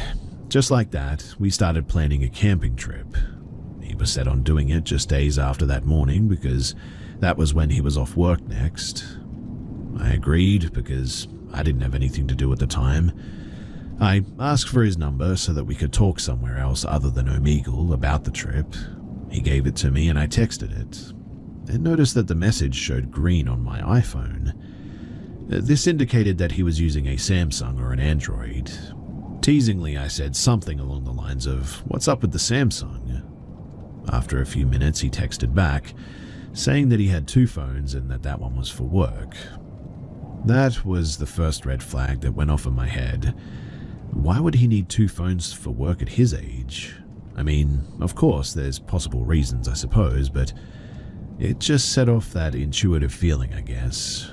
just like that, we started planning a camping trip. He was set on doing it just days after that morning because that was when he was off work next. I agreed because I didn't have anything to do at the time. I asked for his number so that we could talk somewhere else other than Omegle about the trip. He gave it to me and I texted it, and noticed that the message showed green on my iPhone. This indicated that he was using a Samsung or an Android. Teasingly, I said something along the lines of, "What's up with the Samsung?" After a few minutes, he texted back, saying that he had 2 phones and that one was for work. That was the first red flag that went off in my head. Why would he need 2 phones for work at his age? I mean, of course, there's possible reasons, I suppose, but it just set off that intuitive feeling, I guess.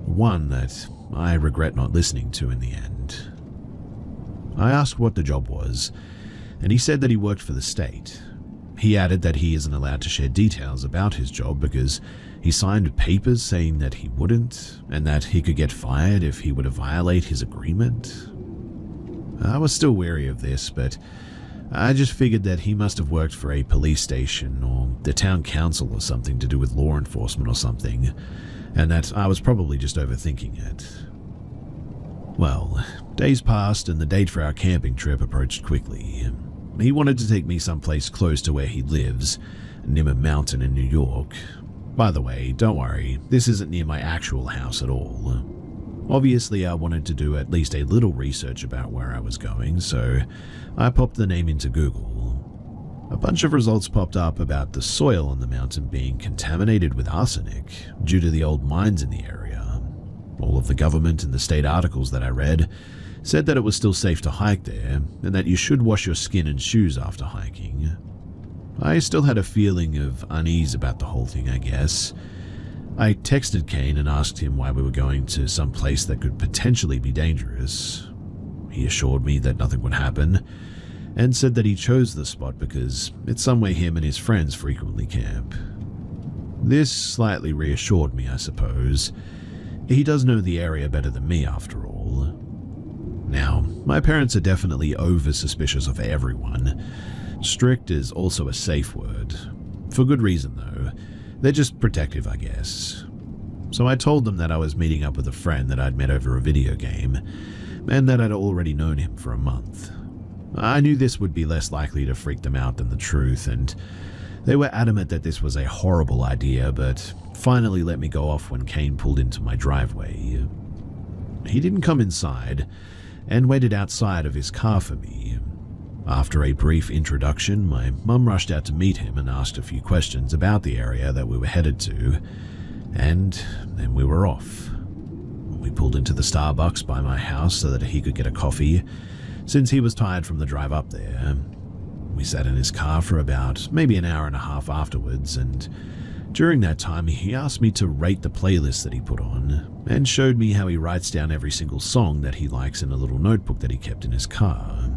One that I regret not listening to in the end. I asked what the job was, and he said that he worked for the state. He added that he isn't allowed to share details about his job because he signed papers saying that he wouldn't, and that he could get fired if he were to violate his agreement. I was still wary of this, but I just figured that he must have worked for a police station or the town council or something to do with law enforcement or something, and that I was probably just overthinking it. Well, days passed and the date for our camping trip approached quickly. He wanted to take me someplace close to where he lives, Nimmer Mountain in New York. By the way, don't worry, this isn't near my actual house at all. Obviously, I wanted to do at least a little research about where I was going, so I popped the name into Google. A bunch of results popped up about the soil on the mountain being contaminated with arsenic due to the old mines in the area. All of the government and the state articles that I read said that it was still safe to hike there, and that you should wash your skin and shoes after hiking. I still had a feeling of unease about the whole thing, I guess. I texted Kane and asked him why we were going to some place that could potentially be dangerous. He assured me that nothing would happen, and said that he chose the spot because it's somewhere him and his friends frequently camp. This slightly reassured me, I suppose. He does know the area better than me, after all. Now, my parents are definitely over-suspicious of everyone. Strict is also a safe word. For good reason, though. They're just protective, I guess. So I told them that I was meeting up with a friend that I'd met over a video game, and that I'd already known him for a month. I knew this would be less likely to freak them out than the truth, and they were adamant that this was a horrible idea, but finally let me go off when Kane pulled into my driveway. He didn't come inside, and waited outside of his car for me. After a brief introduction, my mum rushed out to meet him and asked a few questions about the area that we were headed to, and then we were off. We pulled into the Starbucks by my house so that he could get a coffee, since he was tired from the drive up there. We sat in his car for about maybe an hour and a half afterwards, and during that time he asked me to rate the playlist that he put on, and showed me how he writes down every single song that he likes in a little notebook that he kept in his car.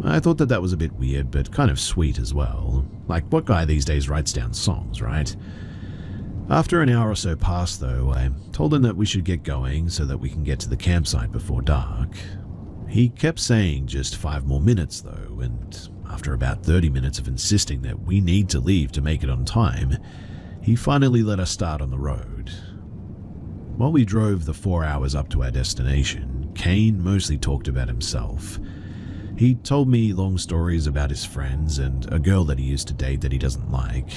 I thought that was a bit weird, but kind of sweet as well. Like, what guy these days writes down songs, right? After an hour or so passed, though, I told him that we should get going so that we can get to the campsite before dark. He kept saying just 5 more minutes, though, and after about 30 minutes of insisting that we need to leave to make it on time, he finally let us start on the road. While we drove the 4 hours up to our destination, Kane mostly talked about himself. He told me long stories about his friends and a girl that he used to date that he doesn't like.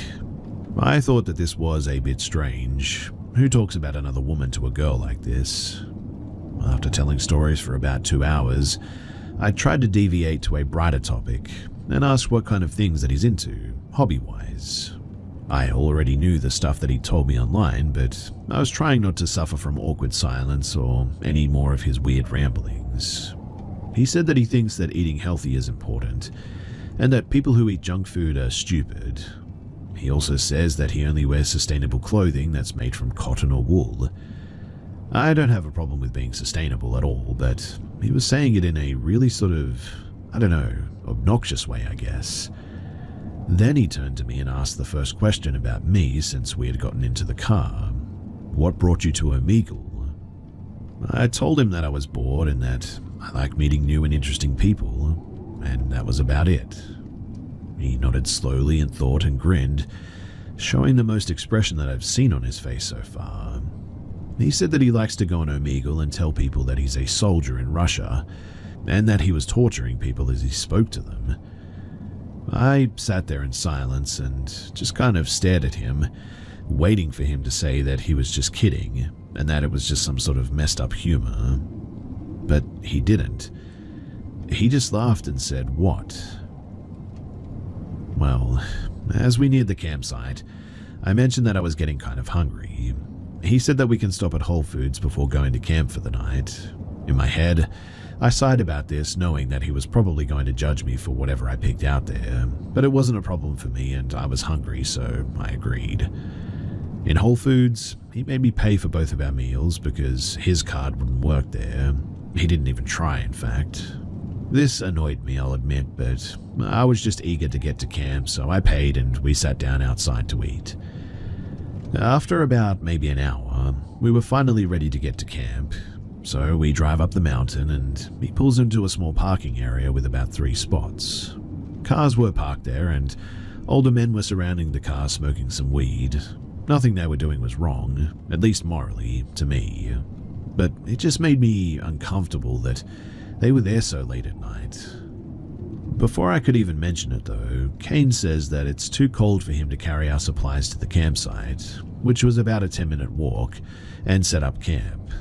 I thought that this was a bit strange. Who talks about another woman to a girl like this? After telling stories for about 2 hours, I tried to deviate to a brighter topic and asked what kind of things that he's into, hobby-wise. I already knew the stuff that he told me online, but I was trying not to suffer from awkward silence or any more of his weird ramblings. He said that he thinks that eating healthy is important, and that people who eat junk food are stupid. He also says that he only wears sustainable clothing that's made from cotton or wool. I don't have a problem with being sustainable at all, but he was saying it in a really sort of, obnoxious way, I guess. Then he turned to me and asked the first question about me since we had gotten into the car. What brought you to Omegle? I told him that I was bored and that I like meeting new and interesting people, and that was about it. He nodded slowly and thought and grinned, showing the most expression that I've seen on his face so far. He said that he likes to go on Omegle and tell people that he's a soldier in Russia, and that he was torturing people as he spoke to them. I sat there in silence and just kind of stared at him, waiting for him to say that he was just kidding, and that it was just some sort of messed up humor. But he didn't. He just laughed and said, "What?" Well, as we neared the campsite, I mentioned that I was getting kind of hungry. He said that we can stop at Whole Foods before going to camp for the night. In my head, I sighed about this, knowing that he was probably going to judge me for whatever I picked out there, but it wasn't a problem for me and I was hungry, so I agreed. In Whole Foods, he made me pay for both of our meals because his card wouldn't work there. He didn't even try, in fact. This annoyed me, I'll admit, but I was just eager to get to camp, so I paid and we sat down outside to eat. After about maybe an hour, we were finally ready to get to camp, so we drive up the mountain and he pulls into a small parking area with about 3 spots. Cars were parked there and older men were surrounding the car smoking some weed. Nothing they were doing was wrong, at least morally, to me, but it just made me uncomfortable that they were there so late at night. Before I could even mention it though, Kane says that it's too cold for him to carry our supplies to the campsite, which was about a 10-minute walk, and set up camp.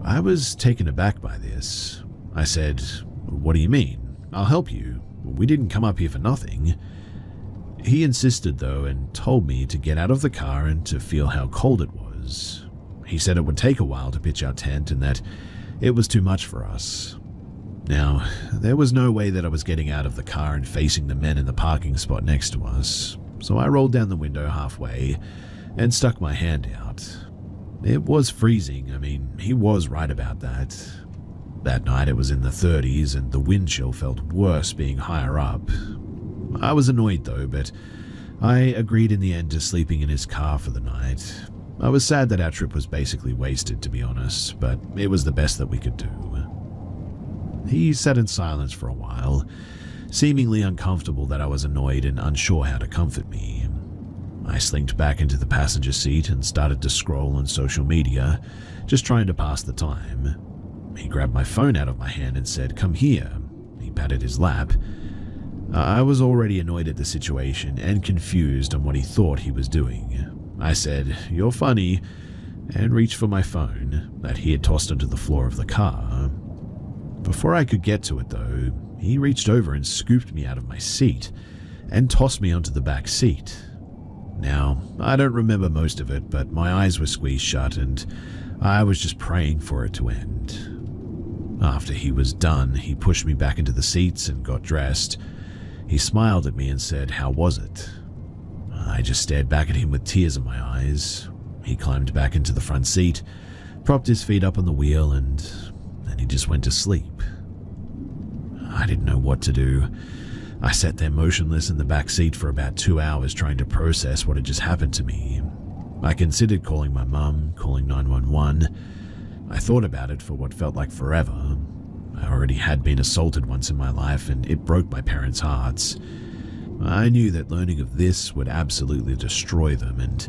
I was taken aback by this. I said, "What do you mean? I'll help you. We didn't come up here for nothing." He insisted though and told me to get out of the car and to feel how cold it was. He said it would take a while to pitch our tent and that it was too much for us. Now, there was no way that I was getting out of the car and facing the men in the parking spot next to us, so I rolled down the window halfway and stuck my hand out. It was freezing, he was right about that. That night it was in the 30s and the wind chill felt worse being higher up. I was annoyed though, but I agreed in the end to sleeping in his car for the night. I was sad that our trip was basically wasted, to be honest, but it was the best that we could do. He sat in silence for a while, seemingly uncomfortable that I was annoyed and unsure how to comfort me. I slinked back into the passenger seat and started to scroll on social media, just trying to pass the time. He grabbed my phone out of my hand and said, "Come here." He patted his lap. I was already annoyed at the situation and confused on what he thought he was doing. I said, "You're funny," and reached for my phone that he had tossed onto the floor of the car. Before I could get to it though, he reached over and scooped me out of my seat and tossed me onto the back seat. Now, I don't remember most of it, but my eyes were squeezed shut and I was just praying for it to end. After he was done, he pushed me back into the seats and got dressed. He smiled at me and said, "How was it?" I just stared back at him with tears in my eyes. He climbed back into the front seat, propped his feet up on the wheel, and then he just went to sleep. I didn't know what to do. I sat there motionless in the back seat for about 2 hours trying to process what had just happened to me. I considered calling my mum, calling 911. I thought about it for what felt like forever. I already had been assaulted once in my life and it broke my parents' hearts. I knew that learning of this would absolutely destroy them, and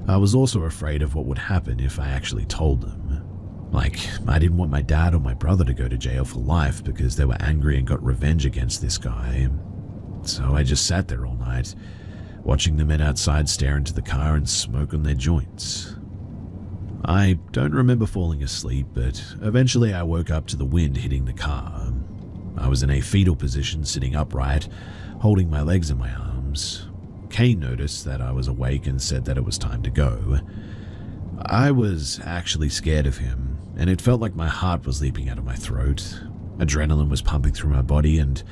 I was also afraid of what would happen if I actually told them. I didn't want my dad or my brother to go to jail for life because they were angry and got revenge against this guy. So I just sat there all night, watching the men outside stare into the car and smoke on their joints. I don't remember falling asleep, but eventually I woke up to the wind hitting the car. I was in a fetal position sitting upright, holding my legs in my arms. Kane noticed that I was awake and said that it was time to go. I was actually scared of him, and it felt like my heart was leaping out of my throat. Adrenaline was pumping through my body, and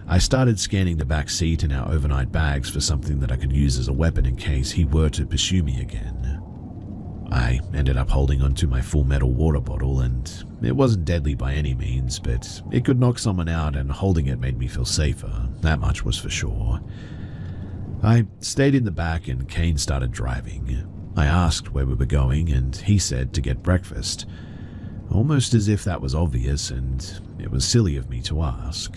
I started scanning the back seat and our overnight bags for something that I could use as a weapon in case he were to pursue me again. I ended up holding onto my full metal water bottle, and it wasn't deadly by any means, but it could knock someone out, and holding it made me feel safer. That much was for sure. I stayed in the back and Kane started driving. I asked where we were going and he said to get breakfast, almost as if that was obvious and it was silly of me to ask.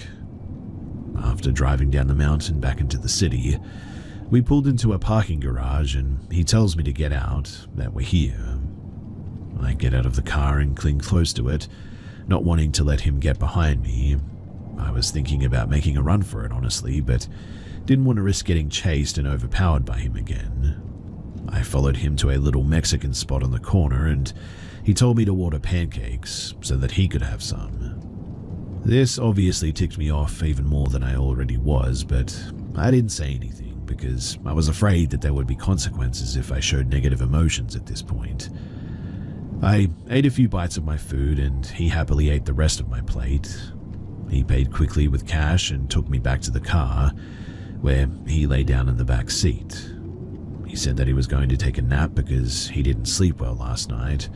After driving down the mountain back into the city, we pulled into a parking garage and he tells me to get out, that we're here. I get out of the car and cling close to it, not wanting to let him get behind me. I was thinking about making a run for it, honestly, but didn't want to risk getting chased and overpowered by him again. I followed him to a little Mexican spot on the corner and he told me to order pancakes so that he could have some. This obviously ticked me off even more than I already was, but I didn't say anything because I was afraid that there would be consequences if I showed negative emotions at this point. I ate a few bites of my food and he happily ate the rest of my plate. He paid quickly with cash and took me back to the car, where he lay down in the back seat. He said that he was going to take a nap because he didn't sleep well last night.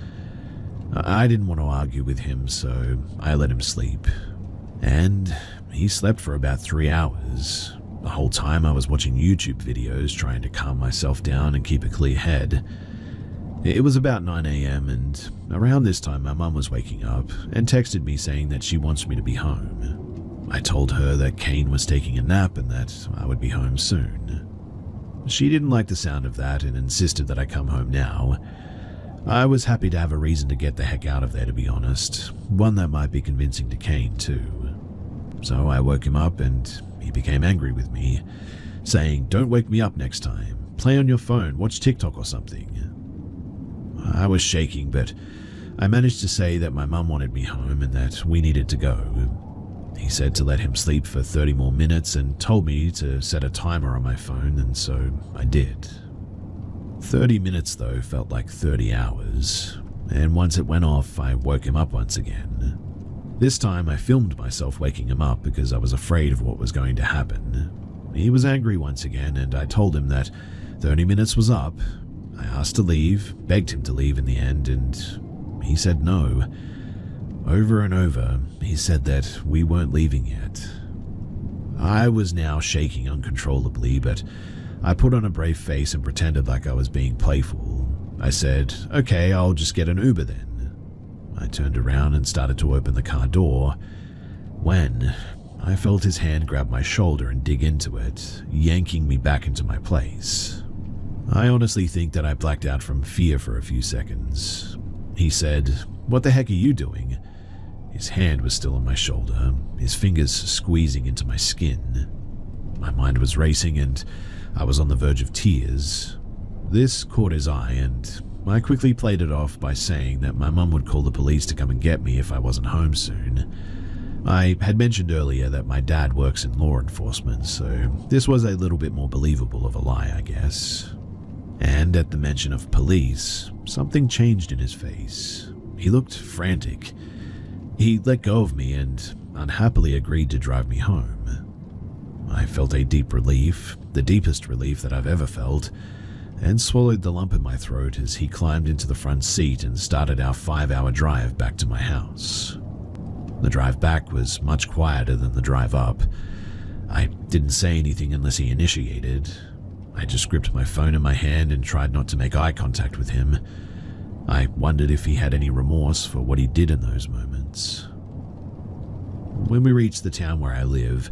I didn't want to argue with him, so I let him sleep. And he slept for about 3 hours. The whole time I was watching YouTube videos trying to calm myself down and keep a clear head. It was about 9 a.m. and around this time my mum was waking up and texted me saying that she wants me to be home. I told her that Kane was taking a nap and that I would be home soon. She didn't like the sound of that and insisted that I come home now. I was happy to have a reason to get the heck out of there, to be honest, one that might be convincing to Kane too. So I woke him up and he became angry with me, saying, "Don't wake me up next time. Play on your phone, watch TikTok or something." I was shaking, but I managed to say that my mum wanted me home and that we needed to go. He said to let him sleep for 30 more minutes and told me to set a timer on my phone, and so I did. 30 minutes, though, felt like 30 hours, and once it went off, I woke him up once again. This time, I filmed myself waking him up because I was afraid of what was going to happen. He was angry once again, and I told him that 30 minutes was up. I asked to leave, begged him to leave in the end, and he said no. Over and over, he said that we weren't leaving yet. I was now shaking uncontrollably, but I put on a brave face and pretended like I was being playful. I said, "Okay, I'll just get an Uber then." I turned around and started to open the car door when I felt his hand grab my shoulder and dig into it, yanking me back into my place. I honestly think that I blacked out from fear for a few seconds. He said, "What the heck are you doing?" His hand was still on my shoulder, his fingers squeezing into my skin. My mind was racing and I was on the verge of tears. This caught his eye and I quickly played it off by saying that my mum would call the police to come and get me if I wasn't home soon. I had mentioned earlier that my dad works in law enforcement, so this was a little bit more believable of a lie, I guess. And at the mention of police, something changed in his face. He looked frantic. He let go of me and unhappily agreed to drive me home. I felt a deep relief, the deepest relief that I've ever felt, and swallowed the lump in my throat as he climbed into the front seat and started our 5-hour drive back to my house. The drive back was much quieter than the drive up. I didn't say anything unless he initiated. I just gripped my phone in my hand and tried not to make eye contact with him. I wondered if he had any remorse for what he did in those moments. When we reached the town where I live,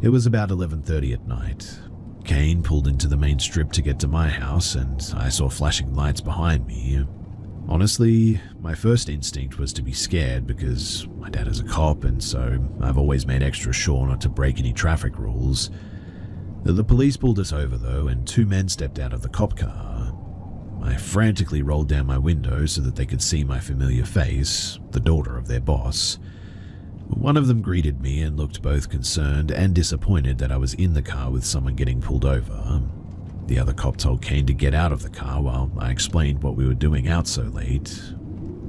it was about 11:30 at night. Kane pulled into the main strip to get to my house, and I saw flashing lights behind me. Honestly, my first instinct was to be scared because my dad is a cop, and so I've always made extra sure not to break any traffic rules. The police pulled us over, though, and 2 men stepped out of the cop car. I frantically rolled down my window so that they could see my familiar face, the daughter of their boss. One of them greeted me and looked both concerned and disappointed that I was in the car with someone getting pulled over. The other cop told Kane to get out of the car while I explained what we were doing out so late.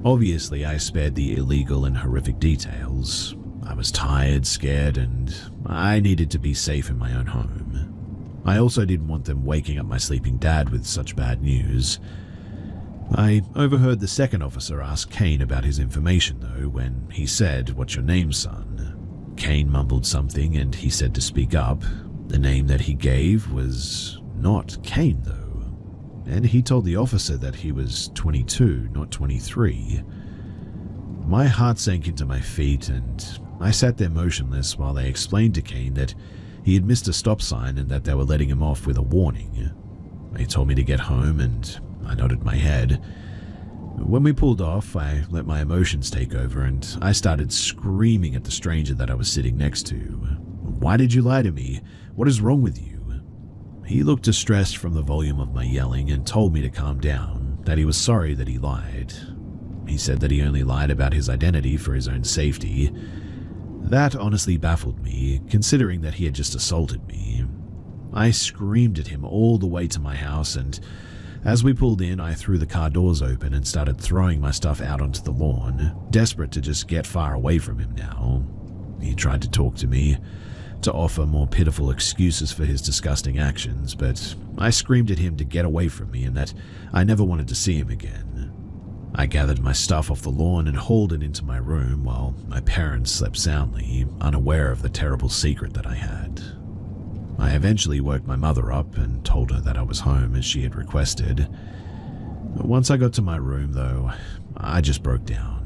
Obviously, I spared the illegal and horrific details. I was tired, scared, and I needed to be safe in my own home. I also didn't want them waking up my sleeping dad with such bad news. I overheard the second officer ask Kane about his information, though, when he said, "What's your name, son?" Kane mumbled something and he said to speak up. The name that he gave was not Kane, though, and he told the officer that he was 22, not 23. My heart sank into my feet and I sat there motionless while they explained to Kane that he had missed a stop sign and that they were letting him off with a warning. They told me to get home and I nodded my head. When we pulled off, I let my emotions take over and I started screaming at the stranger that I was sitting next to. "Why did you lie to me? What is wrong with you?" He looked distressed from the volume of my yelling and told me to calm down, that he was sorry that he lied. He said that he only lied about his identity for his own safety. That honestly baffled me, considering that he had just assaulted me. I screamed at him all the way to my house, and as we pulled in, I threw the car doors open and started throwing my stuff out onto the lawn, desperate to just get far away from him now. He tried to talk to me, to offer more pitiful excuses for his disgusting actions, but I screamed at him to get away from me and that I never wanted to see him again. I gathered my stuff off the lawn and hauled it into my room while my parents slept soundly, unaware of the terrible secret that I had. I eventually woke my mother up and told her that I was home as she had requested. Once I got to my room, though, I just broke down.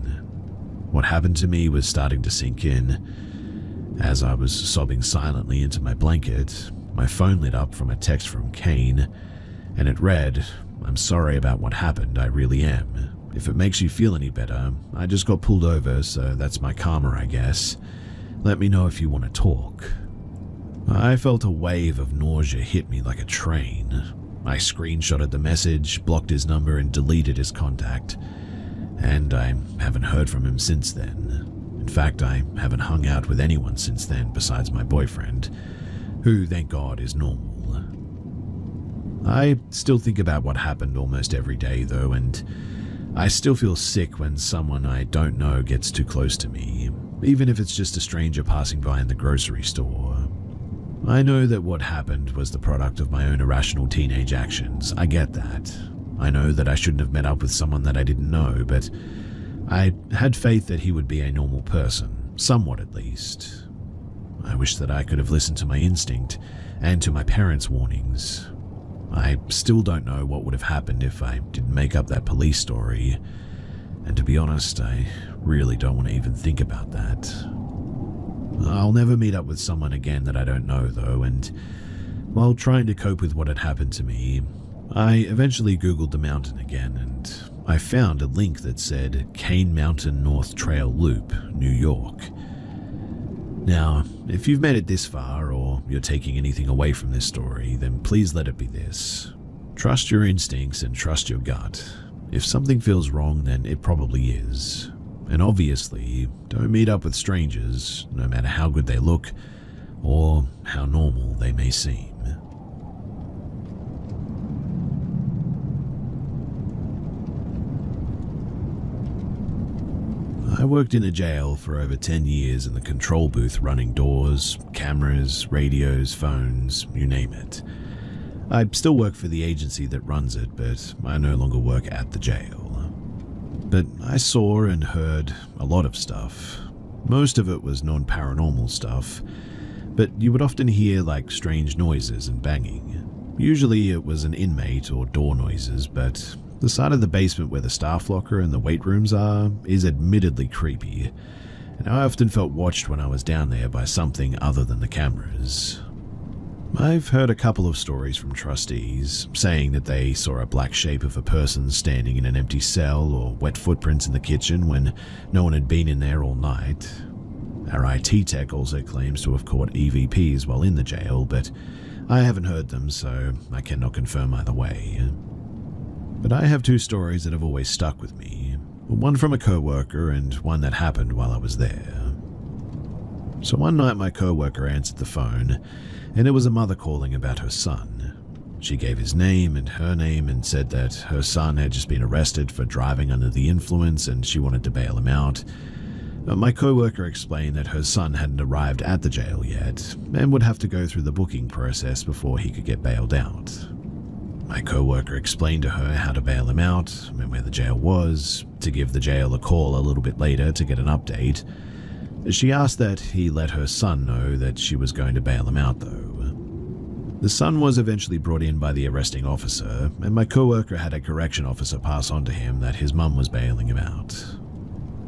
What happened to me was starting to sink in. As I was sobbing silently into my blanket, my phone lit up from a text from Kane, and it read, "I'm sorry about what happened, I really am. If it makes you feel any better, I just got pulled over, so that's my karma, I guess. Let me know if you want to talk." I felt a wave of nausea hit me like a train. I screenshotted the message, blocked his number, and deleted his contact. And I haven't heard from him since then. In fact, I haven't hung out with anyone since then besides my boyfriend, who, thank God, is normal. I still think about what happened almost every day, though, and I still feel sick when someone I don't know gets too close to me, even if it's just a stranger passing by in the grocery store. I know that what happened was the product of my own irrational teenage actions. I get that. I know that I shouldn't have met up with someone that I didn't know, but I had faith that he would be a normal person, somewhat at least. I wish that I could have listened to my instinct and to my parents' warnings. I still don't know what would have happened if I didn't make up that police story, and to be honest, I really don't want to even think about that. I'll never meet up with someone again that I don't know, though, and while trying to cope with what had happened to me, I eventually Googled the mountain again, and I found a link that said Cane Mountain North Trail Loop, New York. Now, if you've made it this far, or you're taking anything away from this story, then please let it be this. Trust your instincts and trust your gut. If something feels wrong, then it probably is. And obviously, don't meet up with strangers, no matter how good they look, or how normal they may seem. I worked in a jail for over 10 years in the control booth, running doors, cameras, radios, phones, you name it. I still work for the agency that runs it, but I no longer work at the jail. But I saw and heard a lot of stuff. Most of it was non-paranormal stuff, but you would often hear like strange noises and banging. Usually it was an inmate or door noises, but the side of the basement where the staff locker and the weight rooms are is admittedly creepy, and I often felt watched when I was down there by something other than the cameras. I've heard a couple of stories from trustees saying that they saw a black shape of a person standing in an empty cell or wet footprints in the kitchen when no one had been in there all night. Our IT tech also claims to have caught EVPs while in the jail, but I haven't heard them, so I cannot confirm either way. But I have two stories that have always stuck with me, one from a co-worker and one that happened while I was there. So one night my co-worker answered the phone, and it was a mother calling about her son. She gave his name and her name and said that her son had just been arrested for driving under the influence and she wanted to bail him out. My co-worker explained that her son hadn't arrived at the jail yet and would have to go through the booking process before he could get bailed out. My co-worker explained to her how to bail him out and where the jail was, to give the jail a call a little bit later to get an update. She asked that he let her son know that she was going to bail him out, though. The son was eventually brought in by the arresting officer, and my co-worker had a correction officer pass on to him that his mum was bailing him out.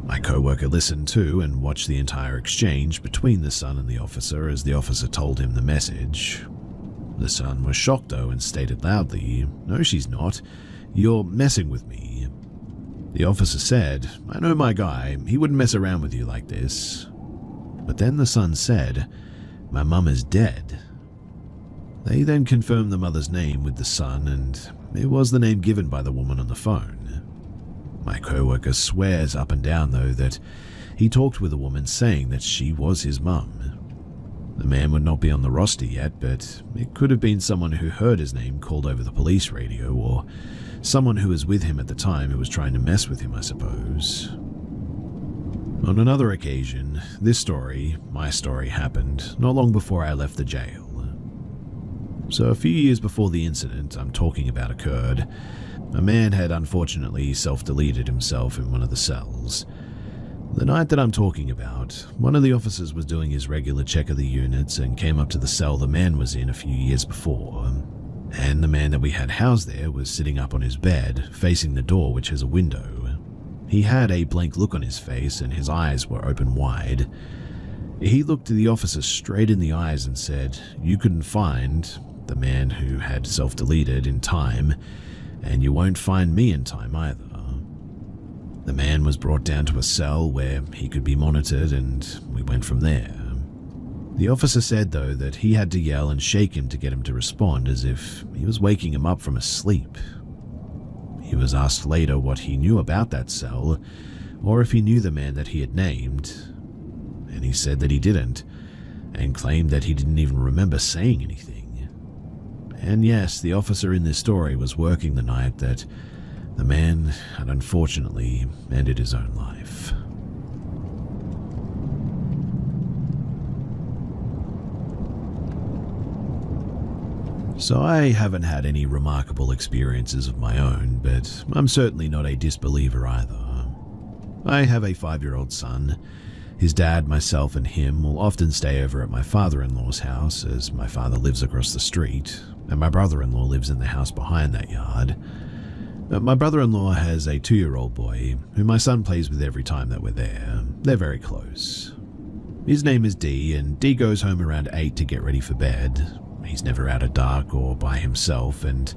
My co-worker listened to and watched the entire exchange between the son and the officer as the officer told him the message. The son was shocked, though, and stated loudly, "No, she's not. You're messing with me." The officer said, "I know my guy. He wouldn't mess around with you like this." But then the son said, "My mum is dead." They then confirmed the mother's name with the son, and it was the name given by the woman on the phone. My co-worker swears up and down, though, that he talked with a woman saying that she was his mum. The man would not be on the roster yet, but it could have been someone who heard his name called over the police radio, or someone who was with him at the time who was trying to mess with him, I suppose. On another occasion, this story, my story, happened not long before I left the jail. So a few years before the incident I'm talking about occurred, a man had unfortunately self-deleted himself in one of the cells. The night that I'm talking about, one of the officers was doing his regular check of the units and came up to the cell the man was in a few years before. And the man that we had housed there was sitting up on his bed, facing the door which has a window. He had a blank look on his face and his eyes were open wide. He looked the officer straight in the eyes and said, "You couldn't find the man who had self-deleted in time, and you won't find me in time either." The man was brought down to a cell where he could be monitored and we went from there. The officer said though that he had to yell and shake him to get him to respond as if he was waking him up from a sleep. He was asked later what he knew about that cell or if he knew the man that he had named, and he said that he didn't and claimed that he didn't even remember saying anything. And yes, the officer in this story was working the night that the man had unfortunately ended his own life. So I haven't had any remarkable experiences of my own, but I'm certainly not a disbeliever either. I have a 5-year-old son. His dad, myself, and him will often stay over at my father-in-law's house, as my father lives across the street, and my brother-in-law lives in the house behind that yard. My brother-in-law has a 2-year-old boy, who my son plays with every time that we're there. They're very close. His name is D, and D goes home around 8 to get ready for bed. He's never out at dark or by himself, and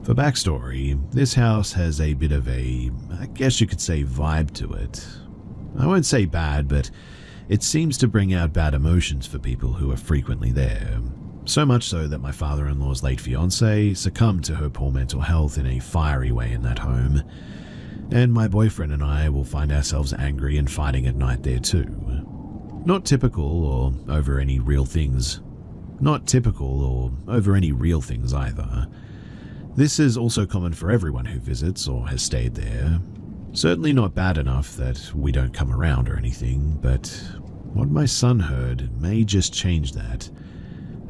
for backstory, this house has a bit of a, I guess you could say, vibe to it. I won't say bad, but it seems to bring out bad emotions for people who are frequently there. So much so that my father-in-law's late fiancée succumbed to her poor mental health in a fiery way in that home. And my boyfriend and I will find ourselves angry and fighting at night there too. Not typical or over any real things. Not typical or over any real things either. This is also common for everyone who visits or has stayed there. Certainly not bad enough that we don't come around or anything, but what my son heard may just change that.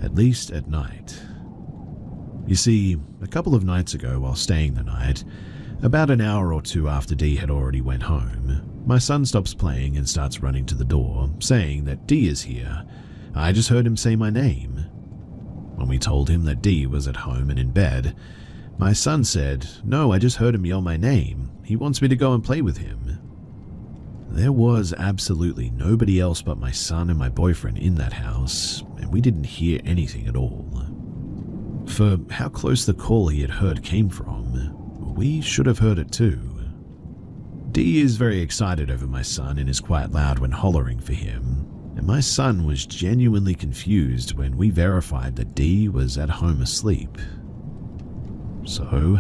At least at night. You see, a couple of nights ago while staying the night, about an hour or two after D had already went home, my son stops playing and starts running to the door, saying that D is here. I just heard him say my name. When we told him that D was at home and in bed, my son said, "No, I just heard him yell my name. He wants me to go and play with him." There was absolutely nobody else but my son and my boyfriend in that house, and we didn't hear anything at all. For how close the call he had heard came from, we should have heard it too. D is very excited over my son and is quite loud when hollering for him, and my son was genuinely confused when we verified that D was at home asleep. So,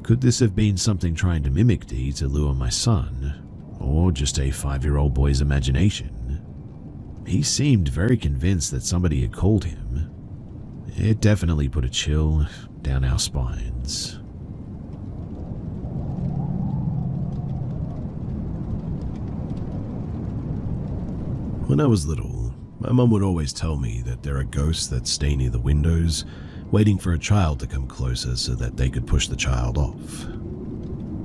could this have been something trying to mimic D to lure my son? Or just a 5-year-old boy's imagination? He seemed very convinced that somebody had called him. It definitely put a chill down our spines. When I was little, my mum would always tell me that there are ghosts that stay near the windows, waiting for a child to come closer so that they could push the child off.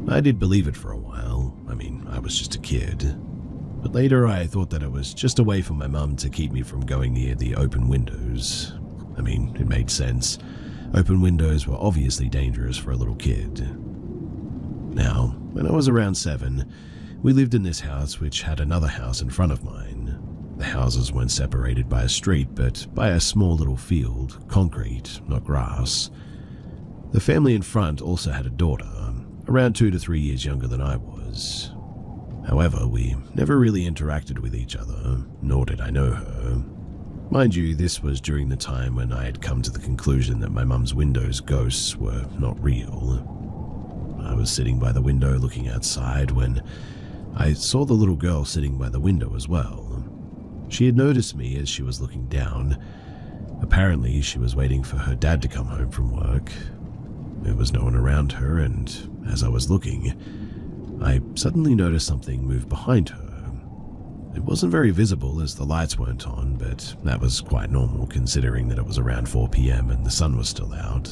I did believe it for a while. I mean, I was just a kid. But later I thought that it was just a way for my mum to keep me from going near the open windows. I mean, it made sense. Open windows were obviously dangerous for a little kid. Now, when I was around 7, we lived in this house which had another house in front of mine. The houses weren't separated by a street, but by a small little field, concrete, not grass. The family in front also had a daughter, around 2 to 3 years younger than I was. However, we never really interacted with each other, nor did I know her. Mind you, this was during the time when I had come to the conclusion that my mum's window's ghosts were not real. I was sitting by the window looking outside when I saw the little girl sitting by the window as well. She had noticed me as she was looking down. Apparently, she was waiting for her dad to come home from work. There was no one around her, and as I was looking, I suddenly noticed something move behind her. It wasn't very visible as the lights weren't on, but that was quite normal considering that it was around 4 p.m. and the sun was still out.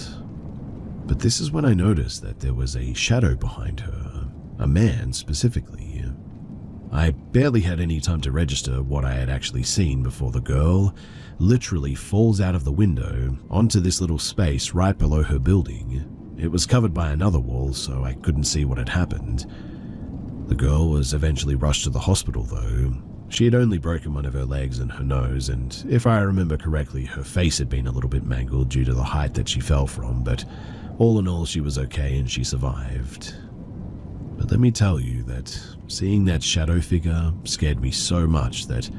But this is when I noticed that there was a shadow behind her, a man specifically. I barely had any time to register what I had actually seen before the girl literally falls out of the window onto this little space right below her building. It was covered by another wall, so I couldn't see what had happened. The girl was eventually rushed to the hospital though. She had only broken one of her legs and her nose, and if I remember correctly, her face had been a little bit mangled due to the height that she fell from, but all in all, she was okay and she survived. But let me tell you that seeing that shadow figure scared me so much that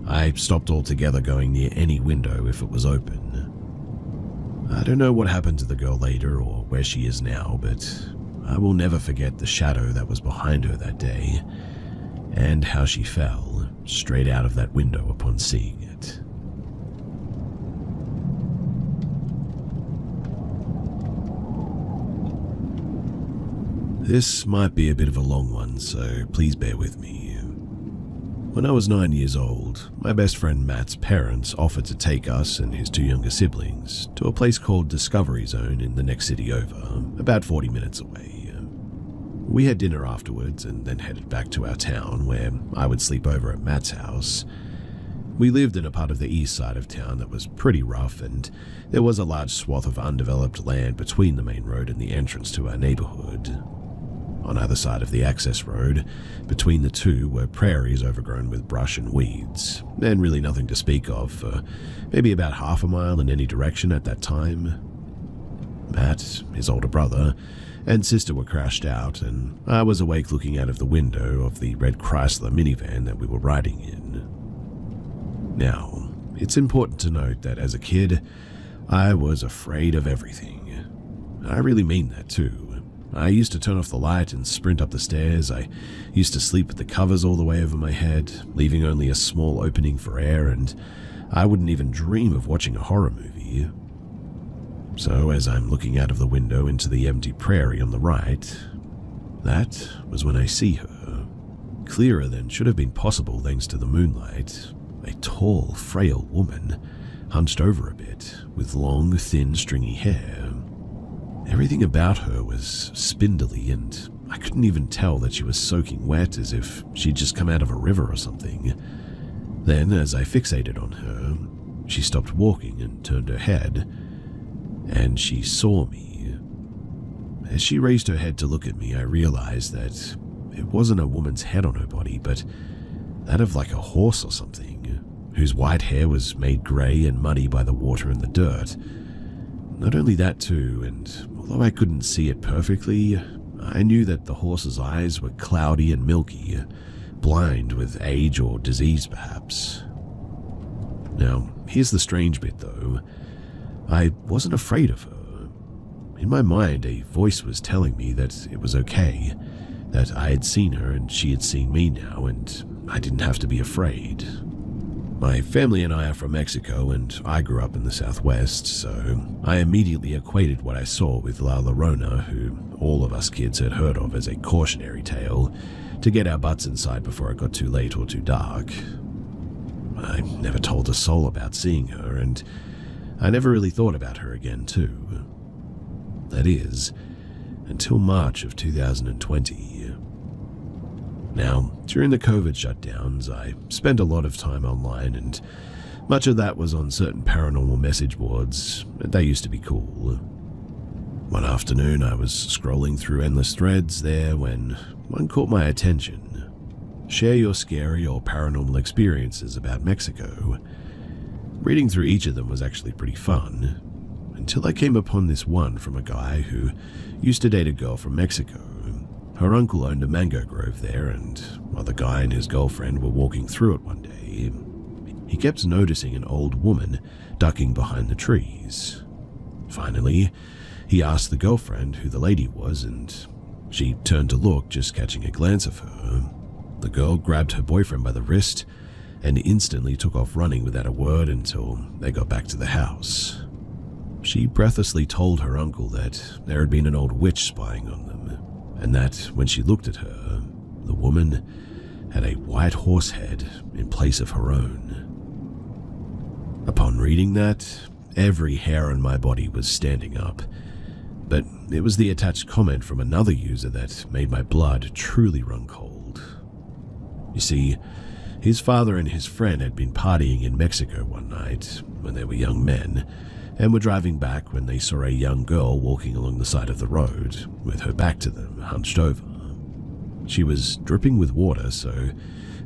I stopped altogether going near any window if it was open. I don't know what happened to the girl later or where she is now, but I will never forget the shadow that was behind her that day, and how she fell straight out of that window upon seeing it. This might be a bit of a long one, so please bear with me. When I was 9 years old, my best friend Matt's parents offered to take us and his two younger siblings to a place called Discovery Zone in the next city over, about 40 minutes away. We had dinner afterwards and then headed back to our town where I would sleep over at Matt's house. We lived in a part of the east side of town that was pretty rough, and there was a large swath of undeveloped land between the main road and the entrance to our neighborhood. On either side of the access road, between the two, were prairies overgrown with brush and weeds, and really nothing to speak of for maybe about half a mile in any direction at that time. Matt, his older brother, and sister were crashed out, and I was awake looking out of the window of the red Chrysler minivan that we were riding in. Now, it's important to note that as a kid, I was afraid of everything. I really mean that too. I used to turn off the light and sprint up the stairs. I used to sleep with the covers all the way over my head, leaving only a small opening for air, and I wouldn't even dream of watching a horror movie. So as I'm looking out of the window into the empty prairie on the right, that was when I see her, clearer than should have been possible thanks to the moonlight, a tall, frail woman, hunched over a bit, with long, thin, stringy hair. Everything about her was spindly, and I couldn't even tell that she was soaking wet, as if she'd just come out of a river or something. Then, as I fixated on her, she stopped walking and turned her head, and she saw me. As she raised her head to look at me, I realized that it wasn't a woman's head on her body, but that of like a horse or something, whose white hair was made grey and muddy by the water and the dirt. Not only that too, and although I couldn't see it perfectly, I knew that the horse's eyes were cloudy and milky, blind with age or disease perhaps. Now, here's the strange bit though. I wasn't afraid of her. In my mind, a voice was telling me that it was okay, that I had seen her and she had seen me now, and I didn't have to be afraid. My family and I are from Mexico, and I grew up in the Southwest, so I immediately equated what I saw with La Llorona, who all of us kids had heard of as a cautionary tale, to get our butts inside before it got too late or too dark. I never told a soul about seeing her, and I never really thought about her again too. That is, until March of 2020. Now, during the COVID shutdowns, I spent a lot of time online, and much of that was on certain paranormal message boards. They used to be cool. One afternoon, I was scrolling through endless threads there when one caught my attention. Share your scary or paranormal experiences about Mexico. Reading through each of them was actually pretty fun, until I came upon this one from a guy who used to date a girl from Mexico. Her uncle owned a mango grove there, and while the guy and his girlfriend were walking through it one day, he kept noticing an old woman ducking behind the trees. Finally, he asked the girlfriend who the lady was, and she turned to look, just catching a glance of her. The girl grabbed her boyfriend by the wrist and instantly took off running without a word until they got back to the house. She breathlessly told her uncle that there had been an old witch spying on them, and that when she looked at her, the woman had a white horse head in place of her own. Upon reading that, every hair on my body was standing up, but it was the attached comment from another user that made my blood truly run cold. You see, his father and his friend had been partying in Mexico one night when they were young men, and were driving back when they saw a young girl walking along the side of the road with her back to them, hunched over. She was dripping with water, so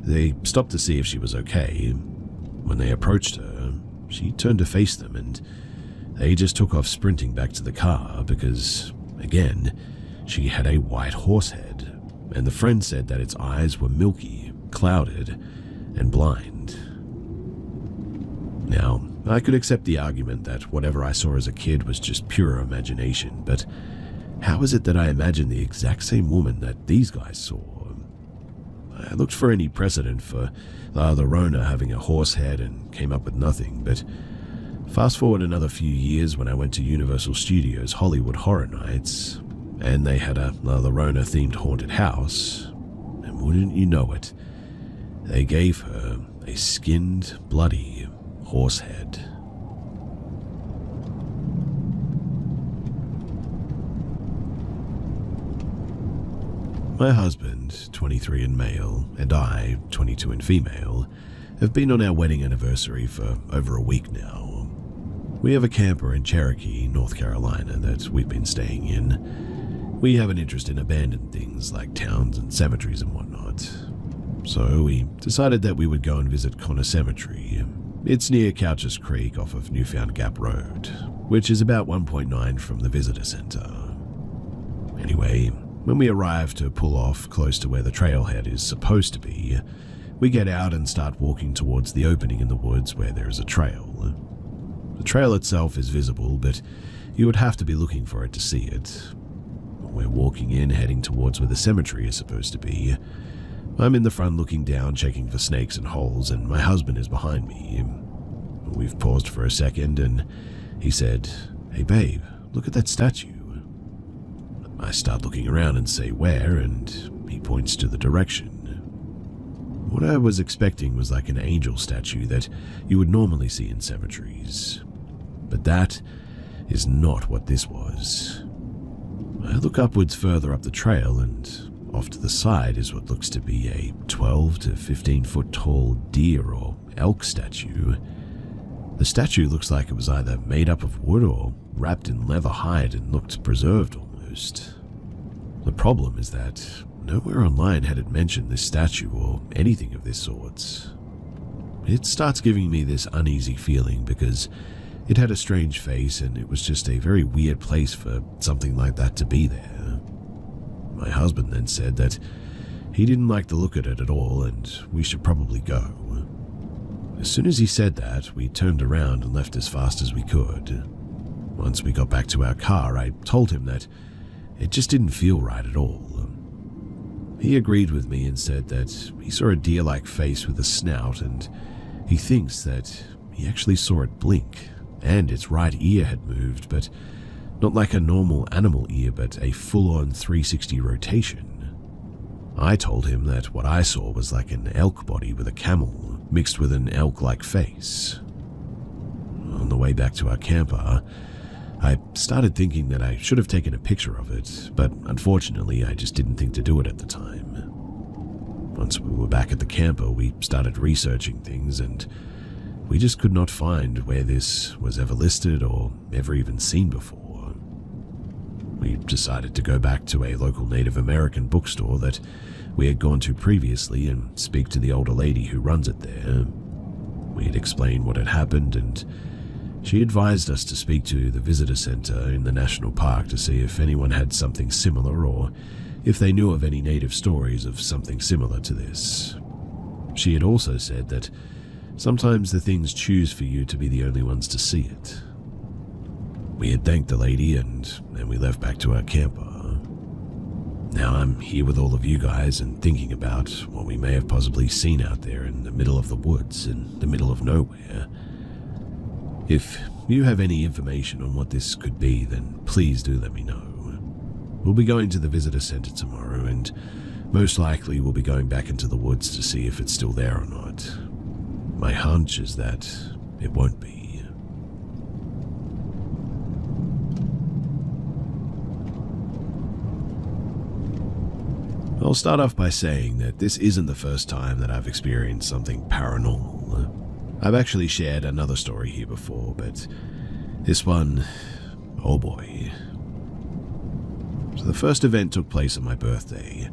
they stopped to see if she was okay. When they approached her, she turned to face them, and they just took off sprinting back to the car because, again, she had a white horse head, and the friend said that its eyes were milky, clouded, and blind. Now, I could accept the argument that whatever I saw as a kid was just pure imagination, but how is it that I imagined the exact same woman that these guys saw? I looked for any precedent for the Rona having a horse head and came up with nothing, but fast forward another few years when I went to Universal Studios Hollywood Horror Nights, and they had a La Llorona-themed haunted house, and wouldn't you know it, they gave her a skinned, bloody horse head. My husband, 23 and male, and I, 22 and female, have been on our wedding anniversary for over a week now. We have a camper in Cherokee, North Carolina that we've been staying in. We have an interest in abandoned things like towns and cemeteries and whatnot. So we decided that we would go and visit Connor Cemetery. It's near Couches Creek off of Newfound Gap Road, which is about 1.9 from the visitor center. Anyway, when we arrive to pull off close to where the trailhead is supposed to be, we get out and start walking towards the opening in the woods where there is a trail. The trail itself is visible, but you would have to be looking for it to see it. We're walking in, heading towards where the cemetery is supposed to be. I'm in the front looking down, checking for snakes and holes, and my husband is behind me. We've paused for a second, and he said, "Hey babe, look at that statue." I start looking around and say where, and he points to the direction. What I was expecting was like an angel statue that you would normally see in cemeteries. But that is not what this was. I look upwards further up the trail, and off to the side is what looks to be a 12 to 15 foot tall deer or elk statue. The statue looks like it was either made up of wood or wrapped in leather hide and looked preserved almost. The problem is that nowhere online had it mentioned this statue or anything of this sort. It starts giving me this uneasy feeling because it had a strange face and it was just a very weird place for something like that to be there. My husband then said that he didn't like the look at it at all and we should probably go. As soon as he said that, we turned around and left as fast as we could. Once we got back to our car, I told him that it just didn't feel right at all. He agreed with me and said that he saw a deer-like face with a snout and he thinks that he actually saw it blink and its right ear had moved, but not like a normal animal ear, but a full-on 360 rotation. I told him that what I saw was like an elk body with a camel mixed with an elk-like face. On the way back to our camper, I started thinking that I should have taken a picture of it, but unfortunately I just didn't think to do it at the time. Once we were back at the camper, we started researching things and we just could not find where this was ever listed or ever even seen before. We decided to go back to a local Native American bookstore that we had gone to previously and speak to the older lady who runs it there. We had explained what had happened and she advised us to speak to the visitor center in the national park to see if anyone had something similar or if they knew of any native stories of something similar to this. She had also said that sometimes the things choose for you to be the only ones to see it. We had thanked the lady and then we left back to our camper. Now I'm here with all of you guys and thinking about what we may have possibly seen out there in the middle of the woods, in the middle of nowhere. If you have any information on what this could be, then please do let me know. We'll be going to the visitor center tomorrow, and Most likely we'll be going back into the woods to see if it's still there or not. My hunch is that it won't be. I'll start off by saying that this isn't the first time that I've experienced something paranormal. I've actually shared another story here before, but this one, oh boy. So the first event took place on my birthday.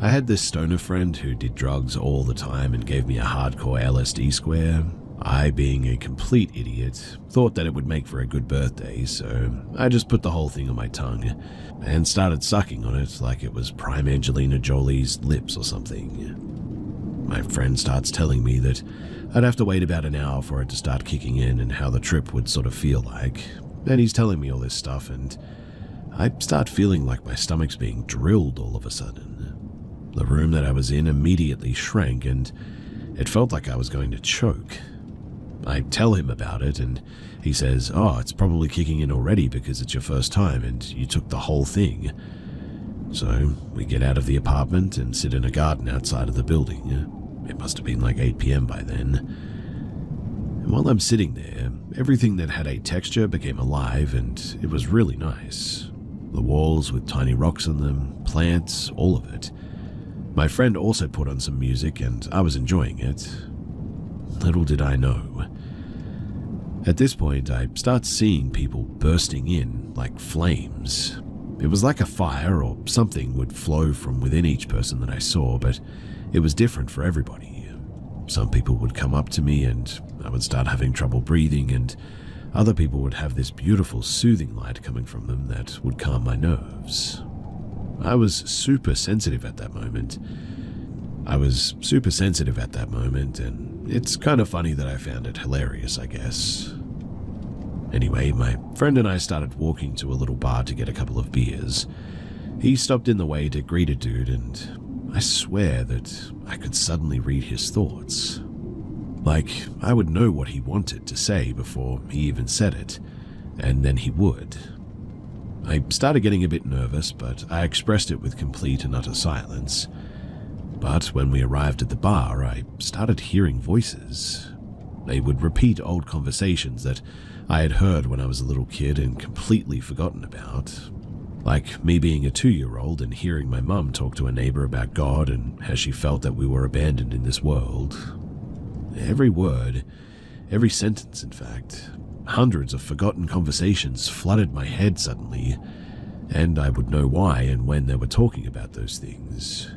I had this stoner friend who did drugs all the time and gave me a hardcore LSD square. I, being a complete idiot, thought that it would make for a good birthday, so I just put the whole thing on my tongue and started sucking on it like it was prime Angelina Jolie's lips or something. My friend starts telling me that I'd have to wait about an hour for it to start kicking in and how the trip would sort of feel like. And he's telling me all this stuff, and I start feeling like my stomach's being drilled all of a sudden. The room that I was in immediately shrank, and it felt like I was going to choke. I tell him about it, and he says, "Oh, it's probably kicking in already because it's your first time and you took the whole thing." So we get out of the apartment and sit in a garden outside of the building. It must have been like 8 p.m. by then. And while I'm sitting there, everything that had a texture became alive, and it was really nice. The walls with tiny rocks on them, plants, all of it. My friend also put on some music, and I was enjoying it. Little did I know. At this point, I start seeing people bursting in like flames. It was like a fire or something would flow from within each person that I saw, but it was different for everybody. Some people would come up to me and I would start having trouble breathing, and other people would have this beautiful soothing light coming from them that would calm my nerves. I was super sensitive at that moment. And it's kind of funny that I found it hilarious, I guess. Anyway, my friend and I started walking to a little bar to get a couple of beers. He stopped in the way to greet a dude, and I swear that I could suddenly read his thoughts. Like, I would know what he wanted to say before he even said it, and then he would. I started getting a bit nervous, but I expressed it with complete and utter silence. But when we arrived at the bar, I started hearing voices. They would repeat old conversations that I had heard when I was a little kid and completely forgotten about. Like me being a 2-year-old and hearing my mum talk to a neighbor about God and how she felt that we were abandoned in this world. Every word, every sentence in fact, hundreds of forgotten conversations flooded my head suddenly, and I would know why and when they were talking about those things.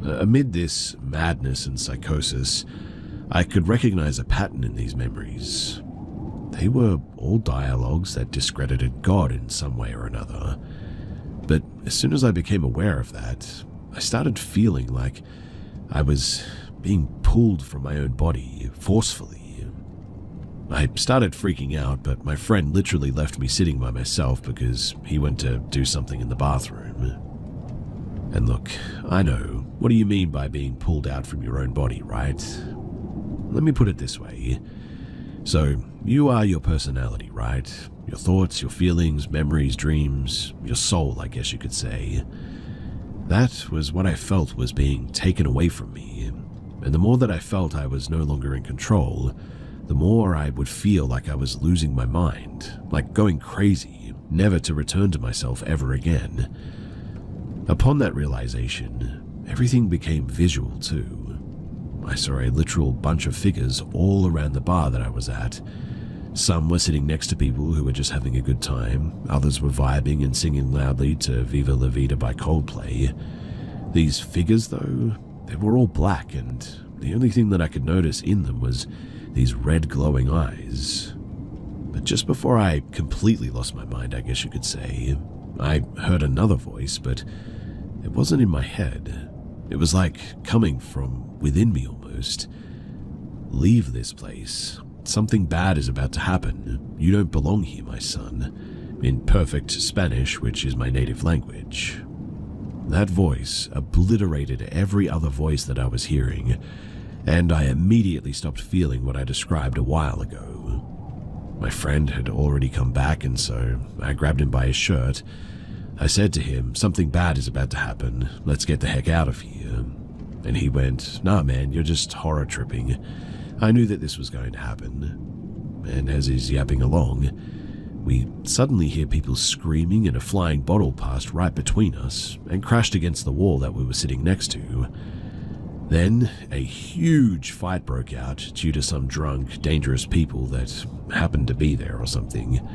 Amid this madness and psychosis, I could recognize a pattern in these memories. They were all dialogues that discredited God in some way or another. But as soon as I became aware of that, I started feeling like I was being pulled from my own body forcefully. I started freaking out, but my friend literally left me sitting by myself because he went to do something in the bathroom. And look, I know, what do you mean by being pulled out from your own body, right? Let me put it this way. So, you are your personality, right? Your thoughts, your feelings, memories, dreams, your soul, I guess you could say. That was what I felt was being taken away from me. And the more that I felt I was no longer in control, the more I would feel like I was losing my mind, like going crazy, never to return to myself ever again. Upon that realization, everything became visual too. I saw a literal bunch of figures all around the bar that I was at. Some were sitting next to people who were just having a good time, others were vibing and singing loudly to Viva La Vida by Coldplay. These figures, though, they were all black, and the only thing that I could notice in them was these red glowing eyes. But just before I completely lost my mind, I guess you could say, I heard another voice, but it wasn't in my head. It was like coming from within me almost. "Leave this place. Something bad is about to happen. You don't belong here, my son," in perfect Spanish, which is my native language. That voice obliterated every other voice that I was hearing, and I immediately stopped feeling what I described a while ago. My friend had already come back, and so I grabbed him by his shirt. I said to him, something bad is about to happen, let's get the heck out of here. And he went, nah man, you're just horror tripping. I knew that this was going to happen. And as he's yapping along, we suddenly hear people screaming and a flying bottle passed right between us and crashed against the wall that we were sitting next to. Then a huge fight broke out due to some drunk, dangerous people that happened to be there or something.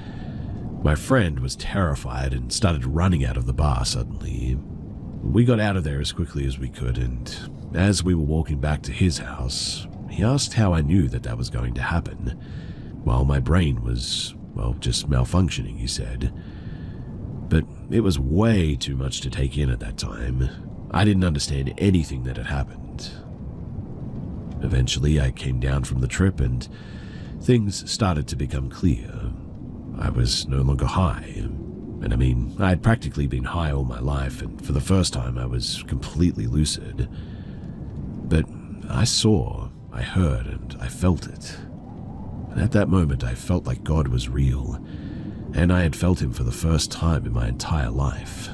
My friend was terrified and started running out of the bar suddenly. We got out of there as quickly as we could, and as we were walking back to his house, he asked how I knew that that was going to happen. While my brain was, well, just malfunctioning, he said. But it was way too much to take in at that time. I didn't understand anything that had happened. Eventually, I came down from the trip and things started to become clear. I was no longer high. And I mean, I had practically been high all my life, and for the first time I was completely lucid. But I saw, I heard, and I felt it. And at that moment I felt like God was real, and I had felt him for the first time in my entire life.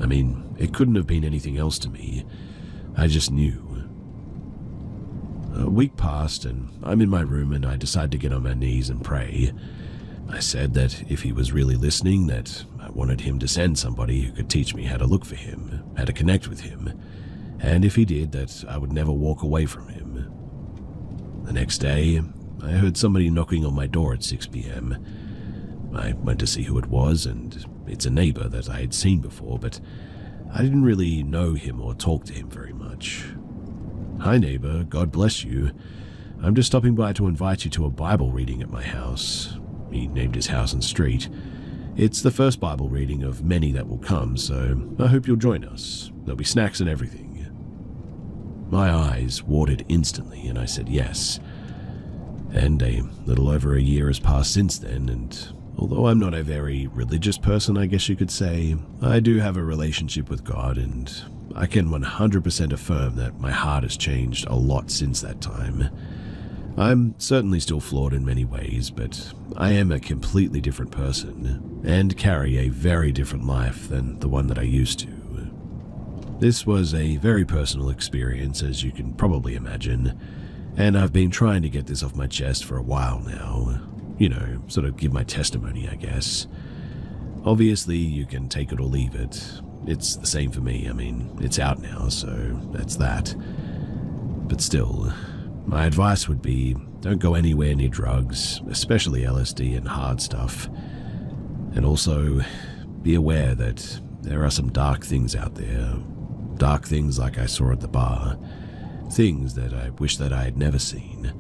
I mean, it couldn't have been anything else to me. I just knew. A week passed, and I'm in my room, and I decide to get on my knees and pray. I said that if he was really listening, that I wanted him to send somebody who could teach me how to look for him, how to connect with him, and if he did, that I would never walk away from him. The next day, I heard somebody knocking on my door at 6 p.m. I went to see who it was, and it's a neighbor that I had seen before, but I didn't really know him or talk to him very much. Hi neighbor, God bless you. I'm just stopping by to invite you to a Bible reading at my house. He named his house and street. It's the first Bible reading of many that will come, so I hope you'll join us. There'll be snacks and everything. My eyes watered instantly, and I said yes. And a little over a year has passed since then, and although I'm not a very religious person, I guess you could say, I do have a relationship with God, and I can 100% affirm that my heart has changed a lot since that time. I'm certainly still flawed in many ways, but I am a completely different person and carry a very different life than the one that I used to. This was a very personal experience, as you can probably imagine, and I've been trying to get this off my chest for a while now. You know, sort of give my testimony, I guess. Obviously, you can take it or leave it. It's the same for me. I mean, it's out now, so that's that. But still, my advice would be, don't go anywhere near drugs, especially LSD and hard stuff. And also, be aware that there are some dark things out there. Dark things like I saw at the bar. Things that I wish that I had never seen.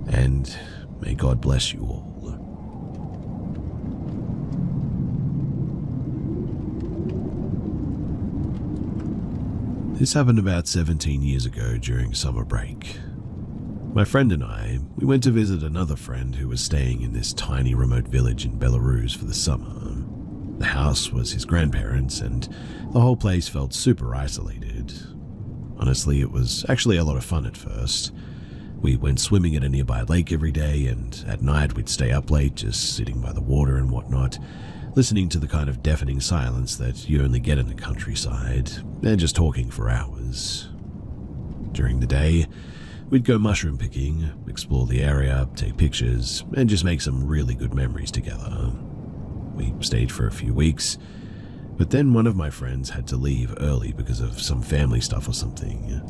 And may God bless you all. This happened about 17 years ago during summer break. My friend and I, we went to visit another friend who was staying in this tiny remote village in Belarus for the summer. The house was his grandparents', and the whole place felt super isolated. Honestly, it was actually a lot of fun at first. We went swimming at a nearby lake every day, and at night we'd stay up late just sitting by the water and whatnot, listening to the kind of deafening silence that you only get in the countryside, and just talking for hours. During the day, we'd go mushroom picking, explore the area, take pictures, and just make some really good memories together. We stayed for a few weeks, but then one of my friends had to leave early because of some family stuff or something.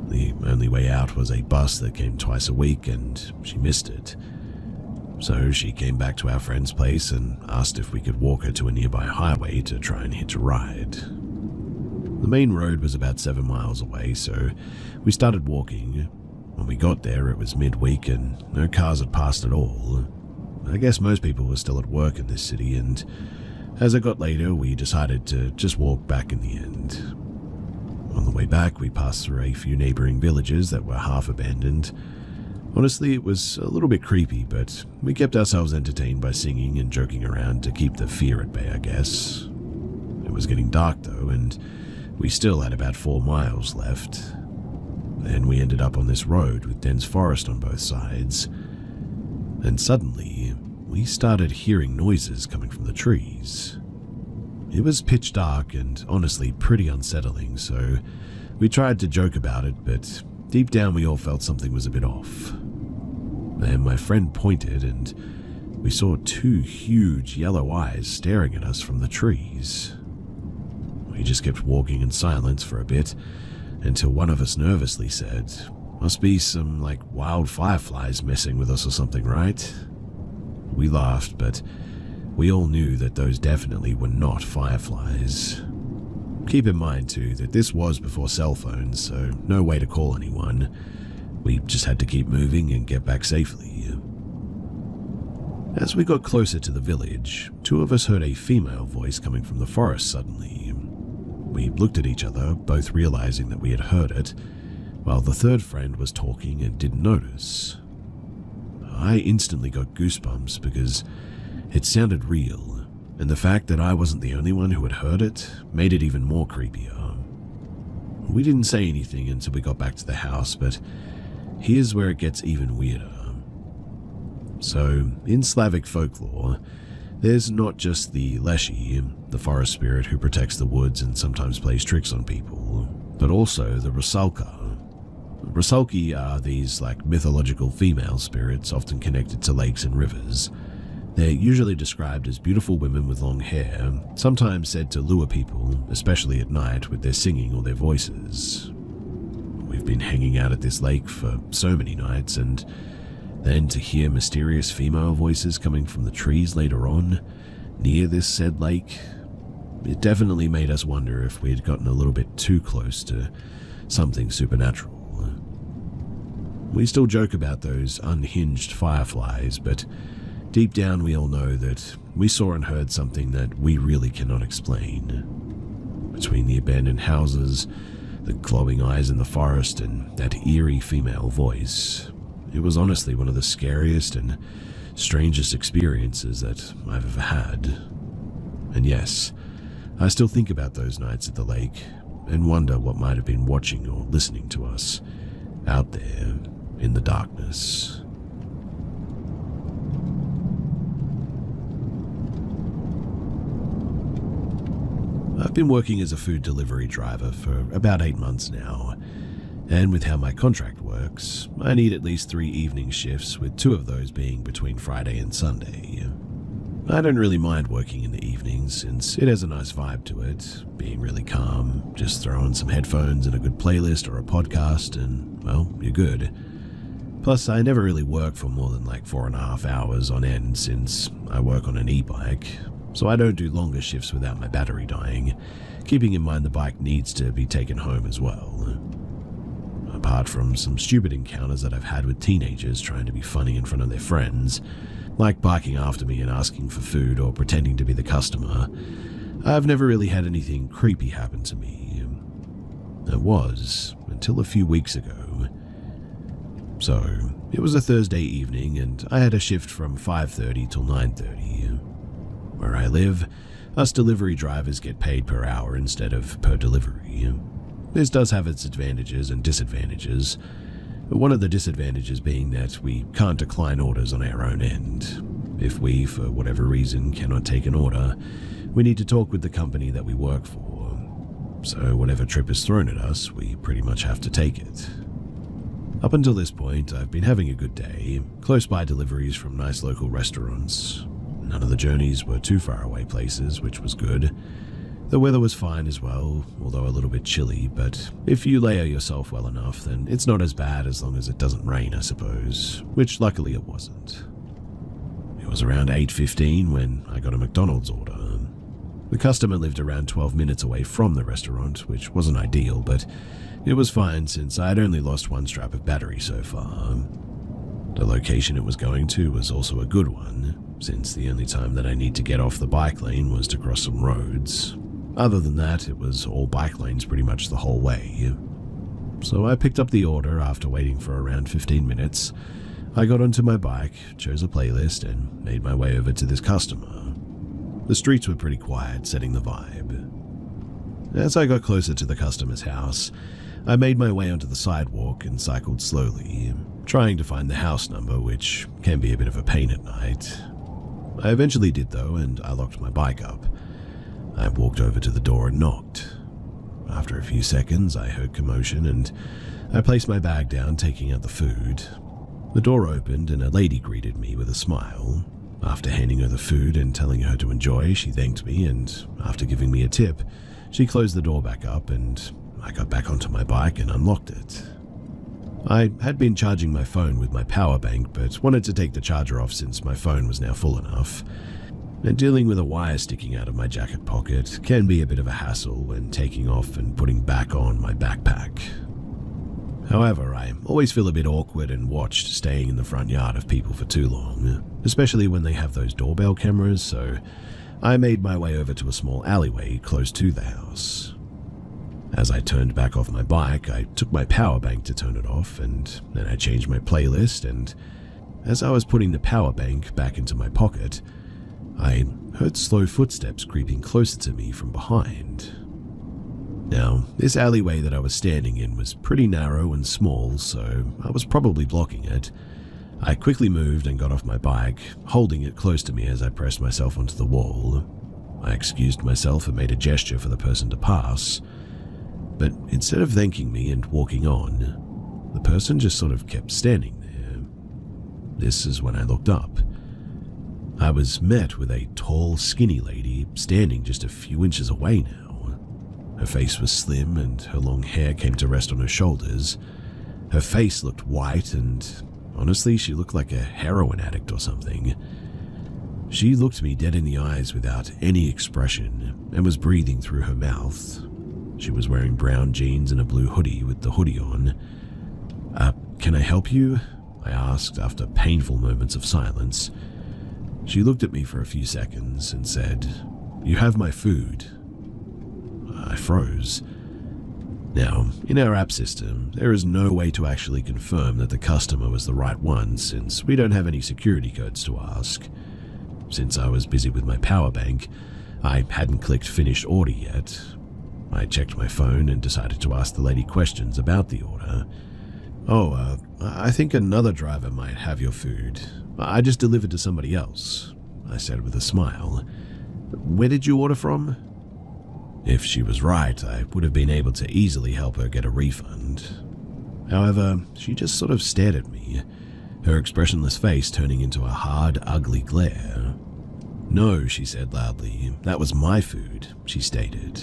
The only way out was a bus that came twice a week, and she missed it. So she came back to our friend's place and asked if we could walk her to a nearby highway to try and hitch a ride. The main road was about 7 miles away, so we started walking. When we got there, it was midweek and no cars had passed at all. I guess most people were still at work in this city, and as it got later, we decided to just walk back in the end. On the way back, we passed through a few neighboring villages that were half abandoned. Honestly, it was a little bit creepy, but we kept ourselves entertained by singing and joking around to keep the fear at bay, I guess. It was getting dark though, and we still had about 4 miles left. Then we ended up on this road with dense forest on both sides. And suddenly, we started hearing noises coming from the trees. It was pitch dark and honestly pretty unsettling, so we tried to joke about it, but deep down we all felt something was a bit off. Then my friend pointed and we saw two huge yellow eyes staring at us from the trees. We just kept walking in silence for a bit until one of us nervously said, "Must be some wild fireflies messing with us or something, right?" We laughed, but we all knew that those definitely were not fireflies. Keep in mind too that this was before cell phones, so no way to call anyone. We just had to keep moving and get back safely. As we got closer to the village, two of us heard a female voice coming from the forest suddenly. We looked at each other, both realizing that we had heard it, while the third friend was talking and didn't notice. I instantly got goosebumps because it sounded real, and the fact that I wasn't the only one who had heard it made it even more creepier. We didn't say anything until we got back to the house, but here's where it gets even weirder. So, in Slavic folklore, there's not just the Leshy, the forest spirit who protects the woods and sometimes plays tricks on people, but also the Rusalka. Rusalki are these mythological female spirits often connected to lakes and rivers. They're usually described as beautiful women with long hair, sometimes said to lure people, especially at night, with their singing or their voices. We've been hanging out at this lake for so many nights, and then to hear mysterious female voices coming from the trees later on, near this said lake, it definitely made us wonder if we had gotten a little bit too close to something supernatural. We still joke about those unhinged fireflies, but deep down we all know that we saw and heard something that we really cannot explain. Between the abandoned houses, the glowing eyes in the forest, and that eerie female voice, it was honestly one of the scariest and strangest experiences that I've ever had. And yes, I still think about those nights at the lake and wonder what might have been watching or listening to us out there in the darkness. I've been working as a food delivery driver for about 8 months now, and with how my contract works, I need at least 3 evening shifts, with 2 of those being between Friday and Sunday. I don't really mind working in the evenings since it has a nice vibe to it, being really calm, just throw on some headphones and a good playlist or a podcast and, well, you're good. Plus, I never really work for more than 4.5 hours on end since I work on an e-bike, so I don't do longer shifts without my battery dying, keeping in mind the bike needs to be taken home as well. Apart from some stupid encounters that I've had with teenagers trying to be funny in front of their friends, like barking after me and asking for food or pretending to be the customer, I've never really had anything creepy happen to me. It was, until a few weeks ago. So, it was a Thursday evening and I had a shift from 5:30 till 9:30. Where I live, us delivery drivers get paid per hour instead of per delivery. This does have its advantages and disadvantages. One of the disadvantages being that we can't decline orders on our own end. If we, for whatever reason, cannot take an order, we need to talk with the company that we work for. So whatever trip is thrown at us, we pretty much have to take it. Up until this point, I've been having a good day, close by deliveries from nice local restaurants. None of the journeys were too far away places, which was good. The weather was fine as well, although a little bit chilly, but if you layer yourself well enough, then it's not as bad as long as it doesn't rain, I suppose, which luckily it wasn't. It was around 8:15 when I got a McDonald's order. The customer lived around 12 minutes away from the restaurant, which wasn't ideal, but it was fine since I had only lost 1 strap of battery so far. The location it was going to was also a good one, since the only time that I need to get off the bike lane was to cross some roads. Other than that, it was all bike lanes pretty much the whole way. So I picked up the order after waiting for around 15 minutes. I got onto my bike, chose a playlist, and made my way over to this customer. The streets were pretty quiet, setting the vibe. As I got closer to the customer's house, I made my way onto the sidewalk and cycled slowly, trying to find the house number, which can be a bit of a pain at night. I eventually did though, and I locked my bike up. I walked over to the door and knocked. After a few seconds, I heard commotion and I placed my bag down, taking out the food. The door opened and a lady greeted me with a smile. After handing her the food and telling her to enjoy, she thanked me, and after giving me a tip, she closed the door back up and I got back onto my bike and unlocked it. I had been charging my phone with my power bank, but wanted to take the charger off since my phone was now full enough. And dealing with a wire sticking out of my jacket pocket can be a bit of a hassle when taking off and putting back on my backpack. However, I always feel a bit awkward and watched staying in the front yard of people for too long, especially when they have those doorbell cameras, so I made my way over to a small alleyway close to the house. As I turned back off my bike, I took my power bank to turn it off, and then I changed my playlist, and as I was putting the power bank back into my pocket, I heard slow footsteps creeping closer to me from behind. Now, this alleyway that I was standing in was pretty narrow and small, so I was probably blocking it. I quickly moved and got off my bike, holding it close to me as I pressed myself onto the wall. I excused myself and made a gesture for the person to pass, but instead of thanking me and walking on, the person just sort of kept standing there. This is when I looked up. I was met with a tall, skinny lady standing just a few inches away now. Her face was slim and her long hair came to rest on her shoulders. Her face looked white and honestly, she looked like a heroin addict or something. She looked me dead in the eyes without any expression and was breathing through her mouth. She was wearing brown jeans and a blue hoodie with the hoodie on. Can I help you?" I asked after painful moments of silence. She looked at me for a few seconds and said, "You have my food." I froze. Now, in our app system, there is no way to actually confirm that the customer was the right one since we don't have any security codes to ask. Since I was busy with my power bank, I hadn't clicked finish order yet. I checked my phone and decided to ask the lady questions about the order. I think another driver might have your food. I just delivered to somebody else," I said with a smile. "Where did you order from?" If she was right, I would have been able to easily help her get a refund. However, she just sort of stared at me, her expressionless face turning into a hard, ugly glare. "No," she said loudly, "that was my food," she stated.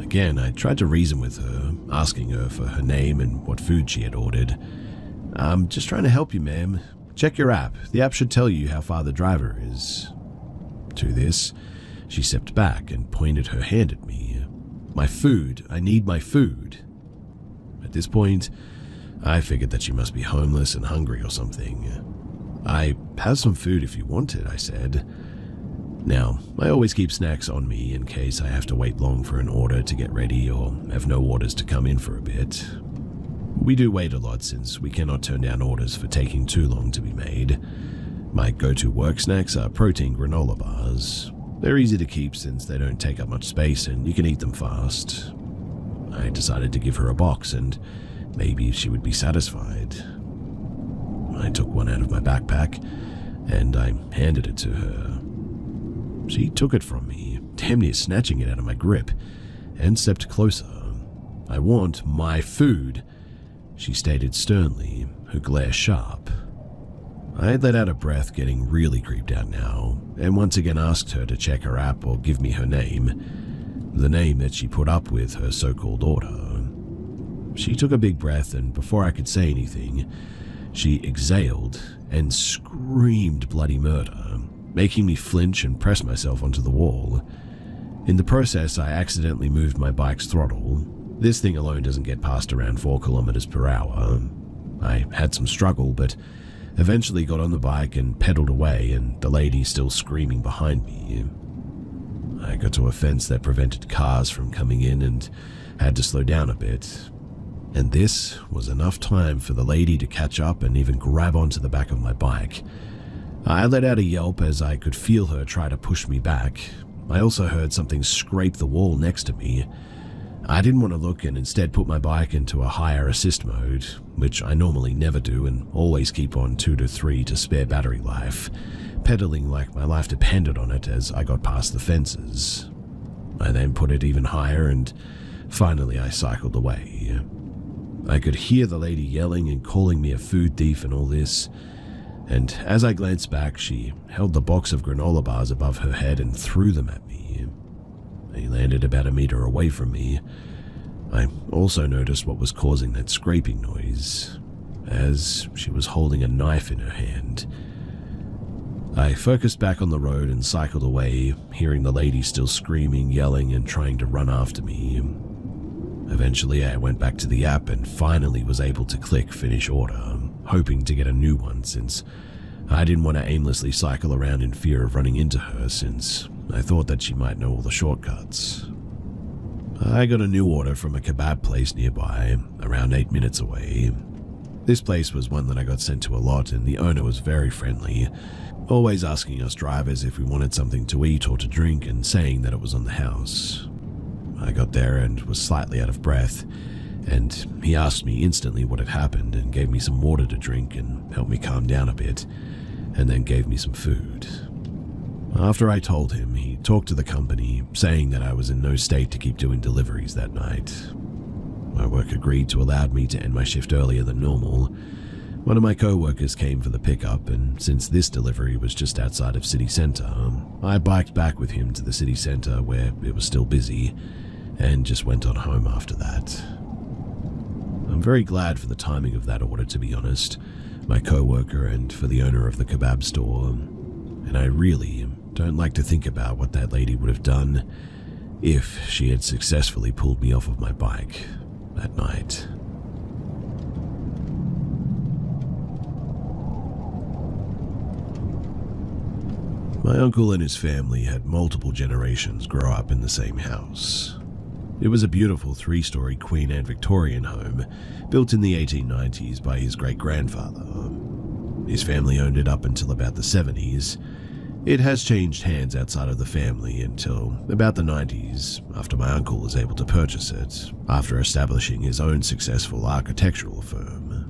Again, I tried to reason with her, asking her for her name and what food she had ordered. "I'm just trying to help you, ma'am. Check your app. The app should tell you how far the driver is." To this, she stepped back and pointed her hand at me. "My food. I need my food." At this point, I figured that she must be homeless and hungry or something. "I have some food if you want it," I said. Now, I always keep snacks on me in case I have to wait long for an order to get ready or have no orders to come in for a bit. We do wait a lot since we cannot turn down orders for taking too long to be made. My go-to work snacks are protein granola bars. They're easy to keep since they don't take up much space and you can eat them fast. I decided to give her a box and maybe she would be satisfied. I took one out of my backpack and I handed it to her. She took it from me, damn near snatching it out of my grip, and stepped closer. "I want my food," she stated sternly, her glare sharp. I had let out a breath, getting really creeped out now, and once again asked her to check her app or give me her name, the name that she put up with her so-called order. She took a big breath, and before I could say anything, she exhaled and screamed bloody murder, making me flinch and press myself onto the wall. In the process, I accidentally moved my bike's throttle. This thing alone doesn't get past around 4 kilometers per hour. I had some struggle, but eventually got on the bike and pedaled away, and the lady still screaming behind me. I got to a fence that prevented cars from coming in and had to slow down a bit. And this was enough time for the lady to catch up and even grab onto the back of my bike. I let out a yelp as I could feel her try to push me back. I also heard something scrape the wall next to me. I didn't want to look and instead put my bike into a higher assist mode, which I normally never do and always keep on 2 to 3 to spare battery life, pedaling like my life depended on it as I got past the fences. I then put it even higher, and finally I cycled away. I could hear the lady yelling and calling me a food thief and all this, and as I glanced back, she held the box of granola bars above her head and threw them at me. They landed about a meter away from me. I also noticed what was causing that scraping noise, as she was holding a knife in her hand. I focused back on the road and cycled away, hearing the lady still screaming, yelling, and trying to run after me. Eventually, I went back to the app and finally was able to click finish order, hoping to get a new one since I didn't want to aimlessly cycle around in fear of running into her, since I thought that she might know all the shortcuts. I got a new order from a kebab place nearby, around 8 minutes away. This place was one that I got sent to a lot, and the owner was very friendly, always asking us drivers if we wanted something to eat or to drink and saying that it was on the house. I got there and was slightly out of breath, and he asked me instantly what had happened and gave me some water to drink and helped me calm down a bit, and then gave me some food. After I told him, he talked to the company, saying that I was in no state to keep doing deliveries that night. My work agreed to allow me to end my shift earlier than normal. One of my co-workers came for the pickup, and since this delivery was just outside of city center, I biked back with him to the city center where it was still busy, and just went on home after that. I'm very glad for the timing of that order, to be honest, my co-worker and for the owner of the kebab store, and I really don't like to think about what that lady would have done if she had successfully pulled me off of my bike that night. My uncle and his family had multiple generations grow up in the same house. It was a beautiful 3-story Queen Anne Victorian home, built in the 1890s by his great-grandfather. His family owned it up until about the 70s. It has changed hands outside of the family until about the 90s, after my uncle was able to purchase it, after establishing his own successful architectural firm.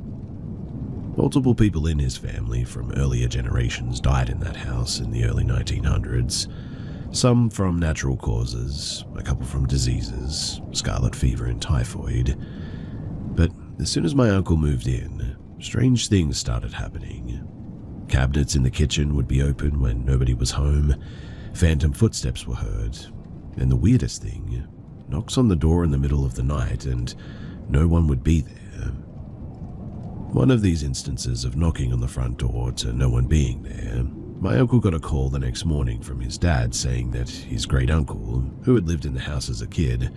Multiple people in his family from earlier generations died in that house in the early 1900s, some from natural causes, a couple from diseases, scarlet fever and typhoid. But as soon as my uncle moved in, strange things started happening. Cabinets in the kitchen would be open when nobody was home, phantom footsteps were heard, and the weirdest thing, knocks on the door in the middle of the night and no one would be there. One of these instances of knocking on the front door to no one being there, my uncle got a call the next morning from his dad saying that his great-uncle, who had lived in the house as a kid,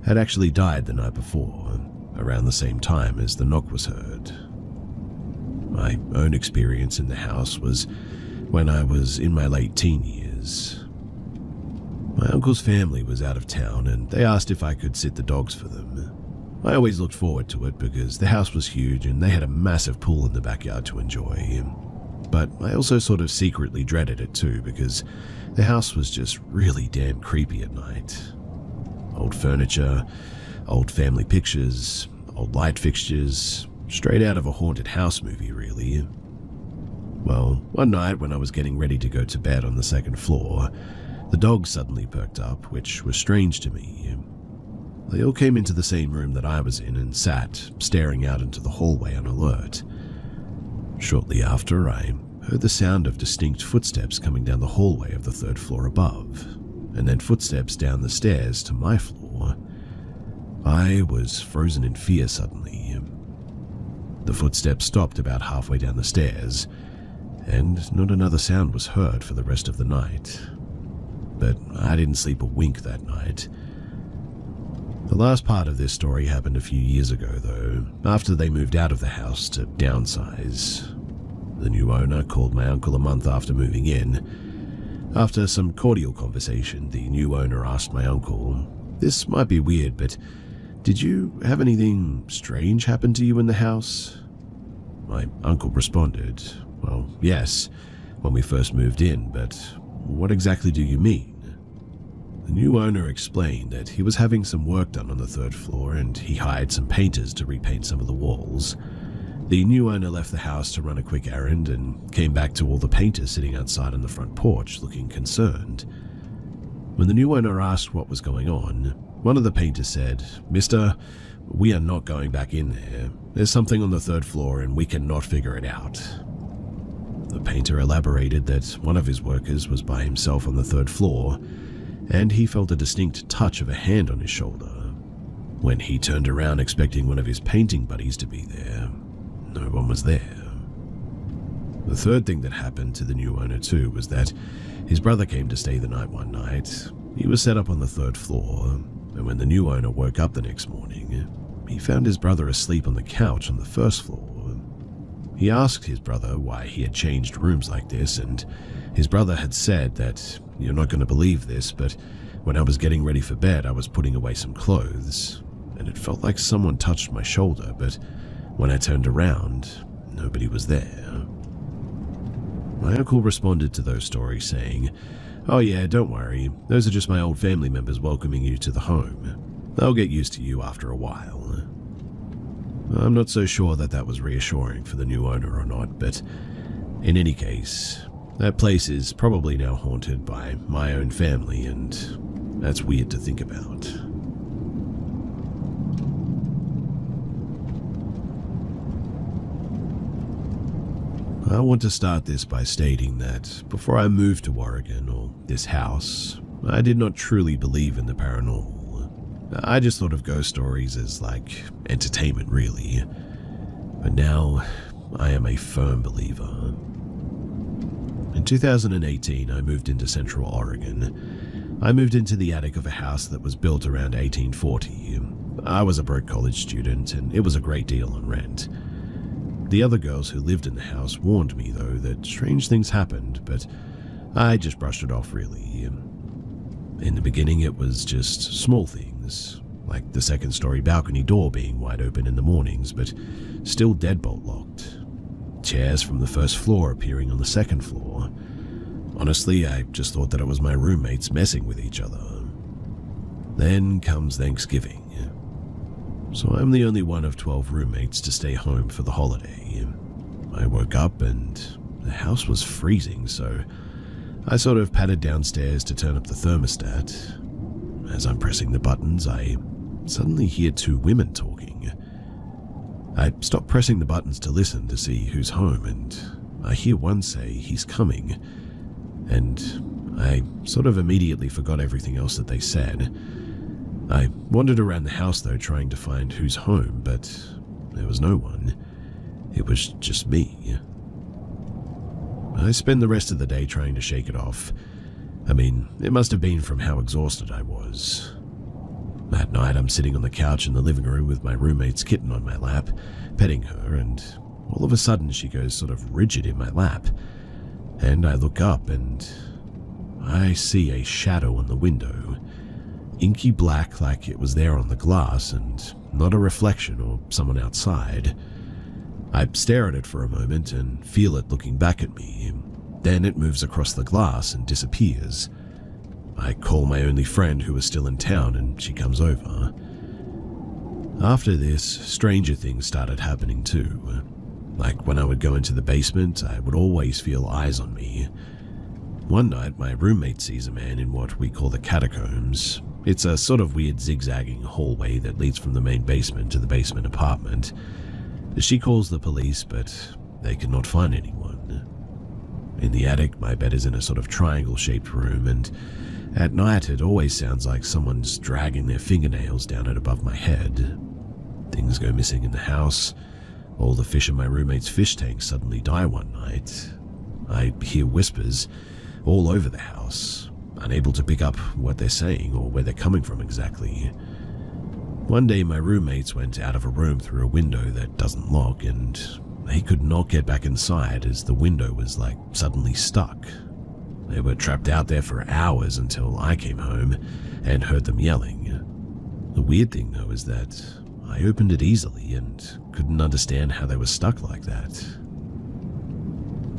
had actually died the night before, around the same time as the knock was heard. My own experience in the house was when I was in my late teen years. My uncle's family was out of town and they asked if I could sit the dogs for them. I always looked forward to it because the house was huge and they had a massive pool in the backyard to enjoy. But I also sort of secretly dreaded it too because the house was just really damn creepy at night. Old furniture, old family pictures, old light fixtures, straight out of a haunted house movie, really. Well, one night when I was getting ready to go to bed on the second floor, the dogs suddenly perked up, which was strange to me. They all came into the same room that I was in and sat, staring out into the hallway on alert. Shortly after, I heard the sound of distinct footsteps coming down the hallway of the third floor above, and then footsteps down the stairs to my floor. I was frozen in fear suddenly. The footsteps stopped about halfway down the stairs, and not another sound was heard for the rest of the night. But I didn't sleep a wink that night. The last part of this story happened a few years ago, though, after they moved out of the house to downsize. The new owner called my uncle a month after moving in. After some cordial conversation, the new owner asked my uncle, "This might be weird, but did you have anything strange happen to you in the house?" My uncle responded, "Well, yes, when we first moved in, but what exactly do you mean?" The new owner explained that he was having some work done on the third floor and he hired some painters to repaint some of the walls. The new owner left the house to run a quick errand and came back to all the painters sitting outside on the front porch looking concerned. When the new owner asked what was going on, one of the painters said, "Mister, we are not going back in there. There's something on the third floor and we cannot figure it out." The painter elaborated that one of his workers was by himself on the third floor, and he felt a distinct touch of a hand on his shoulder. When he turned around expecting one of his painting buddies to be there, no one was there. The third thing that happened to the new owner too was that his brother came to stay the night one night. He was set up on the third floor, and when the new owner woke up the next morning, he found his brother asleep on the couch on the first floor. He asked his brother why he had changed rooms like this, and his brother had said that, "You're not going to believe this, but when I was getting ready for bed, I was putting away some clothes, and it felt like someone touched my shoulder, but when I turned around, nobody was there." My uncle responded to those stories saying, "Oh yeah, don't worry, those are just my old family members welcoming you to the home. They'll get used to you after a while." I'm not so sure that that was reassuring for the new owner or not, but in any case, that place is probably now haunted by my own family, and that's weird to think about. I want to start this by stating that before I moved to Oregon, or this house, I did not truly believe in the paranormal. I just thought of ghost stories as like entertainment, really. But now, I am a firm believer. In 2018, I moved into Central Oregon. I moved into the attic of a house that was built around 1840. I was a broke college student, and it was a great deal on rent. The other girls who lived in the house warned me, though, that strange things happened, but I just brushed it off, really. In the beginning, it was just small things, like the second-story balcony door being wide open in the mornings, but still deadbolt locked. Chairs from the first floor appearing on the second floor. Honestly, I just thought that it was my roommates messing with each other. Then comes Thanksgiving. So I'm the only one of 12 roommates to stay home for the holiday. I woke up and the house was freezing, so I sort of padded downstairs to turn up the thermostat. As I'm pressing the buttons, I suddenly hear two women talking. I stop pressing the buttons to listen to see who's home, and I hear one say he's coming, and I sort of immediately forgot everything else that they said. I wandered around the house though, trying to find who's home, but there was no one. It was just me. I spent the rest of the day trying to shake it off. I mean, it must have been from how exhausted I was. That night, I'm sitting on the couch in the living room with my roommate's kitten on my lap, petting her, and all of a sudden she goes sort of rigid in my lap. And I look up and I see a shadow on the window. Inky black like it was there on the glass and not a reflection or someone outside. I stare at it for a moment and feel it looking back at me. Then it moves across the glass and disappears. I call my only friend who was still in town and she comes over. After this, stranger things started happening too. Like when I would go into the basement, I would always feel eyes on me. One night, my roommate sees a man in what we call the catacombs. It's a sort of weird zigzagging hallway that leads from the main basement to the basement apartment. She calls the police, but they cannot find anyone. In the attic, my bed is in a sort of triangle-shaped room, and at night it always sounds like someone's dragging their fingernails down it above my head. Things go missing in the house. All the fish in my roommate's fish tank suddenly die one night. I hear whispers all over the house, unable to pick up what they're saying or where they're coming from exactly. One day my roommates went out of a room through a window that doesn't lock, and they could not get back inside as the window was like suddenly stuck. They were trapped out there for hours until I came home and heard them yelling. The weird thing though is that I opened it easily and couldn't understand how they were stuck like that.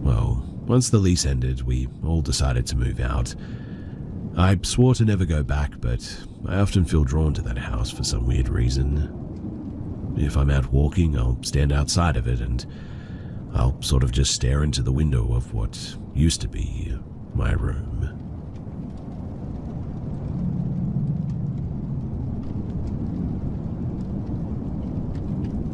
Well, once the lease ended, we all decided to move out. I swore to never go back, but I often feel drawn to that house for some weird reason. If I'm out walking, I'll stand outside of it and I'll sort of just stare into the window of what used to be my room.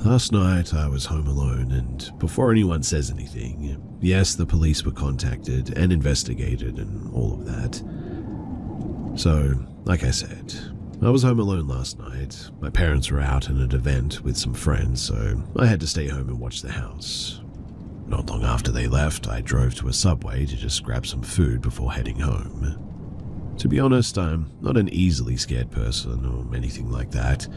Last night I was home alone, and before anyone says anything, yes, the police were contacted and investigated and all of that. So, like I said, I was home alone last night. My parents were out at an event with some friends, so I had to stay home and watch the house. Not long after they left, I drove to a Subway to just grab some food before heading home. To be honest, I'm not an easily scared person or anything like that,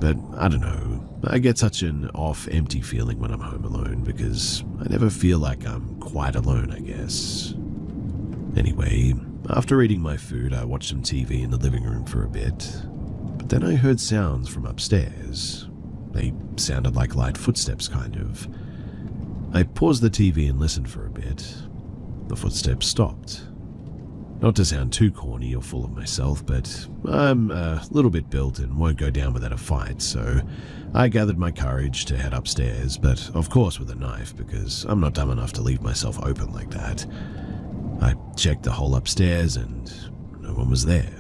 but I don't know, I get such an off, empty feeling when I'm home alone because I never feel like I'm quite alone, I guess. Anyway, after eating my food, I watched some TV in the living room for a bit, but then I heard sounds from upstairs. They sounded like light footsteps, kind of. I paused the TV and listened for a bit. The footsteps stopped. Not to sound too corny or full of myself, but I'm a little bit built and won't go down without a fight, so I gathered my courage to head upstairs, but of course with a knife because I'm not dumb enough to leave myself open like that. I checked the whole upstairs and no one was there.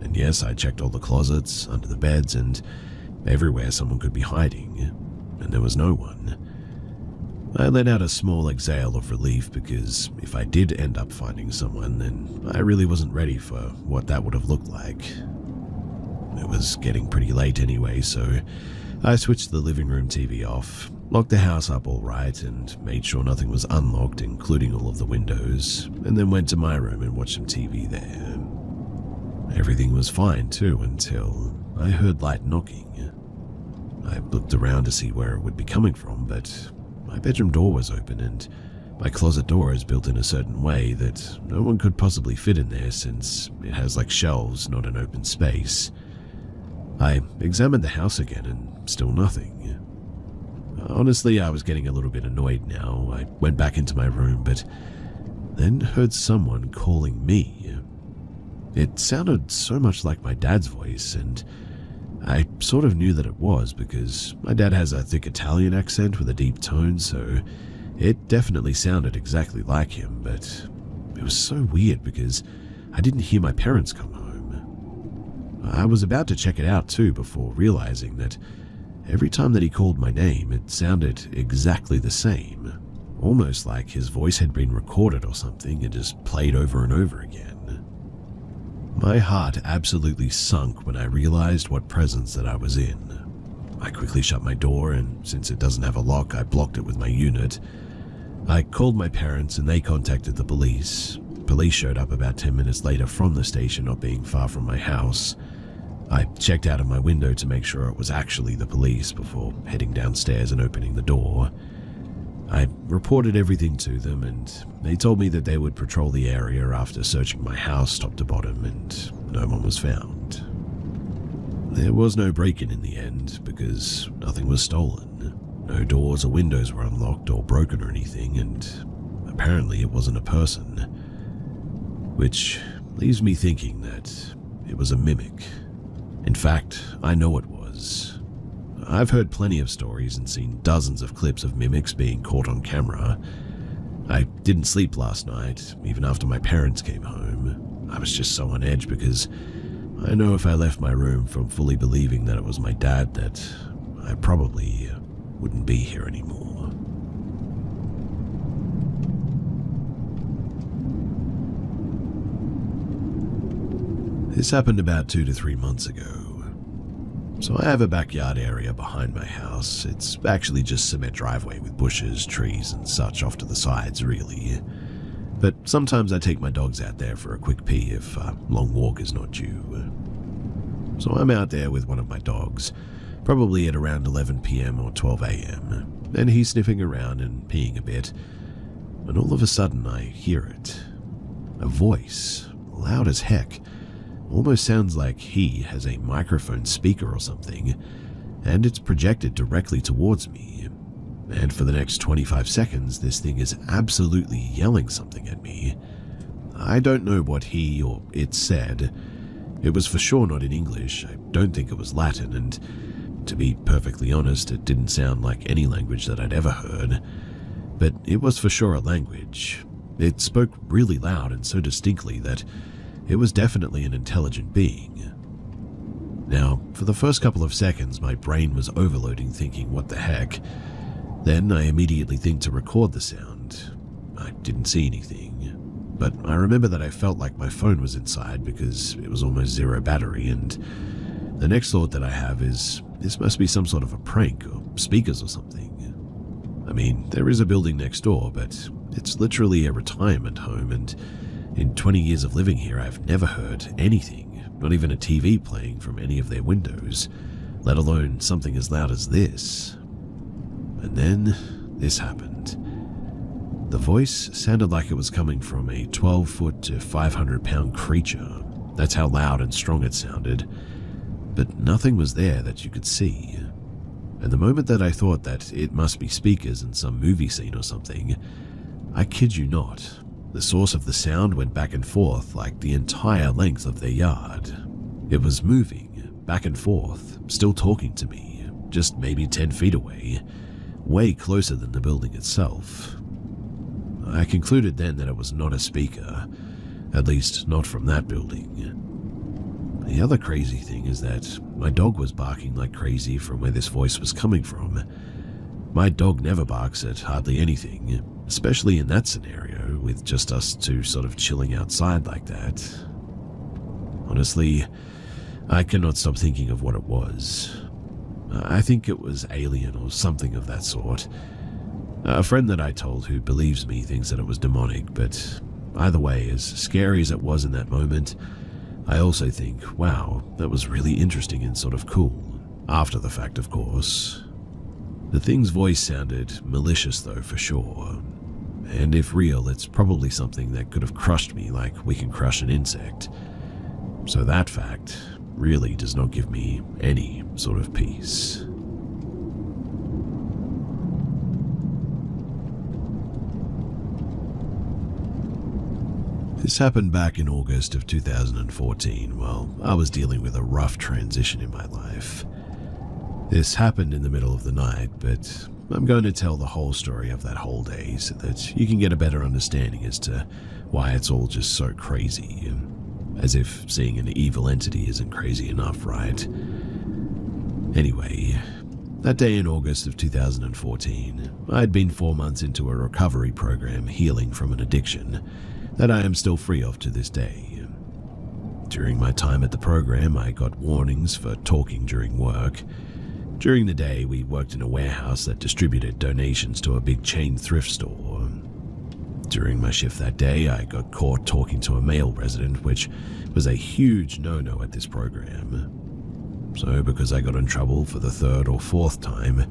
And yes, I checked all the closets, under the beds, and everywhere someone could be hiding, and there was no one. I let out a small exhale of relief because if I did end up finding someone, then I really wasn't ready for what that would have looked like. It was getting pretty late anyway, so I switched the living room TV off, locked the house up all right, and made sure nothing was unlocked, including all of the windows, and then went to my room and watched some TV there. Everything was fine too until I heard light knocking. I looked around to see where it would be coming from, but my bedroom door was open and my closet door is built in a certain way that no one could possibly fit in there since it has like shelves, not an open space. I examined the house again and still nothing. Honestly, I was getting a little bit annoyed now. I went back into my room, but then heard someone calling me. It sounded so much like my dad's voice, and I sort of knew that it was because my dad has a thick Italian accent with a deep tone, so it definitely sounded exactly like him, but it was so weird because I didn't hear my parents come home. I was about to check it out too before realizing that every time that he called my name, it sounded exactly the same, almost like his voice had been recorded or something and just played over and over again. My heart absolutely sunk when I realized what presence that I was in. I quickly shut my door, and since it doesn't have a lock, I blocked it with my unit. I called my parents and they contacted the police. Police showed up about 10 minutes later from the station, not being far from my house. I checked out of my window to make sure it was actually the police before heading downstairs and opening the door. I reported everything to them, and they told me that they would patrol the area after searching my house top to bottom, and no one was found. There was no break-in in the end because nothing was stolen. No doors or windows were unlocked or broken or anything, and apparently it wasn't a person. Which leaves me thinking that it was a mimic. In fact, I know it was. I've heard plenty of stories and seen dozens of clips of mimics being caught on camera. I didn't sleep last night, even after my parents came home. I was just so on edge because I know if I left my room from fully believing that it was my dad that I probably wouldn't be here anymore. This happened about 2 to 3 months ago. So I have a backyard area behind my house. It's actually just cement driveway with bushes, trees, and such off to the sides, really. But sometimes I take my dogs out there for a quick pee if a long walk is not due. So I'm out there with one of my dogs, probably at around 11 p.m. or 12 a.m., and he's sniffing around and peeing a bit, when all of a sudden I hear it. A voice, loud as heck. Almost sounds like he has a microphone speaker or something, and it's projected directly towards me. And for the next 25 seconds, this thing is absolutely yelling something at me. I don't know what he or it said. It was for sure not in English. I don't think it was Latin, and to be perfectly honest, it didn't sound like any language that I'd ever heard. But it was for sure a language. It spoke really loud and so distinctly that it was definitely an intelligent being. Now, for the first couple of seconds, my brain was overloading, thinking, what the heck? Then I immediately think to record the sound. I didn't see anything, but I remember that I felt like my phone was inside because it was almost zero battery, and the next thought that I have is, this must be some sort of a prank or speakers or something. I mean, there is a building next door, but it's literally a retirement home, and in 20 years of living here, I've never heard anything, not even a TV playing from any of their windows, let alone something as loud as this. And then this happened. The voice sounded like it was coming from a 12-foot to 500-pound creature. That's how loud and strong it sounded. But nothing was there that you could see. And the moment that I thought that it must be speakers in some movie scene or something, I kid you not, the source of the sound went back and forth like the entire length of their yard. It was moving back and forth, still talking to me, just maybe 10 feet away, way closer than the building itself. I concluded then that it was not a speaker, at least not from that building. The other crazy thing is that my dog was barking like crazy from where this voice was coming from. My dog never barks at hardly anything, especially in that scenario, with just us two sort of chilling outside like that. Honestly, I cannot stop thinking of what it was. I think it was alien or something of that sort. A friend that I told who believes me thinks that it was demonic, but either way, as scary as it was in that moment, I also think, wow, that was really interesting and sort of cool. After the fact, of course. The thing's voice sounded malicious though, for sure. And if real, it's probably something that could have crushed me like we can crush an insect. So that fact really does not give me any sort of peace. This happened back in August of 2014 while I was dealing with a rough transition in my life. This happened in the middle of the night, but I'm going to tell the whole story of that whole day so that you can get a better understanding as to why it's all just so crazy. As if seeing an evil entity isn't crazy enough, right? Anyway, that day in August of 2014, I'd been 4 months into a recovery program healing from an addiction that I am still free of to this day. During my time at the program, I got warnings for talking during work. During the day, we worked in a warehouse that distributed donations to a big chain thrift store. During my shift that day, I got caught talking to a male resident, which was a huge no-no at this program. So because I got in trouble for the third or fourth time,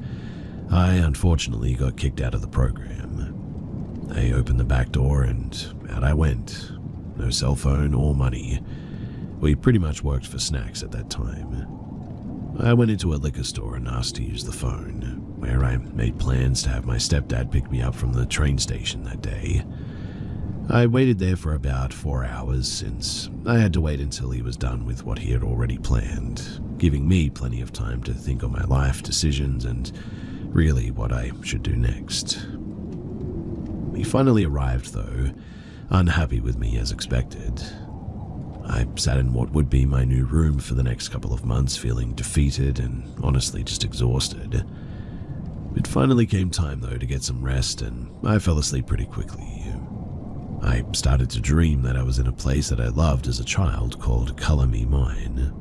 I unfortunately got kicked out of the program. They opened the back door and out I went. No cell phone or money. We pretty much worked for snacks at that time. I went into a liquor store and asked to use the phone, where I made plans to have my stepdad pick me up from the train station that day. I waited there for about 4 hours since I had to wait until he was done with what he had already planned, giving me plenty of time to think on my life decisions and really what I should do next. He finally arrived though, unhappy with me as expected. I sat in what would be my new room for the next couple of months feeling defeated and honestly just exhausted. It finally came time though to get some rest and I fell asleep pretty quickly. I started to dream that I was in a place that I loved as a child called Color Me Mine,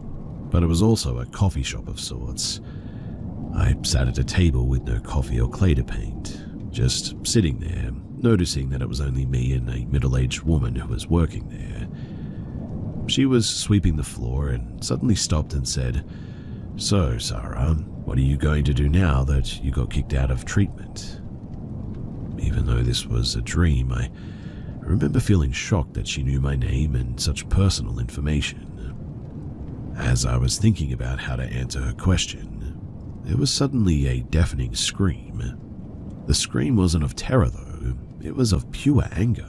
but it was also a coffee shop of sorts. I sat at a table with no coffee or clay to paint, just sitting there, noticing that it was only me and a middle-aged woman who was working there. She was sweeping the floor and suddenly stopped and said, "So, Sarah, what are you going to do now that you got kicked out of treatment?" Even though this was a dream, I remember feeling shocked that she knew my name and such personal information. As I was thinking about how to answer her question, there was suddenly a deafening scream. The scream wasn't of terror though, it was of pure anger.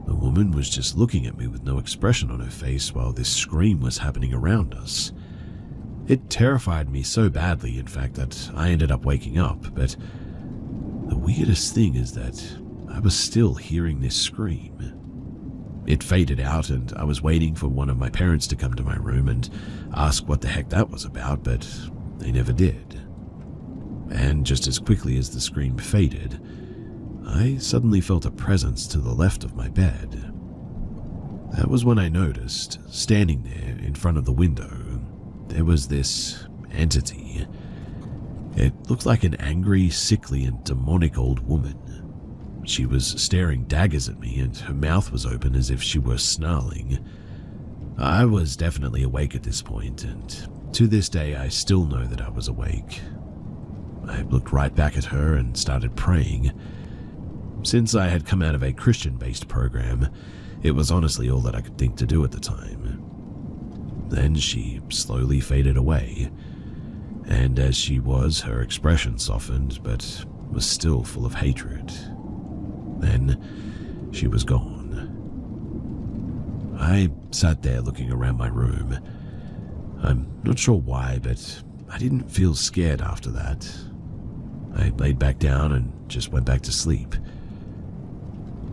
The woman was just looking at me with no expression on her face while this scream was happening around us. It terrified me so badly, in fact, that I ended up waking up, but the weirdest thing is that I was still hearing this scream. it faded out, and I was waiting for one of my parents to come to my room and ask what the heck that was about, but they never did. And just as quickly as the scream faded, I suddenly felt a presence to the left of my bed. That was when I noticed, standing there in front of the window, there was this entity. It looked like an angry, sickly, and demonic old woman. She was staring daggers at me, and her mouth was open as if she were snarling. I was definitely awake at this point, and to this day I still know that I was awake. I looked right back at her and started praying. Since I had come out of a Christian-based program, it was honestly all that I could think to do at the time. Then she slowly faded away, and as she was, her expression softened, but was still full of hatred. Then she was gone. I sat there looking around my room. I'm not sure why, but I didn't feel scared after that. I laid back down and just went back to sleep.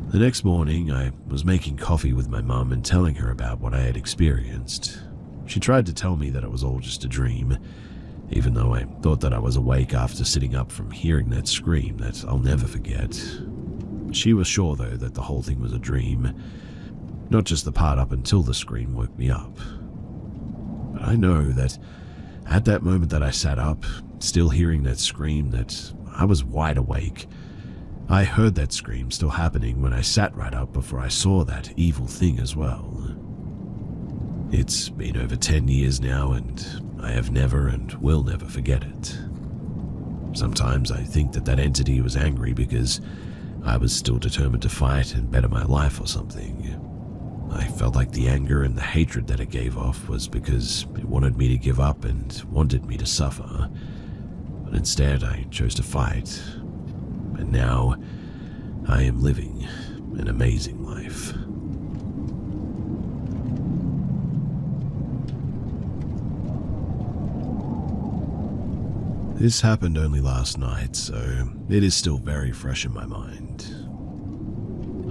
The next morning, I was making coffee with my mum and telling her about what I had experienced. She tried to tell me that it was all just a dream, even though I thought that I was awake after sitting up from hearing that scream that I'll never forget. She was sure, though, that the whole thing was a dream, not just the part up until the scream woke me up. But I know that at that moment that I sat up, still hearing that scream, that I was wide awake. I heard that scream still happening when I sat right up before I saw that evil thing as well. It's been over 10 years now, and I have never and will never forget it. Sometimes I think that that entity was angry because I was still determined to fight and better my life or something. I felt like the anger and the hatred that it gave off was because it wanted me to give up and wanted me to suffer. But instead, I chose to fight. And now, I am living an amazing life. This happened only last night, so it is still very fresh in my mind.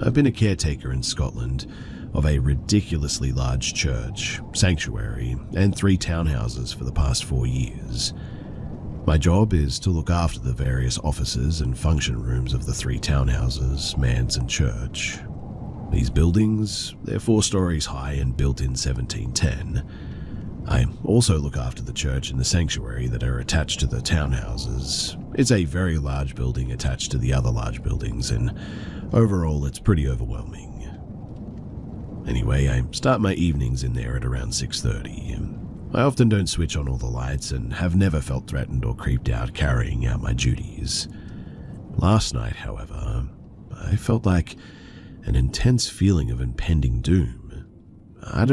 I've been a caretaker in Scotland of a ridiculously large church, sanctuary, and 3 townhouses for the past 4 years. My job is to look after the various offices and function rooms of the 3 townhouses, manse and church. These buildings, they're 4 stories high and built in 1710. I also look after the church and the sanctuary that are attached to the townhouses. It's a very large building attached to the other large buildings, and overall it's pretty overwhelming. Anyway, I start my evenings in there at around 6:30. I often don't switch on all the lights and have never felt threatened or creeped out carrying out my duties. Last night, however, I felt like an intense feeling of impending doom. I don't